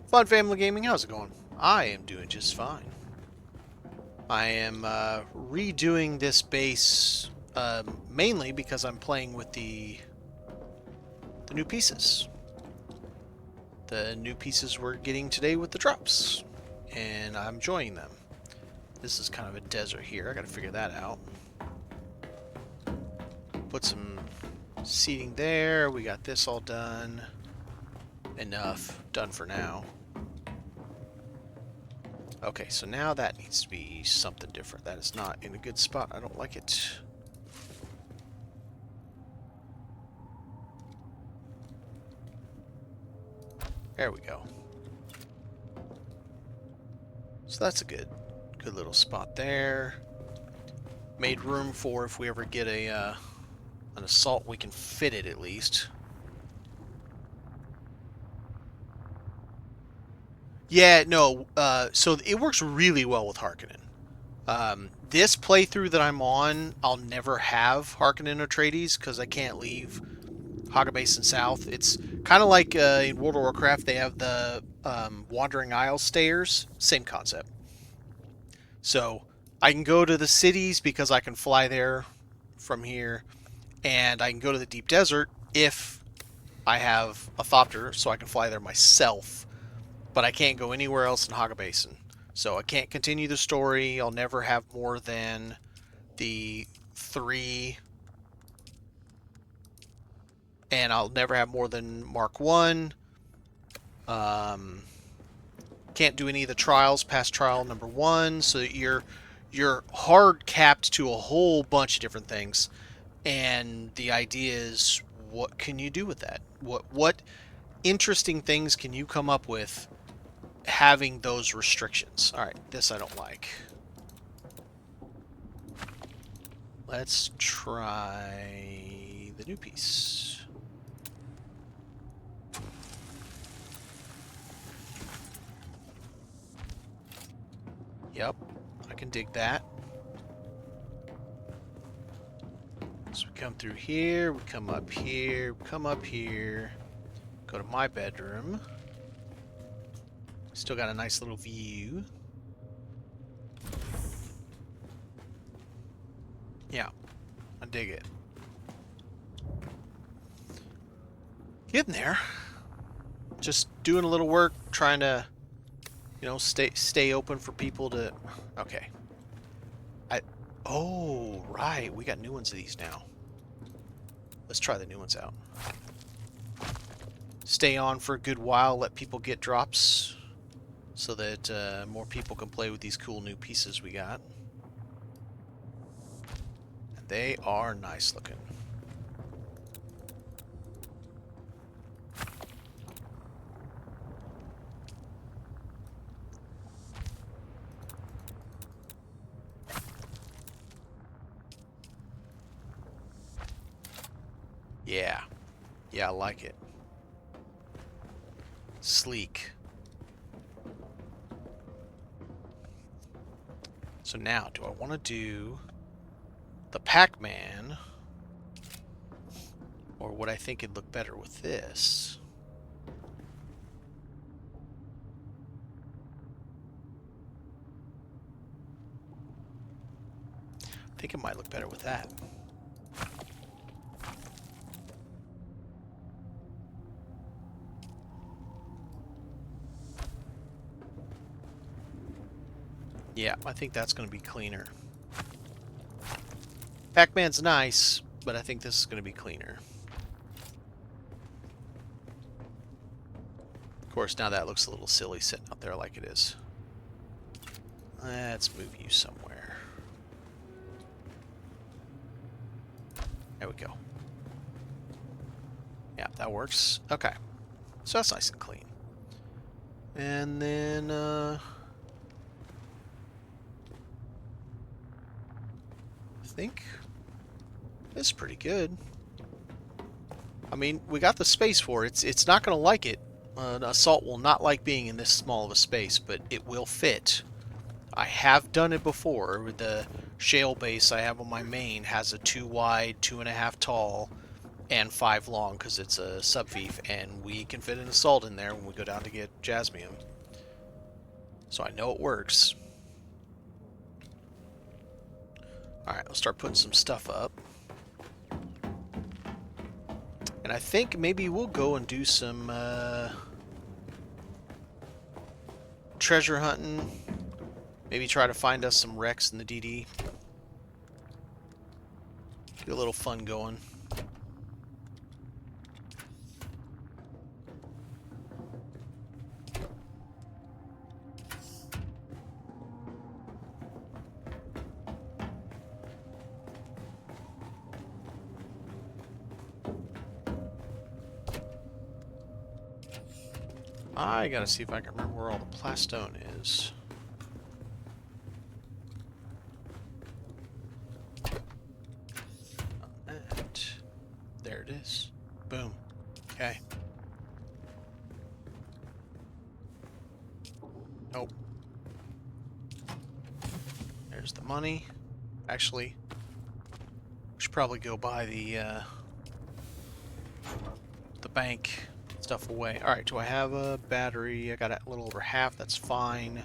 Fun Family Gaming, how's it going? I am doing just fine. I am redoing this base mainly because I'm playing with the new pieces. The new pieces we're getting today with the drops, and I'm enjoying them. This is kind of a desert here. I gotta figure that out. Put some seating there. We got this all done. Enough. Done for now. Okay, so now that needs to be something different. That is not in a good spot. I don't like it. There we go. So that's a good little spot there. Made room for if we ever get an assault, we can fit it at least. Yeah, no, so it works really well with Harkonnen. This playthrough that I'm on, I'll never have Harkonnen Atreides because I can't leave Hagabasin South. It's kind of like in World of Warcraft, they have the Wandering Isles stairs. Same concept. So I can go to the cities because I can fly there from here, and I can go to the deep desert if I have a Thopter, so I can fly there myself. But I can't go anywhere else in Haga Basin. So I can't continue the story. I'll never have more than the 3, and I'll never have more than Mark 1. Can't do any of the trials past trial number 1, so you're hard capped to a whole bunch of different things. And the idea is, what can you do with that? What interesting things can you come up with having those restrictions? All right, this I don't like. Let's try the new piece. Yep, I can dig that. So we come through here, we come up here, we come up here, go to my bedroom. Still got a nice little view. Yeah, I dig it. Getting there. Just doing a little work, trying to, stay open for people to. Okay. Oh, right. We got new ones of these now. Let's try the new ones out. Stay on for a good while, let people get drops so that more people can play with these cool new pieces we got. And they are nice looking. Yeah. Yeah, I like it. Sleek. So now, do I want to do the Pac-Man, or would I think it'd look better with this? I think it might look better with that. Yeah, I think that's going to be cleaner. Pac-Man's nice, but I think this is going to be cleaner. Of course, now that looks a little silly sitting out there like it is. Let's move you somewhere. There we go. Yeah, that works. Okay. So that's nice and clean. And then, I think this is pretty good. I mean, we got the space for it. It's not going to like it. An assault will not like being in this small of a space, but it will fit. I have done it before. With the shale base I have on my main has a 2 wide, 2.5 tall, and 5 long because it's a subfief, and we can fit an assault in there when we go down to get jasmium. So I know it works. Alright, let's start putting some stuff up. And I think maybe we'll go and do some treasure hunting. Maybe try to find us some wrecks in the DD. Get a little fun going. I gotta see if I can remember where all the plastone is. That. There it is. Boom. Okay. Nope. There's the money. Actually, we should probably go buy the bank stuff away. Alright, do I have a battery? I got a little over half. That's fine.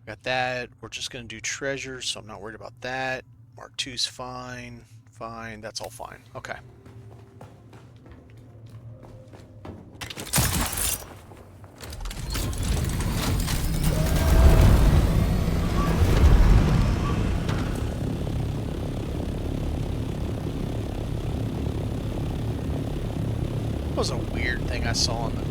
Got that. We're just going to do treasures, so I'm not worried about that. Mark II's fine. Fine. That's all fine. Okay. That was a weird thing I saw on the...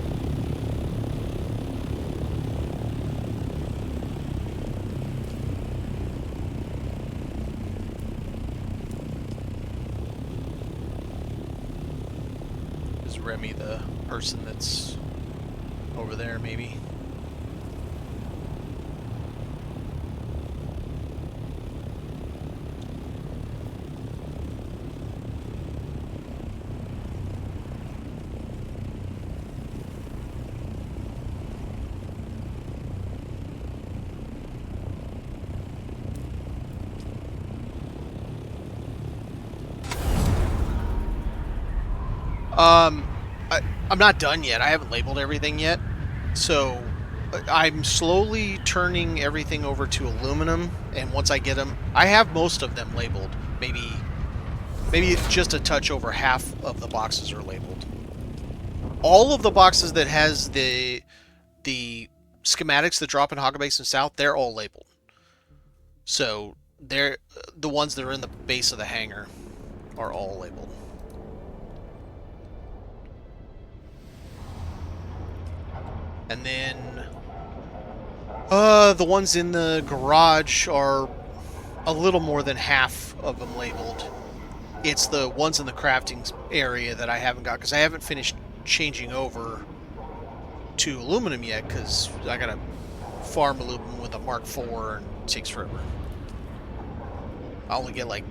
Is Remy the person that's over there, maybe? I'm not done yet. I haven't labeled everything yet. So I'm slowly turning everything over to aluminum, and once I get them, I have most of them labeled. Maybe just a touch over half of the boxes are labeled. All of the boxes that has the schematics that drop in Hogger Basin South, they're all labeled. So they're the ones that are in the base of the hangar are all labeled. And then the ones in the garage are a little more than half of them labeled. It's the ones in the crafting area that I haven't got because I haven't finished changing over to aluminum yet because I gotta farm aluminum with a Mark IV and it takes forever. I only get like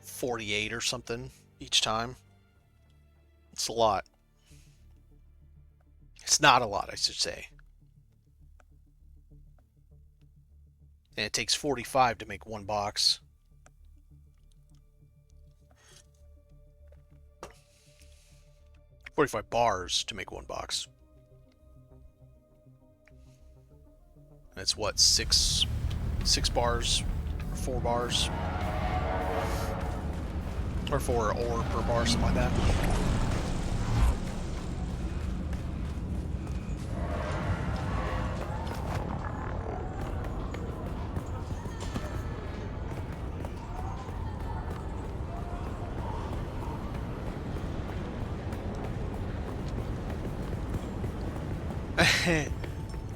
48 or something each time. It's a lot. It's not a lot, I should say. And it takes 45 to make one box. $45 bars to make one box. And it's what, six bars? Or 4 bars? Or 4 ore per bar, something like that.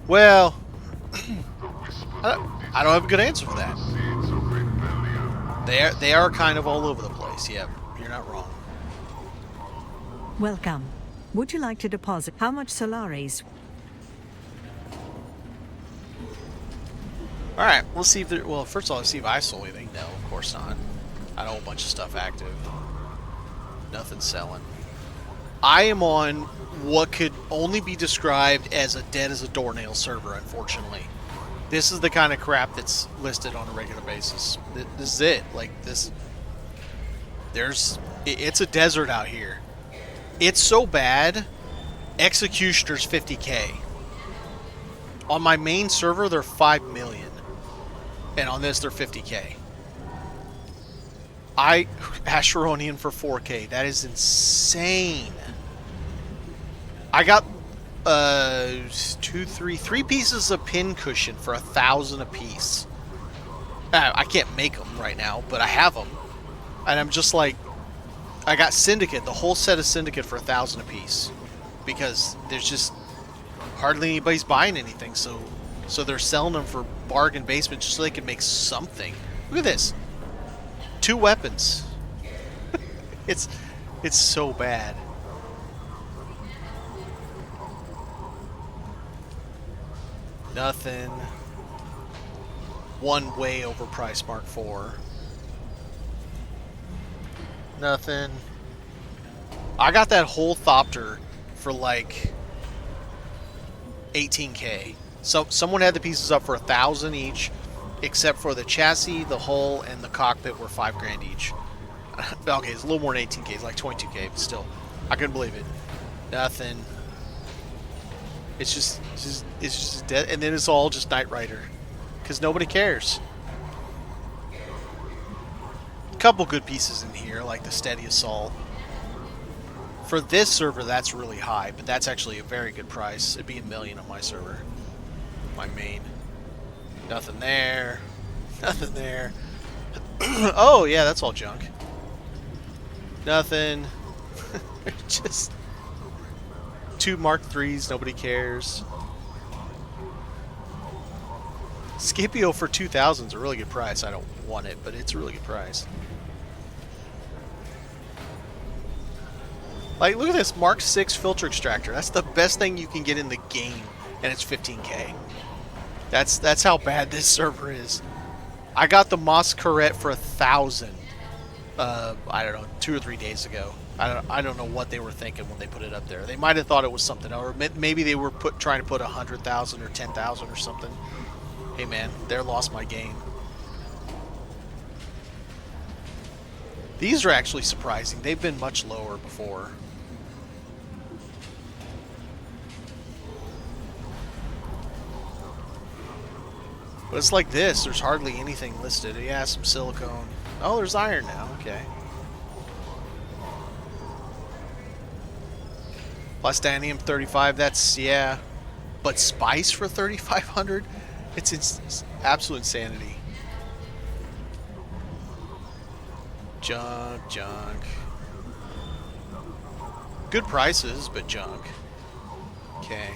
Well, I don't have a good answer for that. They are kind of all over the place. Yeah, you're not wrong. Welcome. Would you like to deposit how much Solaris? All right, let's see if there. Well, first of all, let's see if I sold anything. No, of course not. I know a bunch of stuff active. Nothing selling. I am on what could only be described as a dead as a doornail server, unfortunately. This is the kind of crap that's listed on a regular basis. This is it. Like, this... It's a desert out here. It's so bad, Executioner's 50k. On my main server, they're 5 million. And on this, they're 50k. Asheronian for 4k. That is insane. I got three pieces of pin cushion for 1,000 a piece. I can't make them right now, but I have them, and I'm just like, I got Syndicate, the whole set of Syndicate for 1,000 a piece, because there's just hardly anybody's buying anything, so they're selling them for bargain basement just so they can make something. Look at this, 2 weapons. it's so bad. Nothing. One way overpriced Mark IV. Nothing. I got that whole Thopter for like 18k. So someone had the pieces up for 1,000 each, except for the chassis, the hull, and the cockpit were 5 grand each. Okay, it's a little more than 18k. It's like 22k, but still, I couldn't believe it. Nothing. It's just dead, and then it's all just Knight Rider, because nobody cares. A couple good pieces in here, like the Steady Assault. For this server, that's really high, but that's actually a very good price. It'd be $1 million on my server, my main. Nothing there. Nothing there. Oh yeah, that's all junk. Nothing. Just 2 Mark IIIs, nobody cares. Scipio for 2,000 is a really good price. I don't want it, but it's a really good price. Like, look at this Mark VI filter extractor. That's the best thing you can get in the game, and it's 15k. That's how bad this server is. I got the Masquerade for 1,000. I don't know, 2 or 3 days ago. I don't know what they were thinking when they put it up there. They might have thought it was something, or maybe they were trying to put 100,000 or 10,000 or something. Hey man, they lost my game. These are actually surprising. They've been much lower before. But it's like this. There's hardly anything listed. Yeah, some silicone. Oh, there's iron now. Okay. Plastanium 35. That's, yeah. But spice for 3,500? It's absolute insanity. Junk, junk. Good prices, but junk. Okay.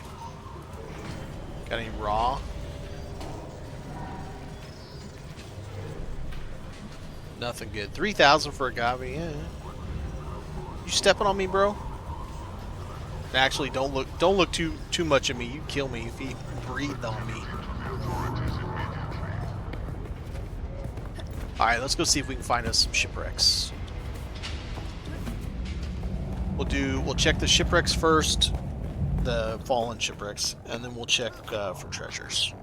Got any raw? Nothing good. 3,000 for agave. Yeah. You stepping on me, bro? Actually, don't look too much at me. You kill me if you breathed on me. All right, let's go see if we can find us some shipwrecks. We'll check the shipwrecks first, the fallen shipwrecks, and then we'll check for treasures.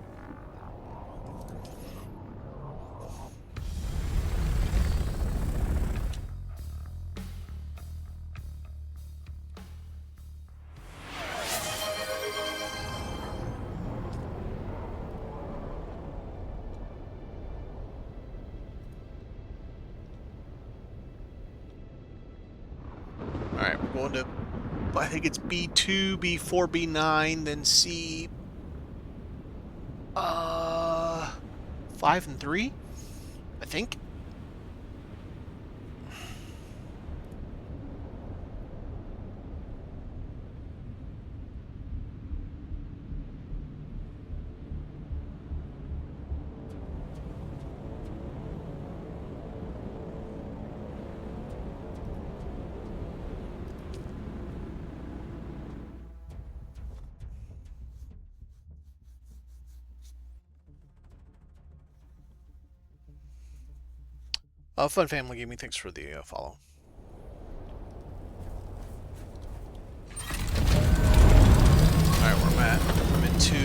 Alright, we're going to, I think it's B2, B4, B9, then C... 5 and 3? I think? Fun Family Gaming, thanks for the follow. Alright, where I'm at. I'm in 2.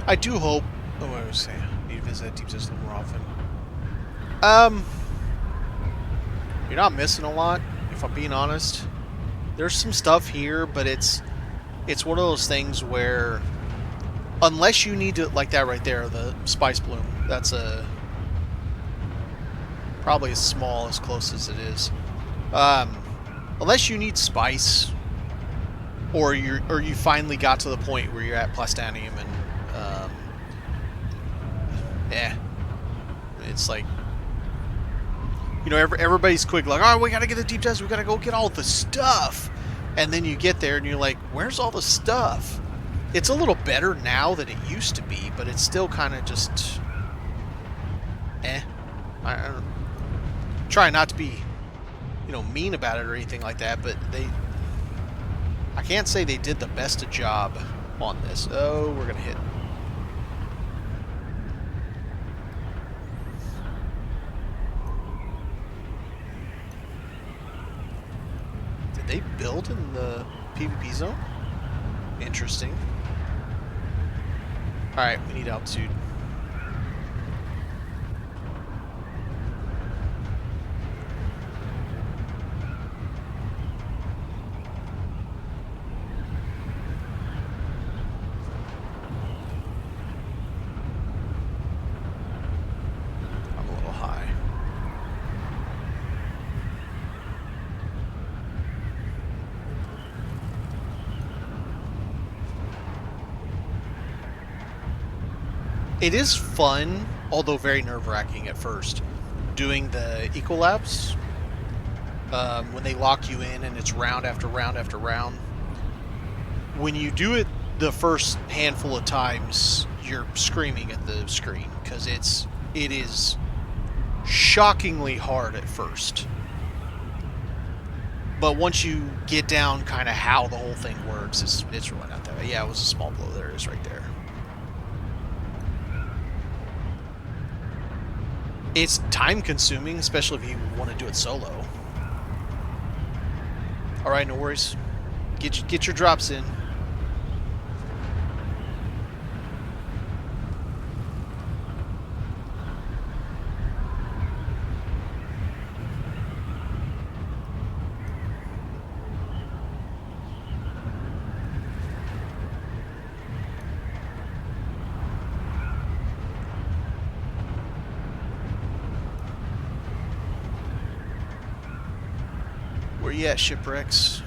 I do hope. Oh, what was I saying? Need to visit that deep system more often. You're not missing a lot, if I'm being honest. There's some stuff here, but it's one of those things where unless you need to, like that right there, the spice bloom. That's probably as small, as close as it is. Unless you need spice, or you finally got to the point where you're at plastanium and it's like, you know, everybody's quick, like, oh, we gotta get the deep test, we gotta go get all the stuff, and then you get there and you're like, where's all the stuff? It's a little better now than it used to be, but it's still kind of just I try not to be, you know, mean about it or anything like that, but I can't say they did the best of job on this. Oh, we're gonna hit. Did they build in the PvP zone? Interesting. Alright, we need altitude. I'm a little high. It is fun, although very nerve-wracking at first, doing the ecolabs. When they lock you in and it's round after round after round. When you do it the first handful of times, you're screaming at the screen because it is shockingly hard at first. But once you get down kind of how the whole thing works, it's really not that bad. Yeah, it was a small blow. There it is right there. It's time consuming, especially if you want to do it solo. Alright, no worries. Get your drops in. Where you at, shipwrecks?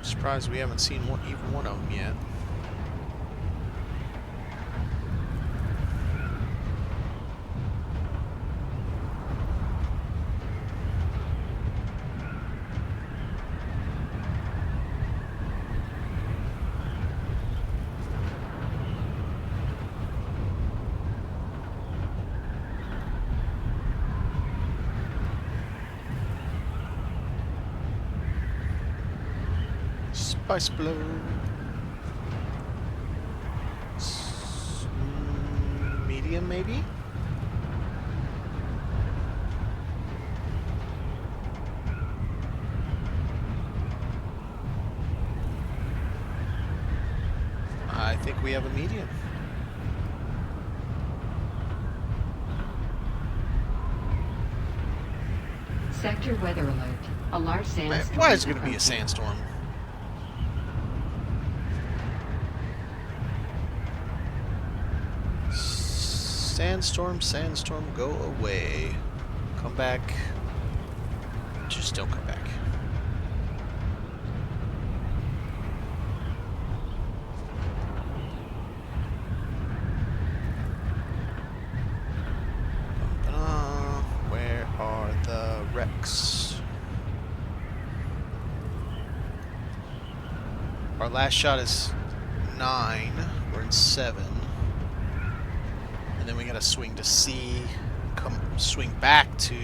Surprised we haven't seen even one of them yet. ice below. Medium, maybe? I think we have a medium. Sector weather alert. A large Man, sandstorm why is is it going to be a approaching. sandstorm? Sandstorm, sandstorm, go away. Come back. Just don't come back. Where are the wrecks? Our last shot is 9. We're in 7. And then we gotta swing to C. Swing back to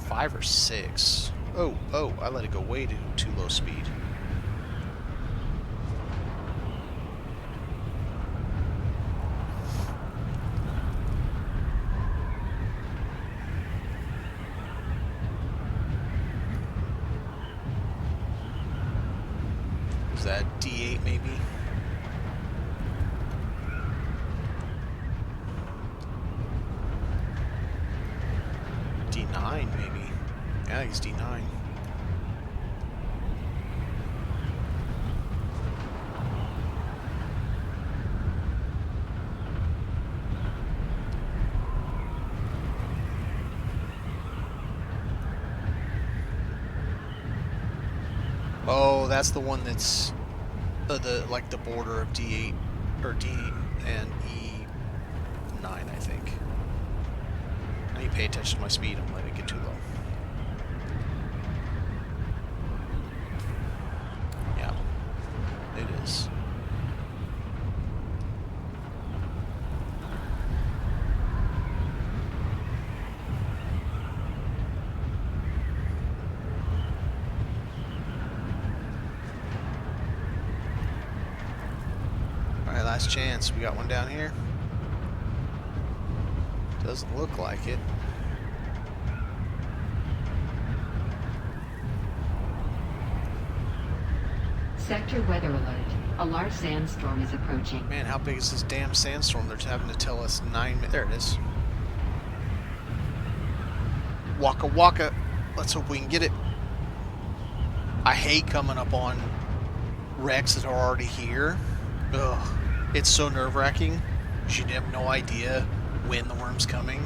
5 or 6. Oh, I let it go way too low speed. Is that D8 maybe? D9 maybe. Yeah, I think it's D9. Oh, that's the one that's the border of D8 or D and E9, I think. I need to pay attention to my speed. I'm letting it get too low. Yeah, it is. Alright, last chance. We got one down here. Doesn't look like it. Sector weather alert. A large sandstorm is approaching. Man, how big is this damn sandstorm? They're having to tell us 9 minutes. There it is. Waka waka. Let's hope we can get it. I hate coming up on wrecks that are already here. Ugh. It's so nerve-wracking. You have no idea when the worm's coming.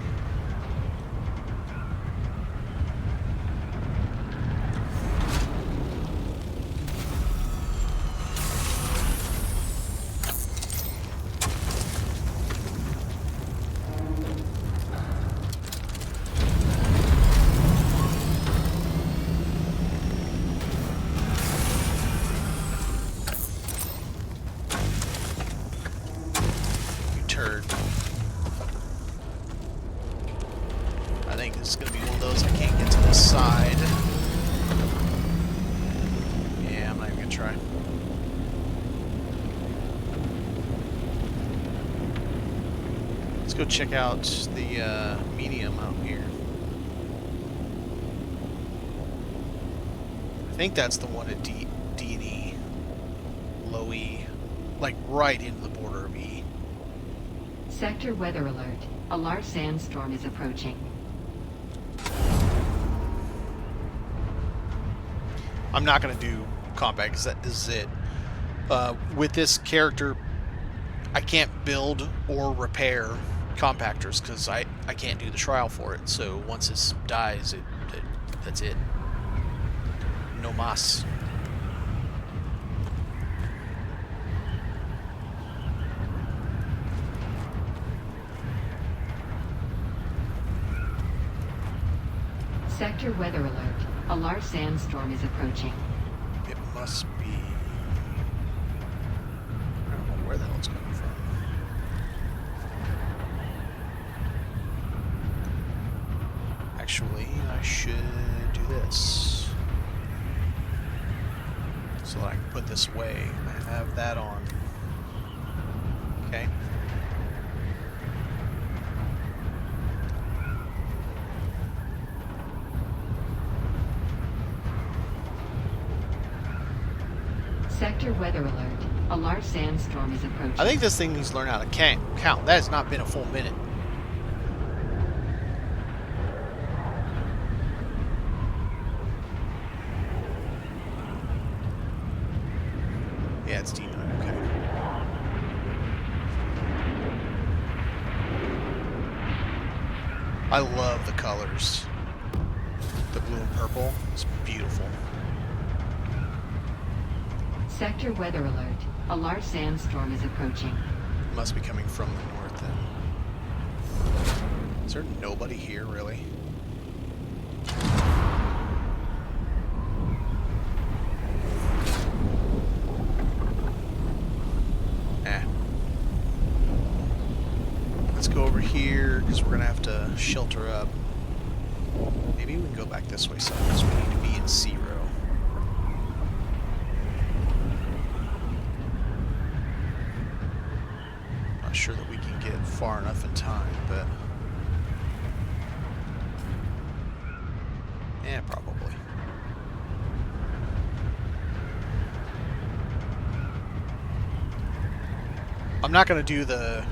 Turd. I think this is going to be one of those I can't get to this side. Yeah, I'm not even going to try. Let's go check out the medium out here. I think that's the one at D and E. Low E. Like right into the border of E. Sector weather alert. A large sandstorm is approaching. I'm not going to do combat because this is it. With this character, I can't build or repair compactors because I can't do the trial for it. So once this dies, that's it. No mas. Sector weather alert. A large sandstorm is approaching. It must be... I don't know where the hell it's coming from. Actually, I should do this. so that I can put this away. I have that on. Okay. Sector weather alert. A large sandstorm is approaching. I think this thing needs to learn how to count. That has not been a full minute. Yeah, it's D9, okay. I love the colors. The blue and purple. It's beautiful. Sector weather alert. A large sandstorm is approaching. It must be coming from the north then. Is there nobody here, really? Let's go over here, because we're going to have to shelter up. Maybe we can go back this way some, because we need to be in C row. Not sure that we can get far enough in time, but... yeah, probably. I'm not going to do the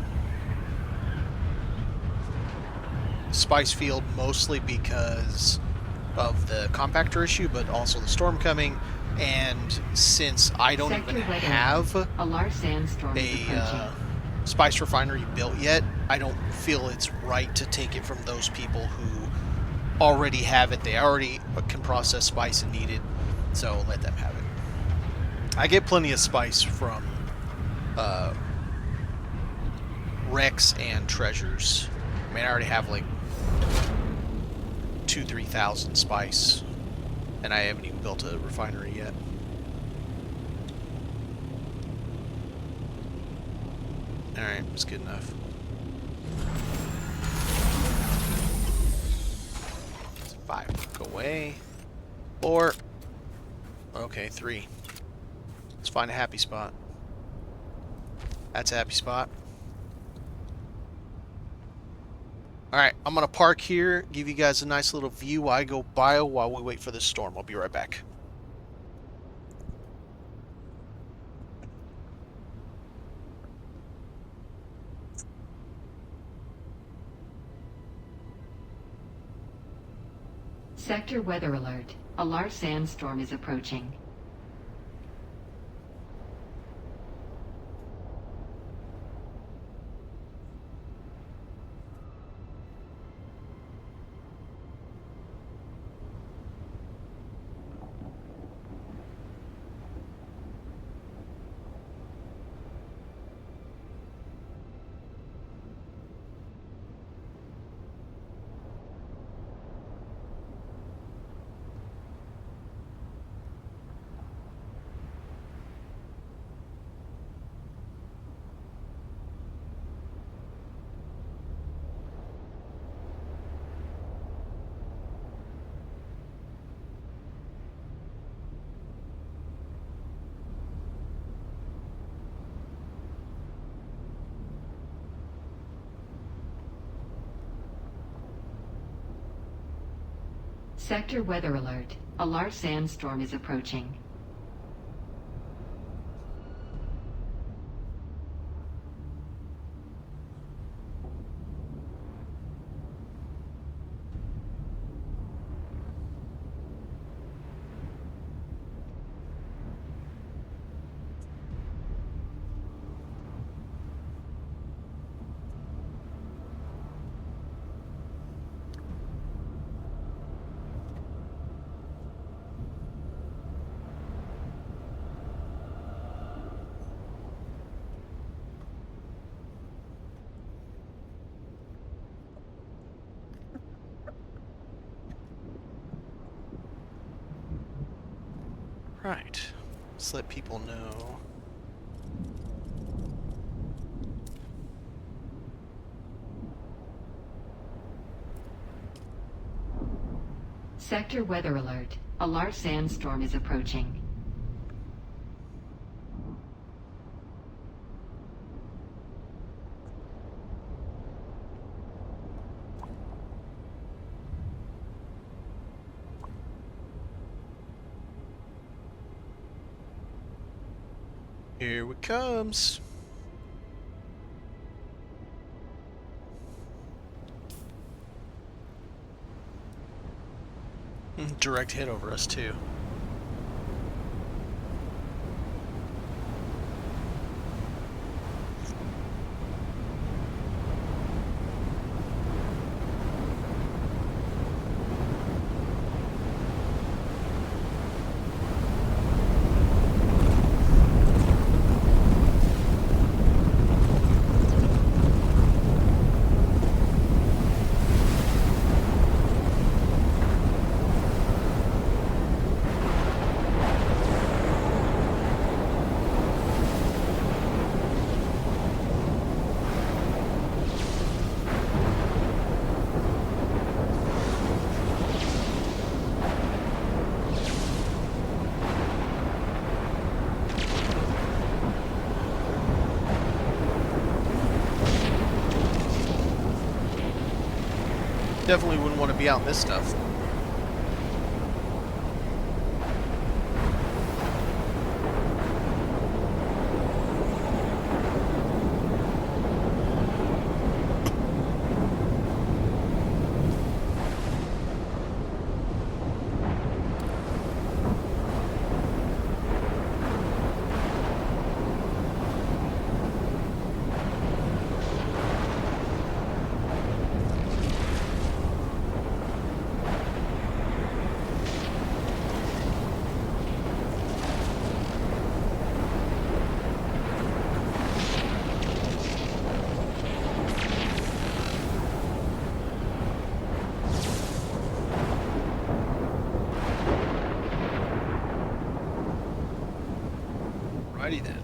spice field mostly because of the compactor issue, but also the storm coming, and since I don't even have a large sandstorm a spice refinery built yet, I don't feel it's right to take it from those people who already have it. They already can process spice and need it, so let them have it. I get plenty of spice from Rex and Treasures. I mean, I already have like 2,000-3,000 spice, and I haven't even built a refinery yet. Alright, that's good enough. That's 5. Go away. 4. Okay, 3. Let's find a happy spot. That's a happy spot. Alright, I'm going to park here, give you guys a nice little view while I go bio while we wait for this storm. I'll be right back. Sector weather alert. A large sandstorm is approaching. Sector weather alert. A large sandstorm is approaching. Right. Let's let people know. Sector weather alert. A large sandstorm is approaching. Here it comes. Direct hit over us, too. Definitely wouldn't want to be out in this stuff. Alrighty then.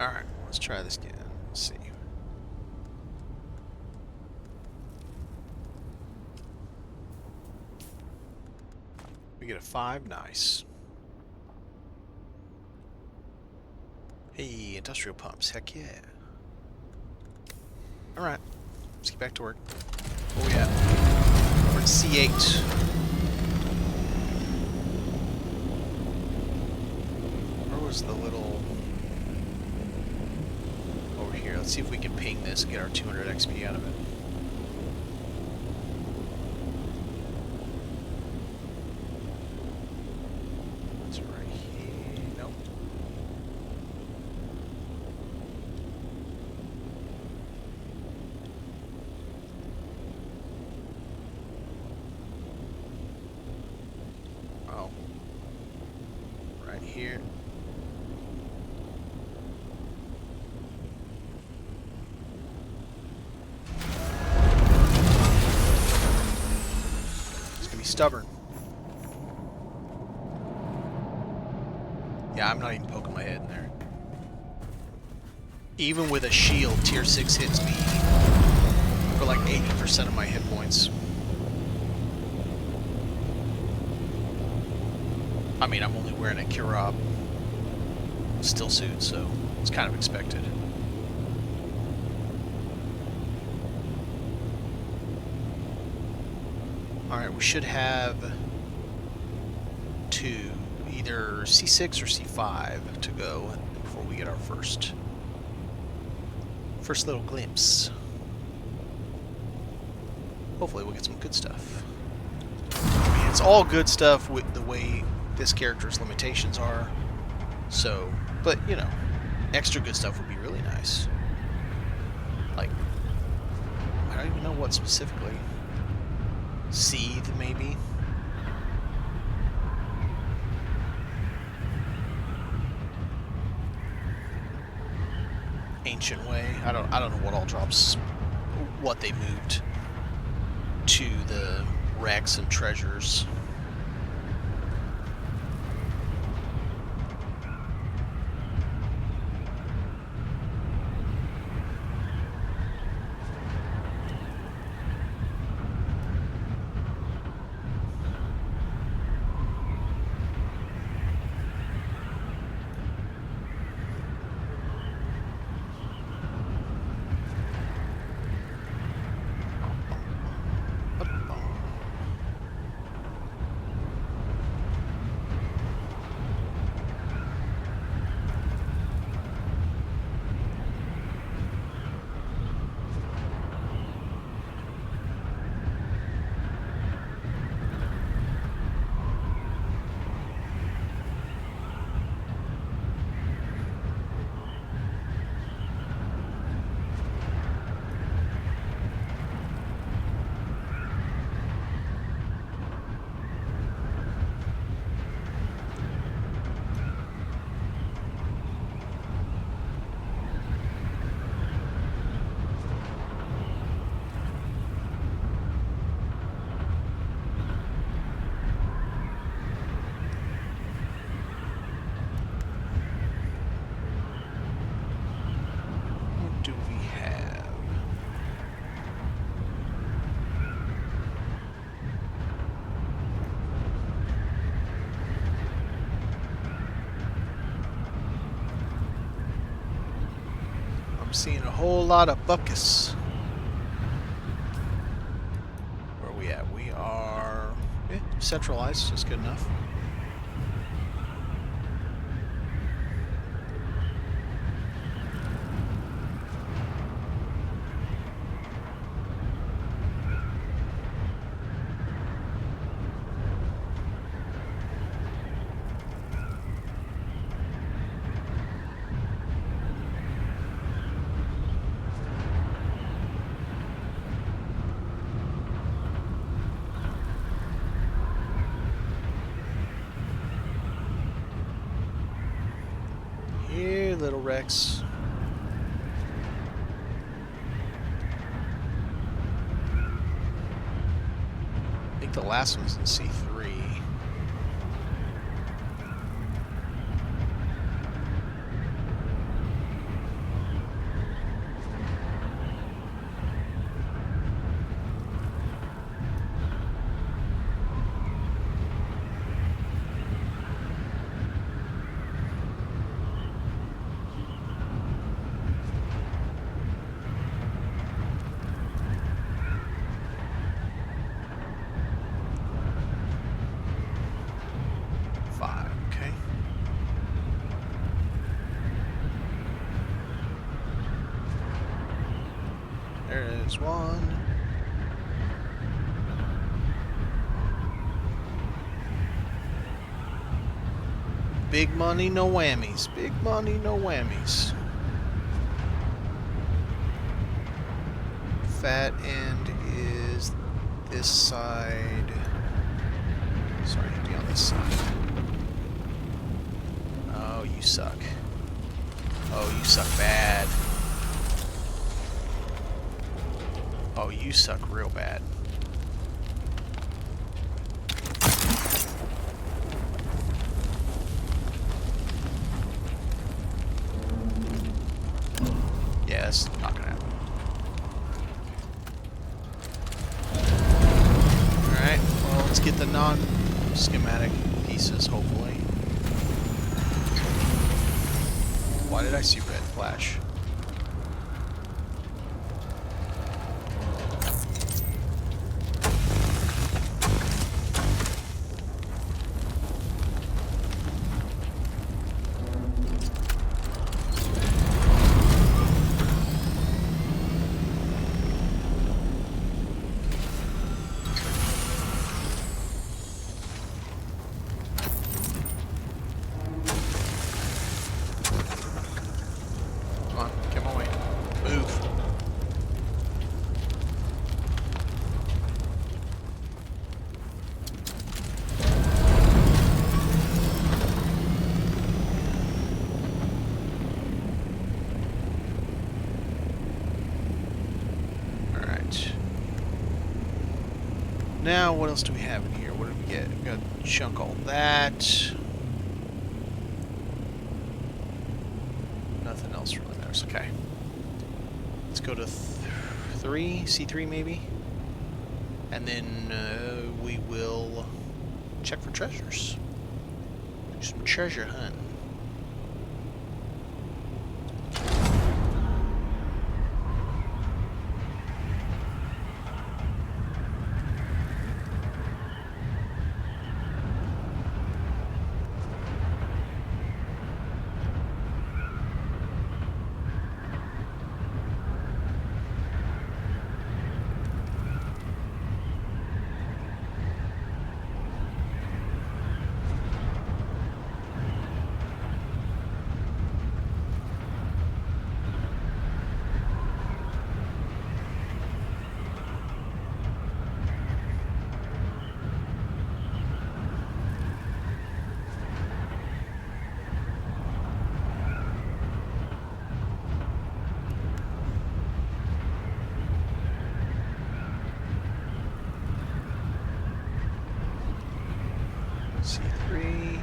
Alright, let's try this again. Let's see. We get a 5, nice. Hey, industrial pumps, heck yeah. Alright, let's get back to work. Where we at? We're at C8. Where was the little... Over here, let's see if we can ping this and get our 200 XP out of it. It's right here. Nope. Oh. Right here. It's gonna be stubborn. Yeah, I'm not even poking my head in there. Even with a shield, tier 6 hits me for like 80% of my hit points. I mean, I'm only wearing a Kirab still suit, so it's kind of expected. Alright, we should have two, either C6 or C5 to go before we get our first little glimpse. Hopefully we'll get some good stuff. I mean, it's all good stuff with the way this character's limitations are. So, but, you know, extra good stuff would be really nice. Like, I don't even know what specifically. Seethe, maybe? Ancient Way. I don't know what all drops, what they moved to the wrecks and treasures. seeing a whole lot of buckets. Where are we at? We are centralized. That's good enough. Here, little Rex. I think the last one's in C3. Okay. There is one. Big money, no whammies. Big money, no whammies. Fat end is this side. Sorry, to be on this side. Oh, you suck. Oh, you suck bad. Oh, you suck real bad. Yeah, that's not gonna happen. Alright, well, let's get the non-schematic pieces, hopefully. Why did I see red flash? Come on, get my way. Move. Alright. Now, what else do we have in here? What did we get? We got to chunk all that. Nothing else really matters. Okay. Let's go to 3, C3 maybe. And then we will check for treasures. Do some treasure hunt. C3.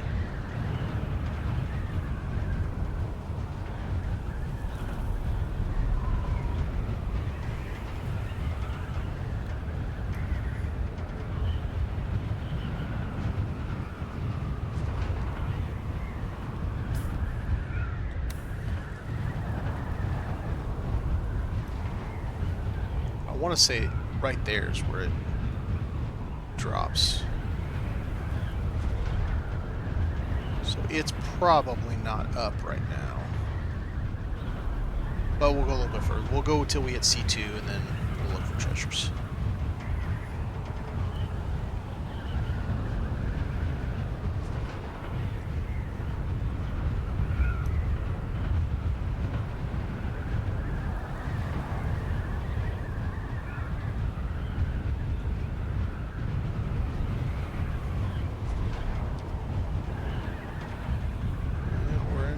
want to say right there is where it drops. So it's probably not up right now. But we'll go a little bit further. We'll go until we hit C2 and then we'll look for treasures.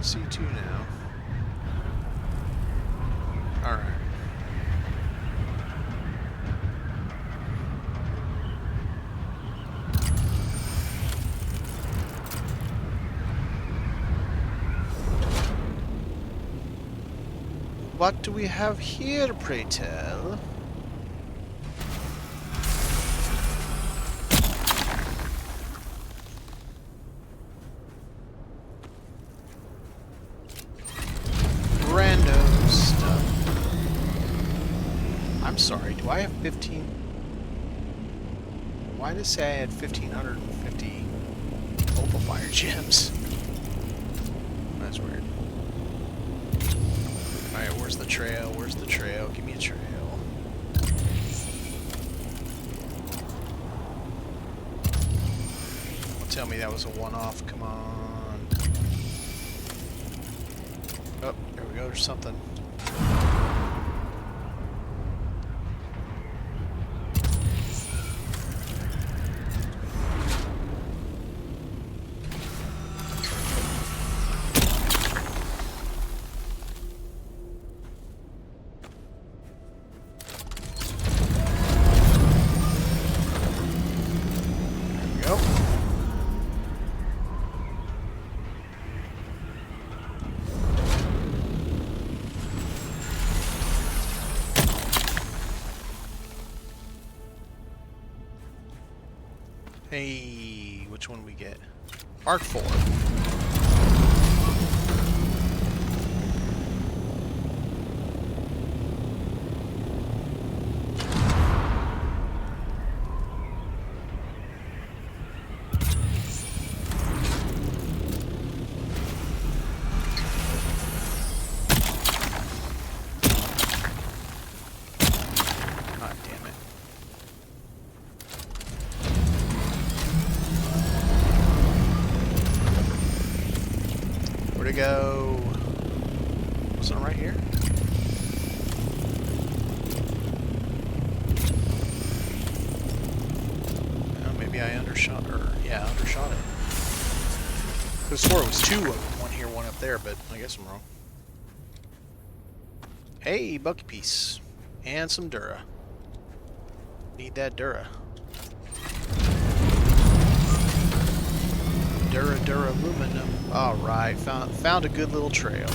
C2 now. Alright. What do we have here, pray tell? Rando stuff. I'm sorry, do I have 15? Why did it say I had 1,550 opal fire gems? That's weird. Alright, where's the trail? Where's the trail? Give me a trail. Don't tell me that was a one-off. Come on. Oh, there we go. There's something. Hey, which one we get? Arc 4. God damn it. Where'd it go? Wasn't it right here? Oh, maybe I undershot, yeah, undershot it. I swore it was two of them, one here, one up there, but I guess I'm wrong. Hey, bucky piece. And some Dura. Need that Dura. Dura aluminum. Alright, found a good little trail.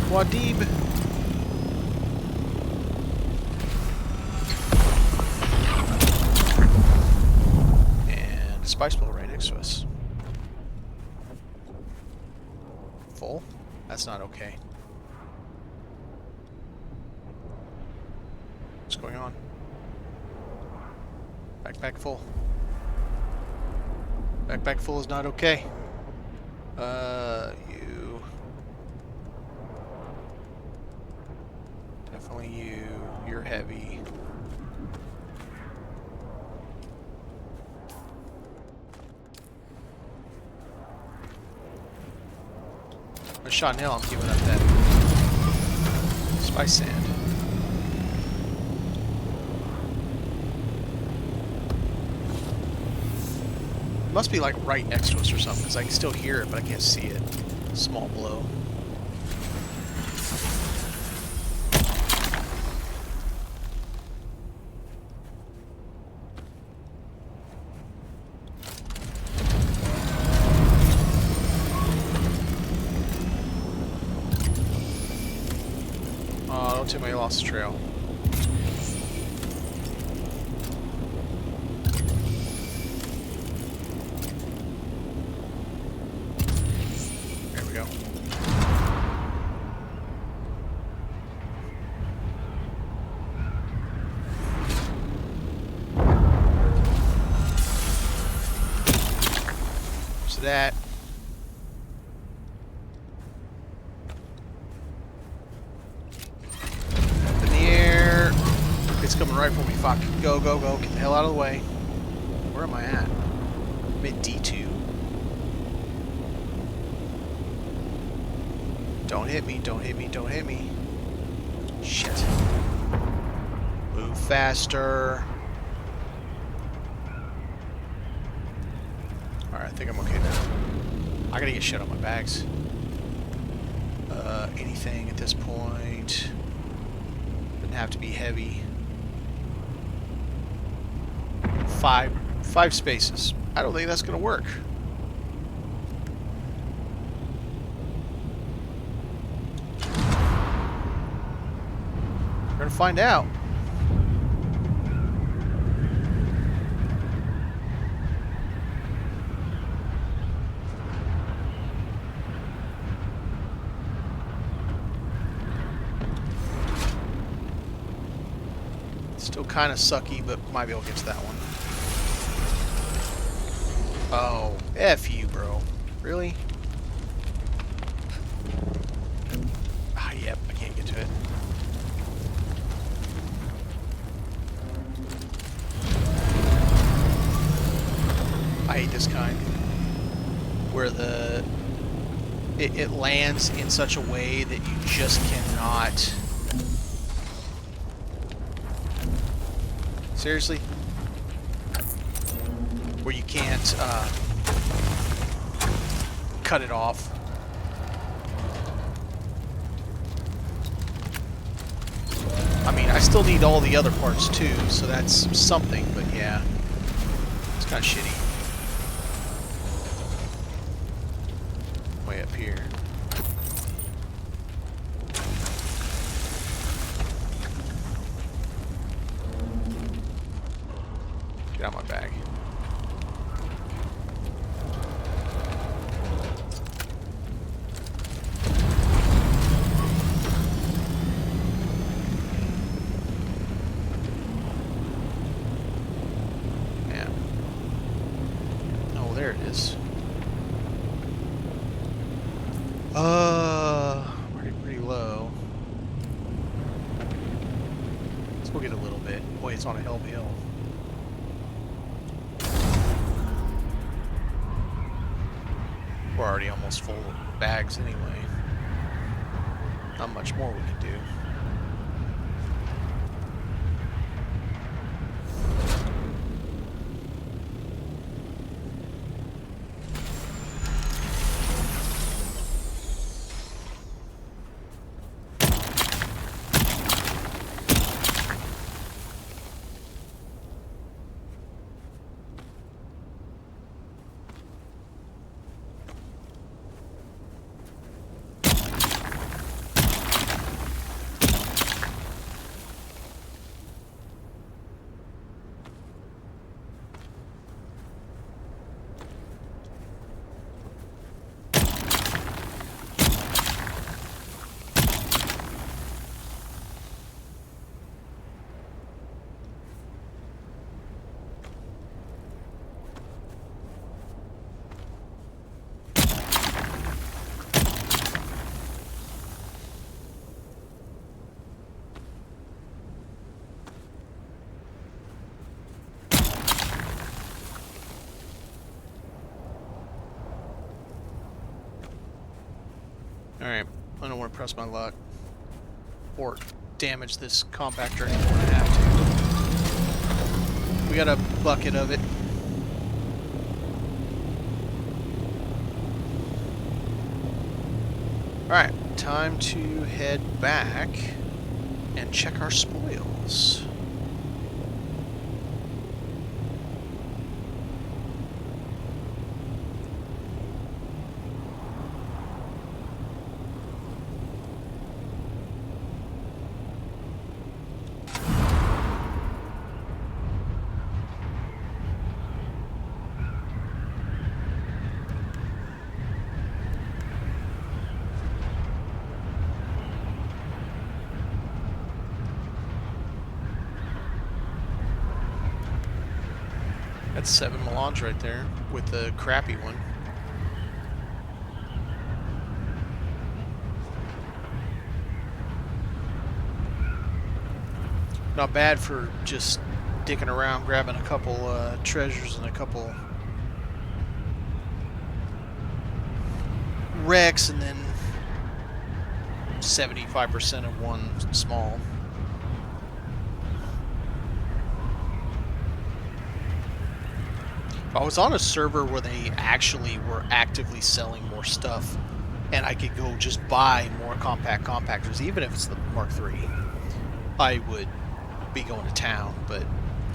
Wadib. And spice bowl right next to us. Full? That's not okay. What's going on? Backpack full. Backpack full is not okay. You. Definitely you. You're heavy. A shot nail, I'm giving up that spice sand. It must be like right next to us or something, because I can still hear it, but I can't see it. Small blow. Don't tell me I lost the trail. There we go. So that. Up in the air. It's coming right for me. Fuck. Go, go, go. Get the hell out of the way. Where am I at? I'm at D2. Don't hit me, don't hit me, don't hit me. Shit. Move faster. Alright, I think I'm okay now. I gotta get shit on my bags. Anything at this point. Doesn't have to be heavy. Five spaces. I don't think that's gonna work. We're gonna find out. Still kind of sucky, but might be able to get to that one. Oh, F you, bro. Really? Ah, yep, I can't get to it. I hate this kind. Where it lands in such a way that you just cannot... Seriously? Where you can't cut it off. I mean, I still need all the other parts too, so that's something, but yeah. It's kind of shitty. Way up here. Get out of my bag. Yeah. Oh, there it is. Pretty low. Let's go get a little bit. Boy, it's on a hell of a hill. We're already almost full of bags anyway. Not much more we can do. Alright, I don't want to press my luck. Or damage this compactor anymore than I have to. We got a bucket of it. Alright, time to head back and check our spoils. That's 7 melange right there with the crappy one. Not bad for just dicking around, grabbing a couple treasures and a couple wrecks, and then 75% of one small. If I was on a server where they actually were actively selling more stuff, and I could go just buy more compact compactors, even if it's the Mark III, I would be going to town, but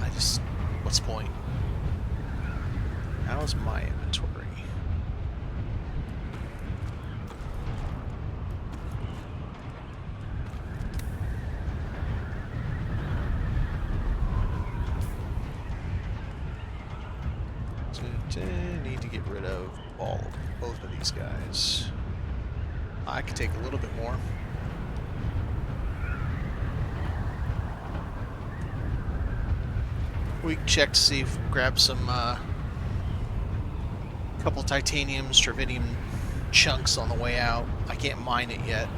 I just, what's the point? How's my inventory? Need to get rid of both of these guys. I could take a little bit more. We can check to see if we grab some couple titanium, stravidium chunks on the way out. I can't mine it yet,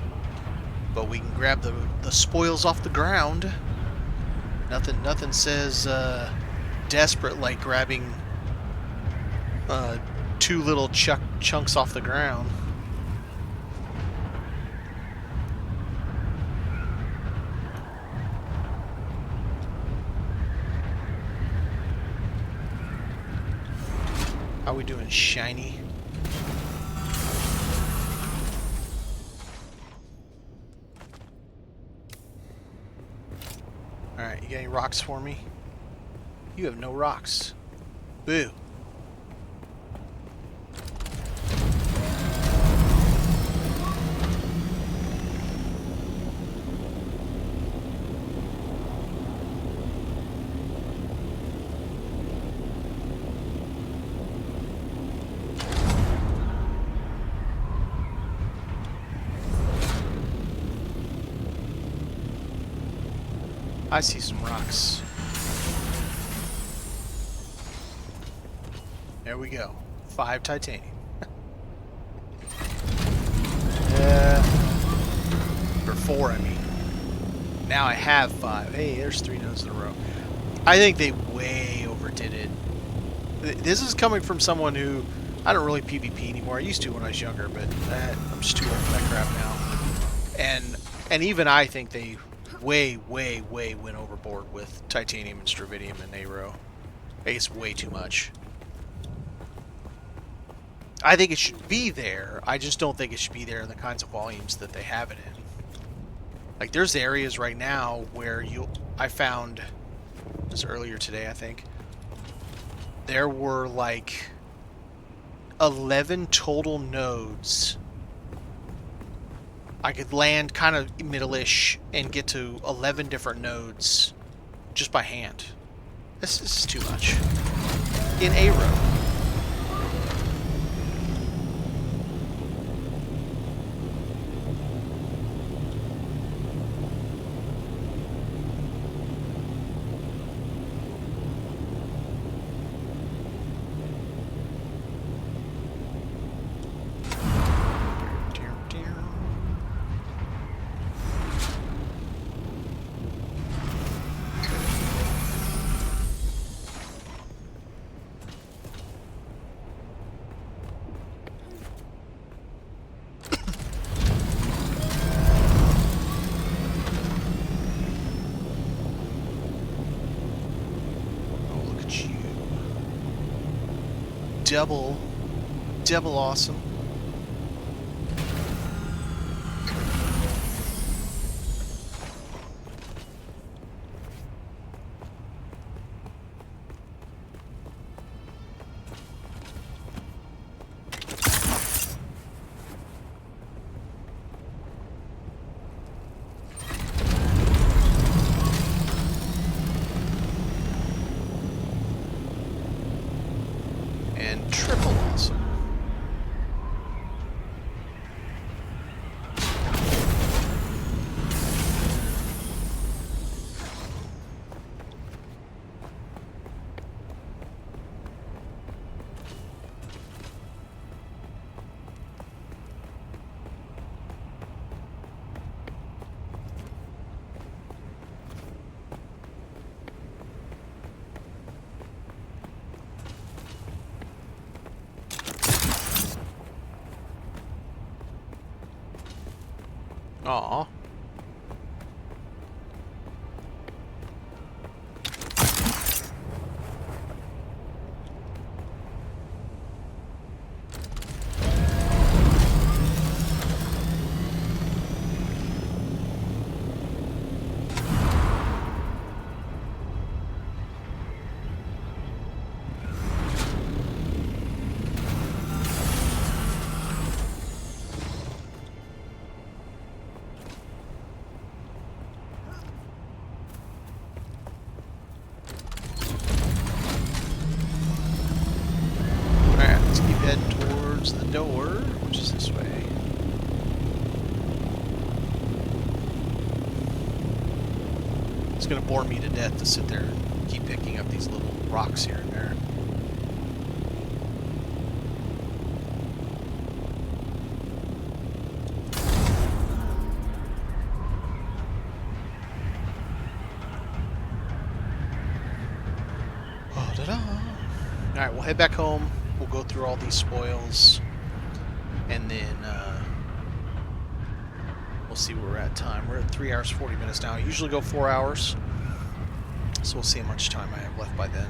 but we can grab the spoils off the ground. Nothing says desperate like grabbing 2 little chunks off the ground. How we doing, shiny? Alright, you got any rocks for me? You have no rocks. Boo. I see some rocks. There we go. 5 titanium. Or 4, I mean. Now I have 5. Hey, there's 3 nodes in a row. I think they way overdid it. This is coming from someone who... I don't really PvP anymore. I used to when I was younger, but I'm just too old for that crap now. And even I think they way went overboard with titanium and stravidium and Aero. It's way too much. I think it should be there. I just don't think it should be there in the kinds of volumes that they have it in. Like, there's areas right now where I found, this earlier today, I think, there were like 11 total nodes. I could land kind of middle-ish and get to 11 different nodes just by hand. This is too much. In Aero. Double awesome. And triple awesome. Aw. Alright, let's keep heading towards the door, which is this way. It's gonna bore me to death to sit there and keep picking up these little rocks here and there. Oh, da-da. Alright, we'll head back home. We'll go through all these spoils. And then, we'll see where we're at time. We're at 3 hours, 40 minutes now. I usually go 4 hours. So we'll see how much time I have left by then.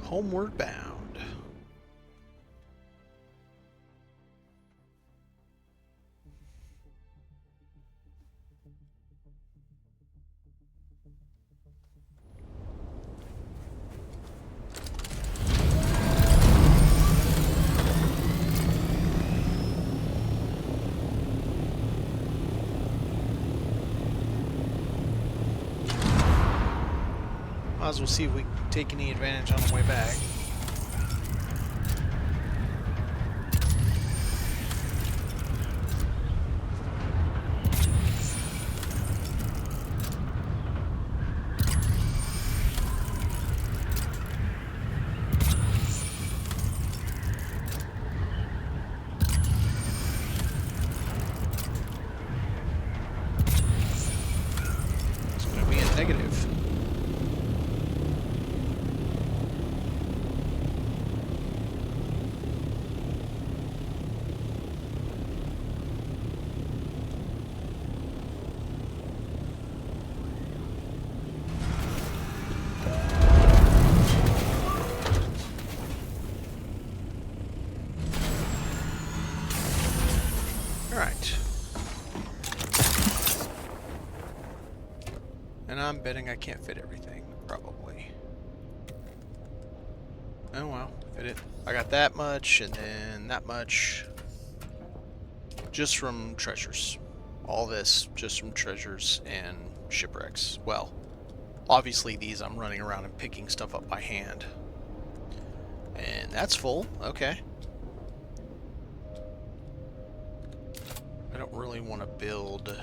Homeward bound. Might as well see if we can take any advantage on the way back. It's going to be a negative. Alright. And I'm betting I can't fit everything, probably. Oh well, fit it. I got that much, and then that much. Just from treasures. All this just from treasures and shipwrecks. Well, obviously these I'm running around and picking stuff up by hand. And that's full. Okay. I don't really want to build...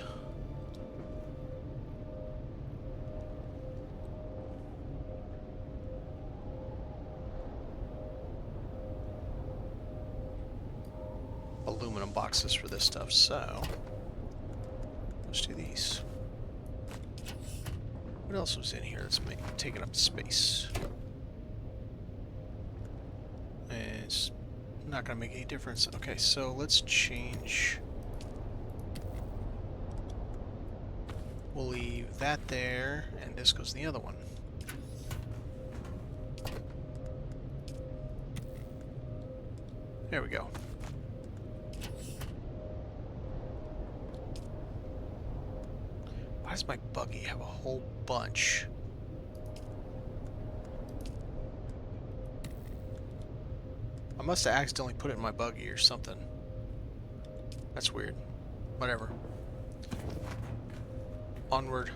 aluminum boxes for this stuff, so let's do these. What else was in here that's taking up space? It's not going to make any difference. Okay, so let's change. We'll leave that there, and this goes in the other one. There we go. Why does my buggy have a whole bunch? I must have accidentally put it in my buggy or something. That's weird. Whatever. Onward.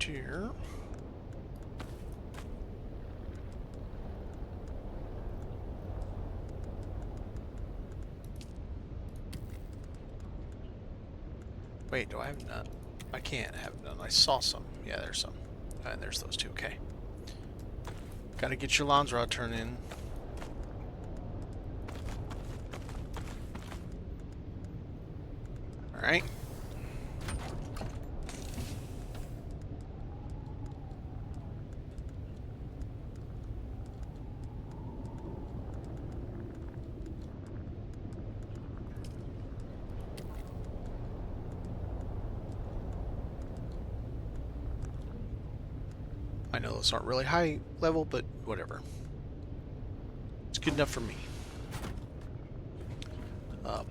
Here. Wait, do I have none? I can't have none. I saw some. Yeah, there's some. And there's those two. Okay. Gotta get your lawns rod turned in. Alright. I know those aren't really high level, but whatever. It's good enough for me.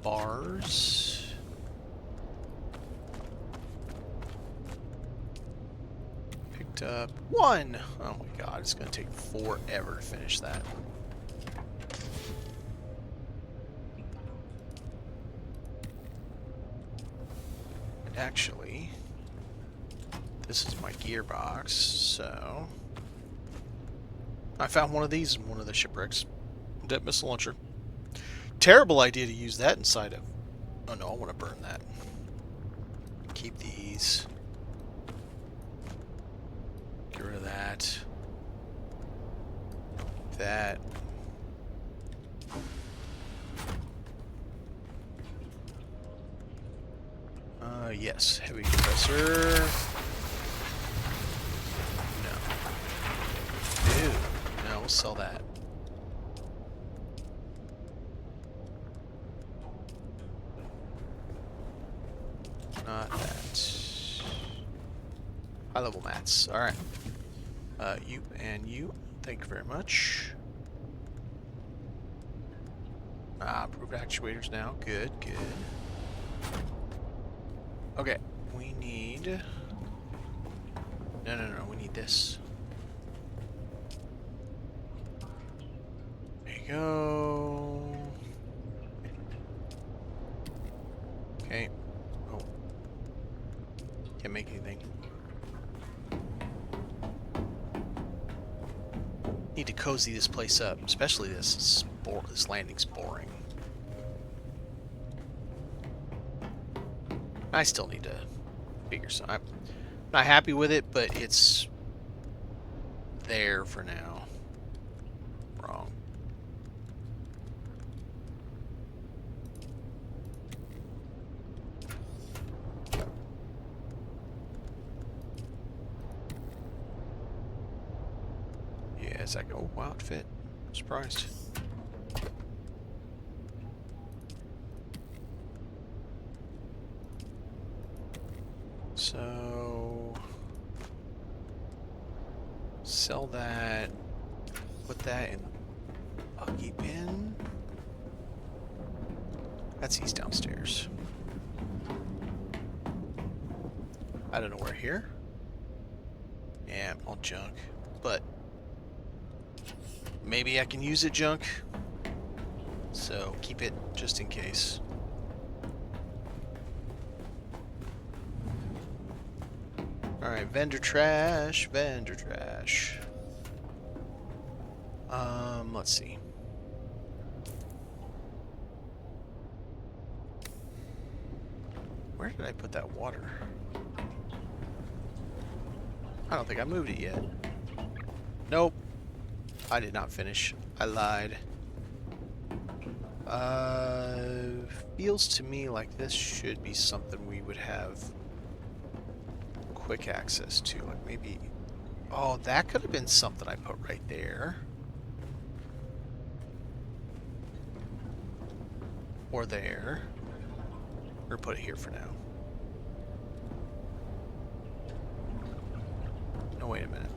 Bars. Picked up one. Oh my god, it's going to take forever to finish that. And actually, this is my gearbox, so I found one of these in one of the shipwrecks. Jet missile launcher. Terrible idea to use that inside of... Oh no, I want to burn that. Keep these. Get rid of that. That. Yes, heavy compressor. No. Ew. No, we'll sell that. Not that. High level mats. Alright. You and you. Thank you very much. Approved actuators now. Good, good. Okay. We need... No. We need this. There you go. Okay. Oh. Can't make anything. Need to cozy this place up, especially this. This landing's boring. I still need to figure something. I'm not happy with it, but it's there for now. Wrong. Yeah, it's like, oh wow, it fit. Surprised. So sell that, put that in buggy bin. That's he's downstairs. I don't know where here. Yeah, all junk, but maybe I can use it junk. So keep it just in case. Alright, vendor trash, vendor trash. Let's see. Where did I put that water? I don't think I moved it yet. Nope. I did not finish. I lied. Feels to me like this should be something we would have quick access to. Like maybe... Oh, that could have been something I put right there. Or there. Or put it here for now. No, wait a minute.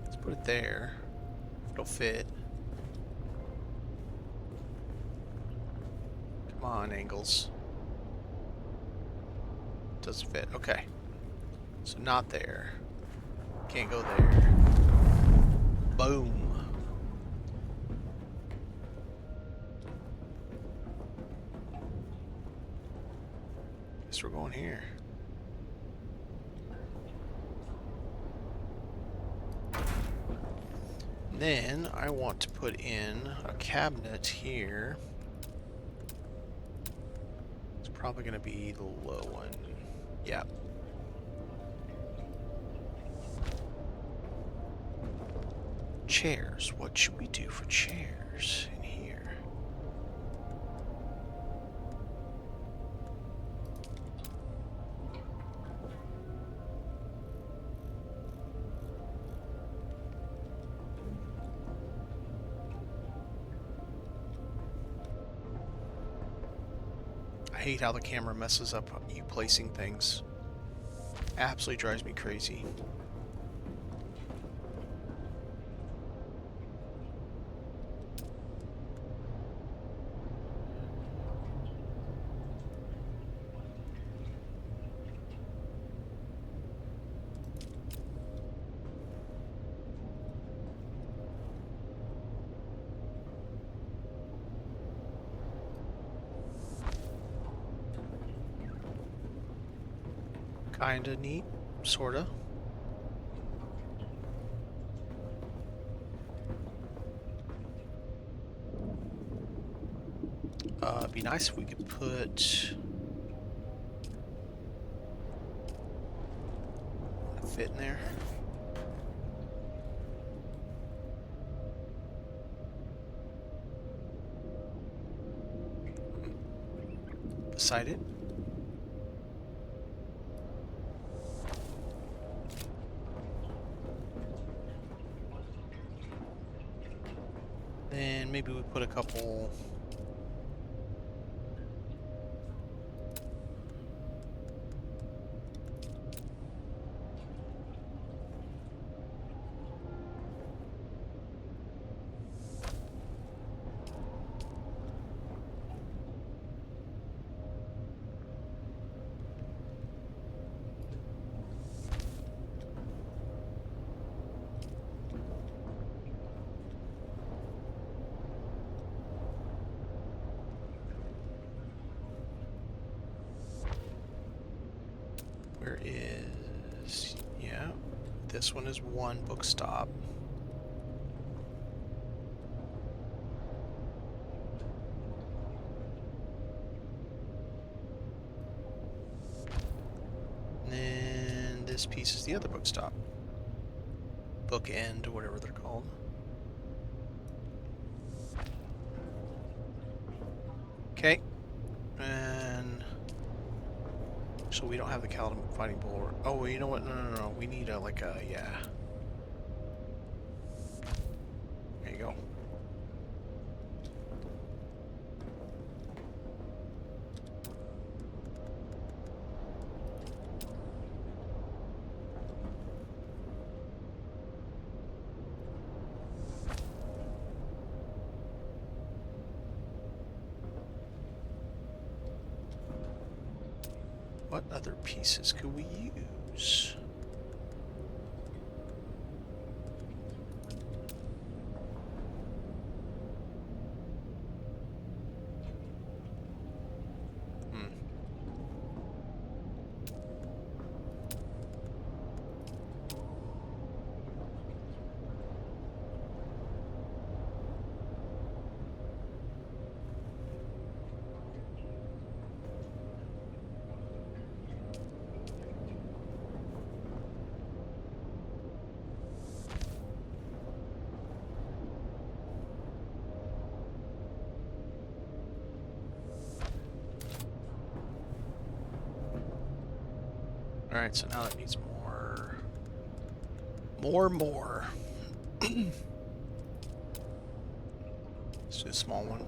Let's put it there. If it'll fit. Come on, angles. Doesn't fit. Okay. So not there. Can't go there. Boom. Guess we're going here. Then I want to put in a cabinet here. It's probably going to be the low one. Yeah. Chairs. What should we do for chairs in here? I hate how the camera messes up you placing things. Absolutely drives me crazy. Kinda neat, sorta. It'd be nice if we could put a fit in there. Beside it. Then maybe we put a couple... Where is... Yeah, this one is one book stop. And then this piece is the other book stop. Book end, or whatever they're called. Okay. And... So we don't have the Caliban fighting bull. Oh, you know what? No. We need a, like a, yeah. There you go. What other pieces could we use? Alright, so now that needs more. More. Let's do a small one.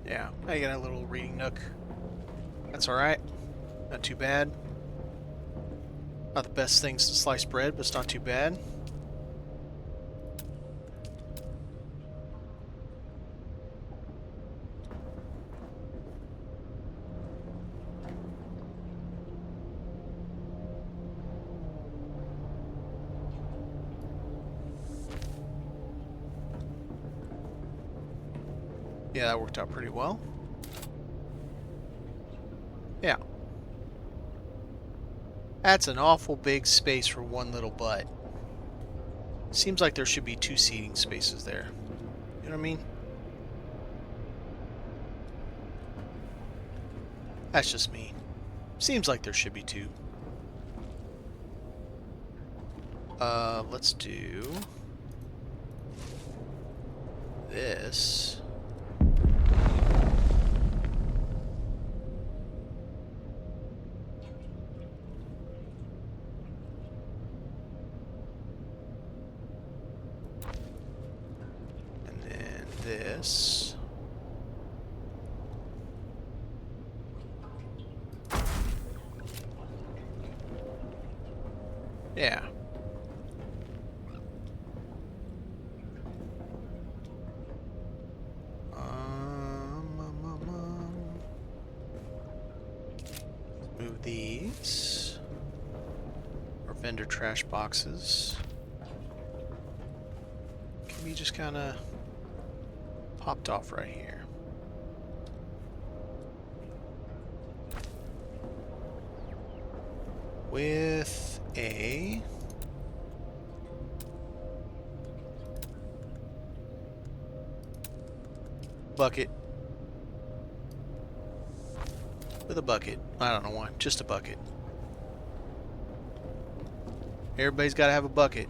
Yeah, I got a little reading nook. That's alright. Not too bad. Not the best things to slice bread, but it's not too bad. Yeah, that worked out pretty well. Yeah. That's an awful big space for one little butt. Seems like there should be 2 seating spaces there. You know what I mean? That's just me. Seems like there should be 2. Let's do this. And then this. Yeah. Move these. Our vendor trash boxes. Can be just kind of popped off right here. With a bucket. With a bucket. I don't know why. Just a bucket. Everybody's got to have a bucket.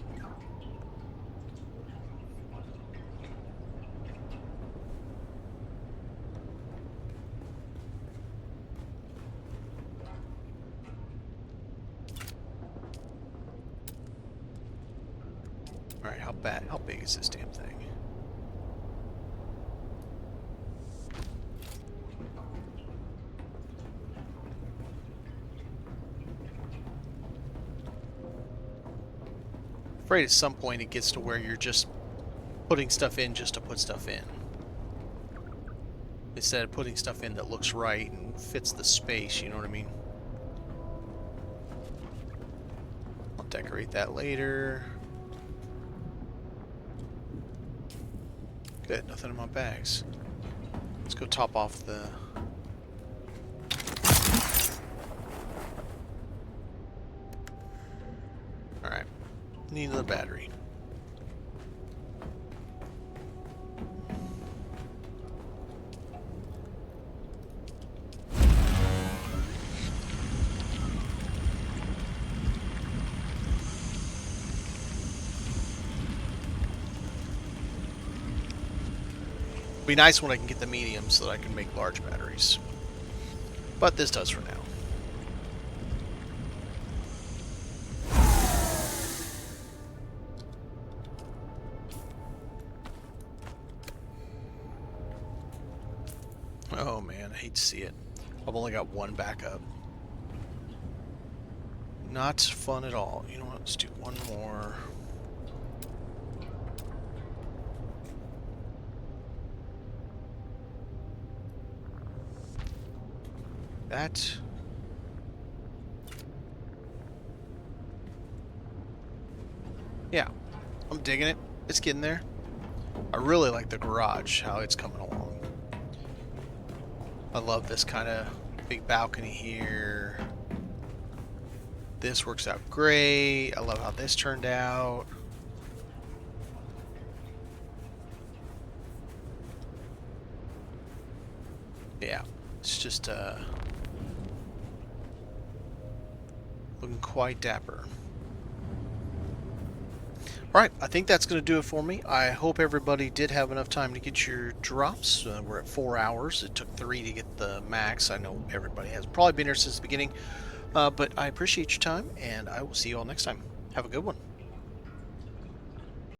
Alright, how big is this damn thing? Afraid at some point it gets to where you're just putting stuff in just to put stuff in. Instead of putting stuff in that looks right and fits the space, you know what I mean? I'll decorate that later. Good, nothing in my bags. Let's go top off the... Alright. Need another battery. Be nice when I can get the medium so that I can make large batteries. But this does for now. Oh man, I hate to see it. I've only got one backup. Not fun at all. You know what? Let's do one more. That. Yeah, I'm digging it. It's getting there. I really like the garage, how it's coming along. I love this kind of big balcony here. This works out great. I love how this turned out. Yeah, it's just looking quite dapper. Alright, I think that's going to do it for me. I hope everybody did have enough time to get your drops. We're at 4 hours. It took 3 to get the max. I know everybody has probably been here since the beginning. But I appreciate your time, and I will see you all next time. Have a good one.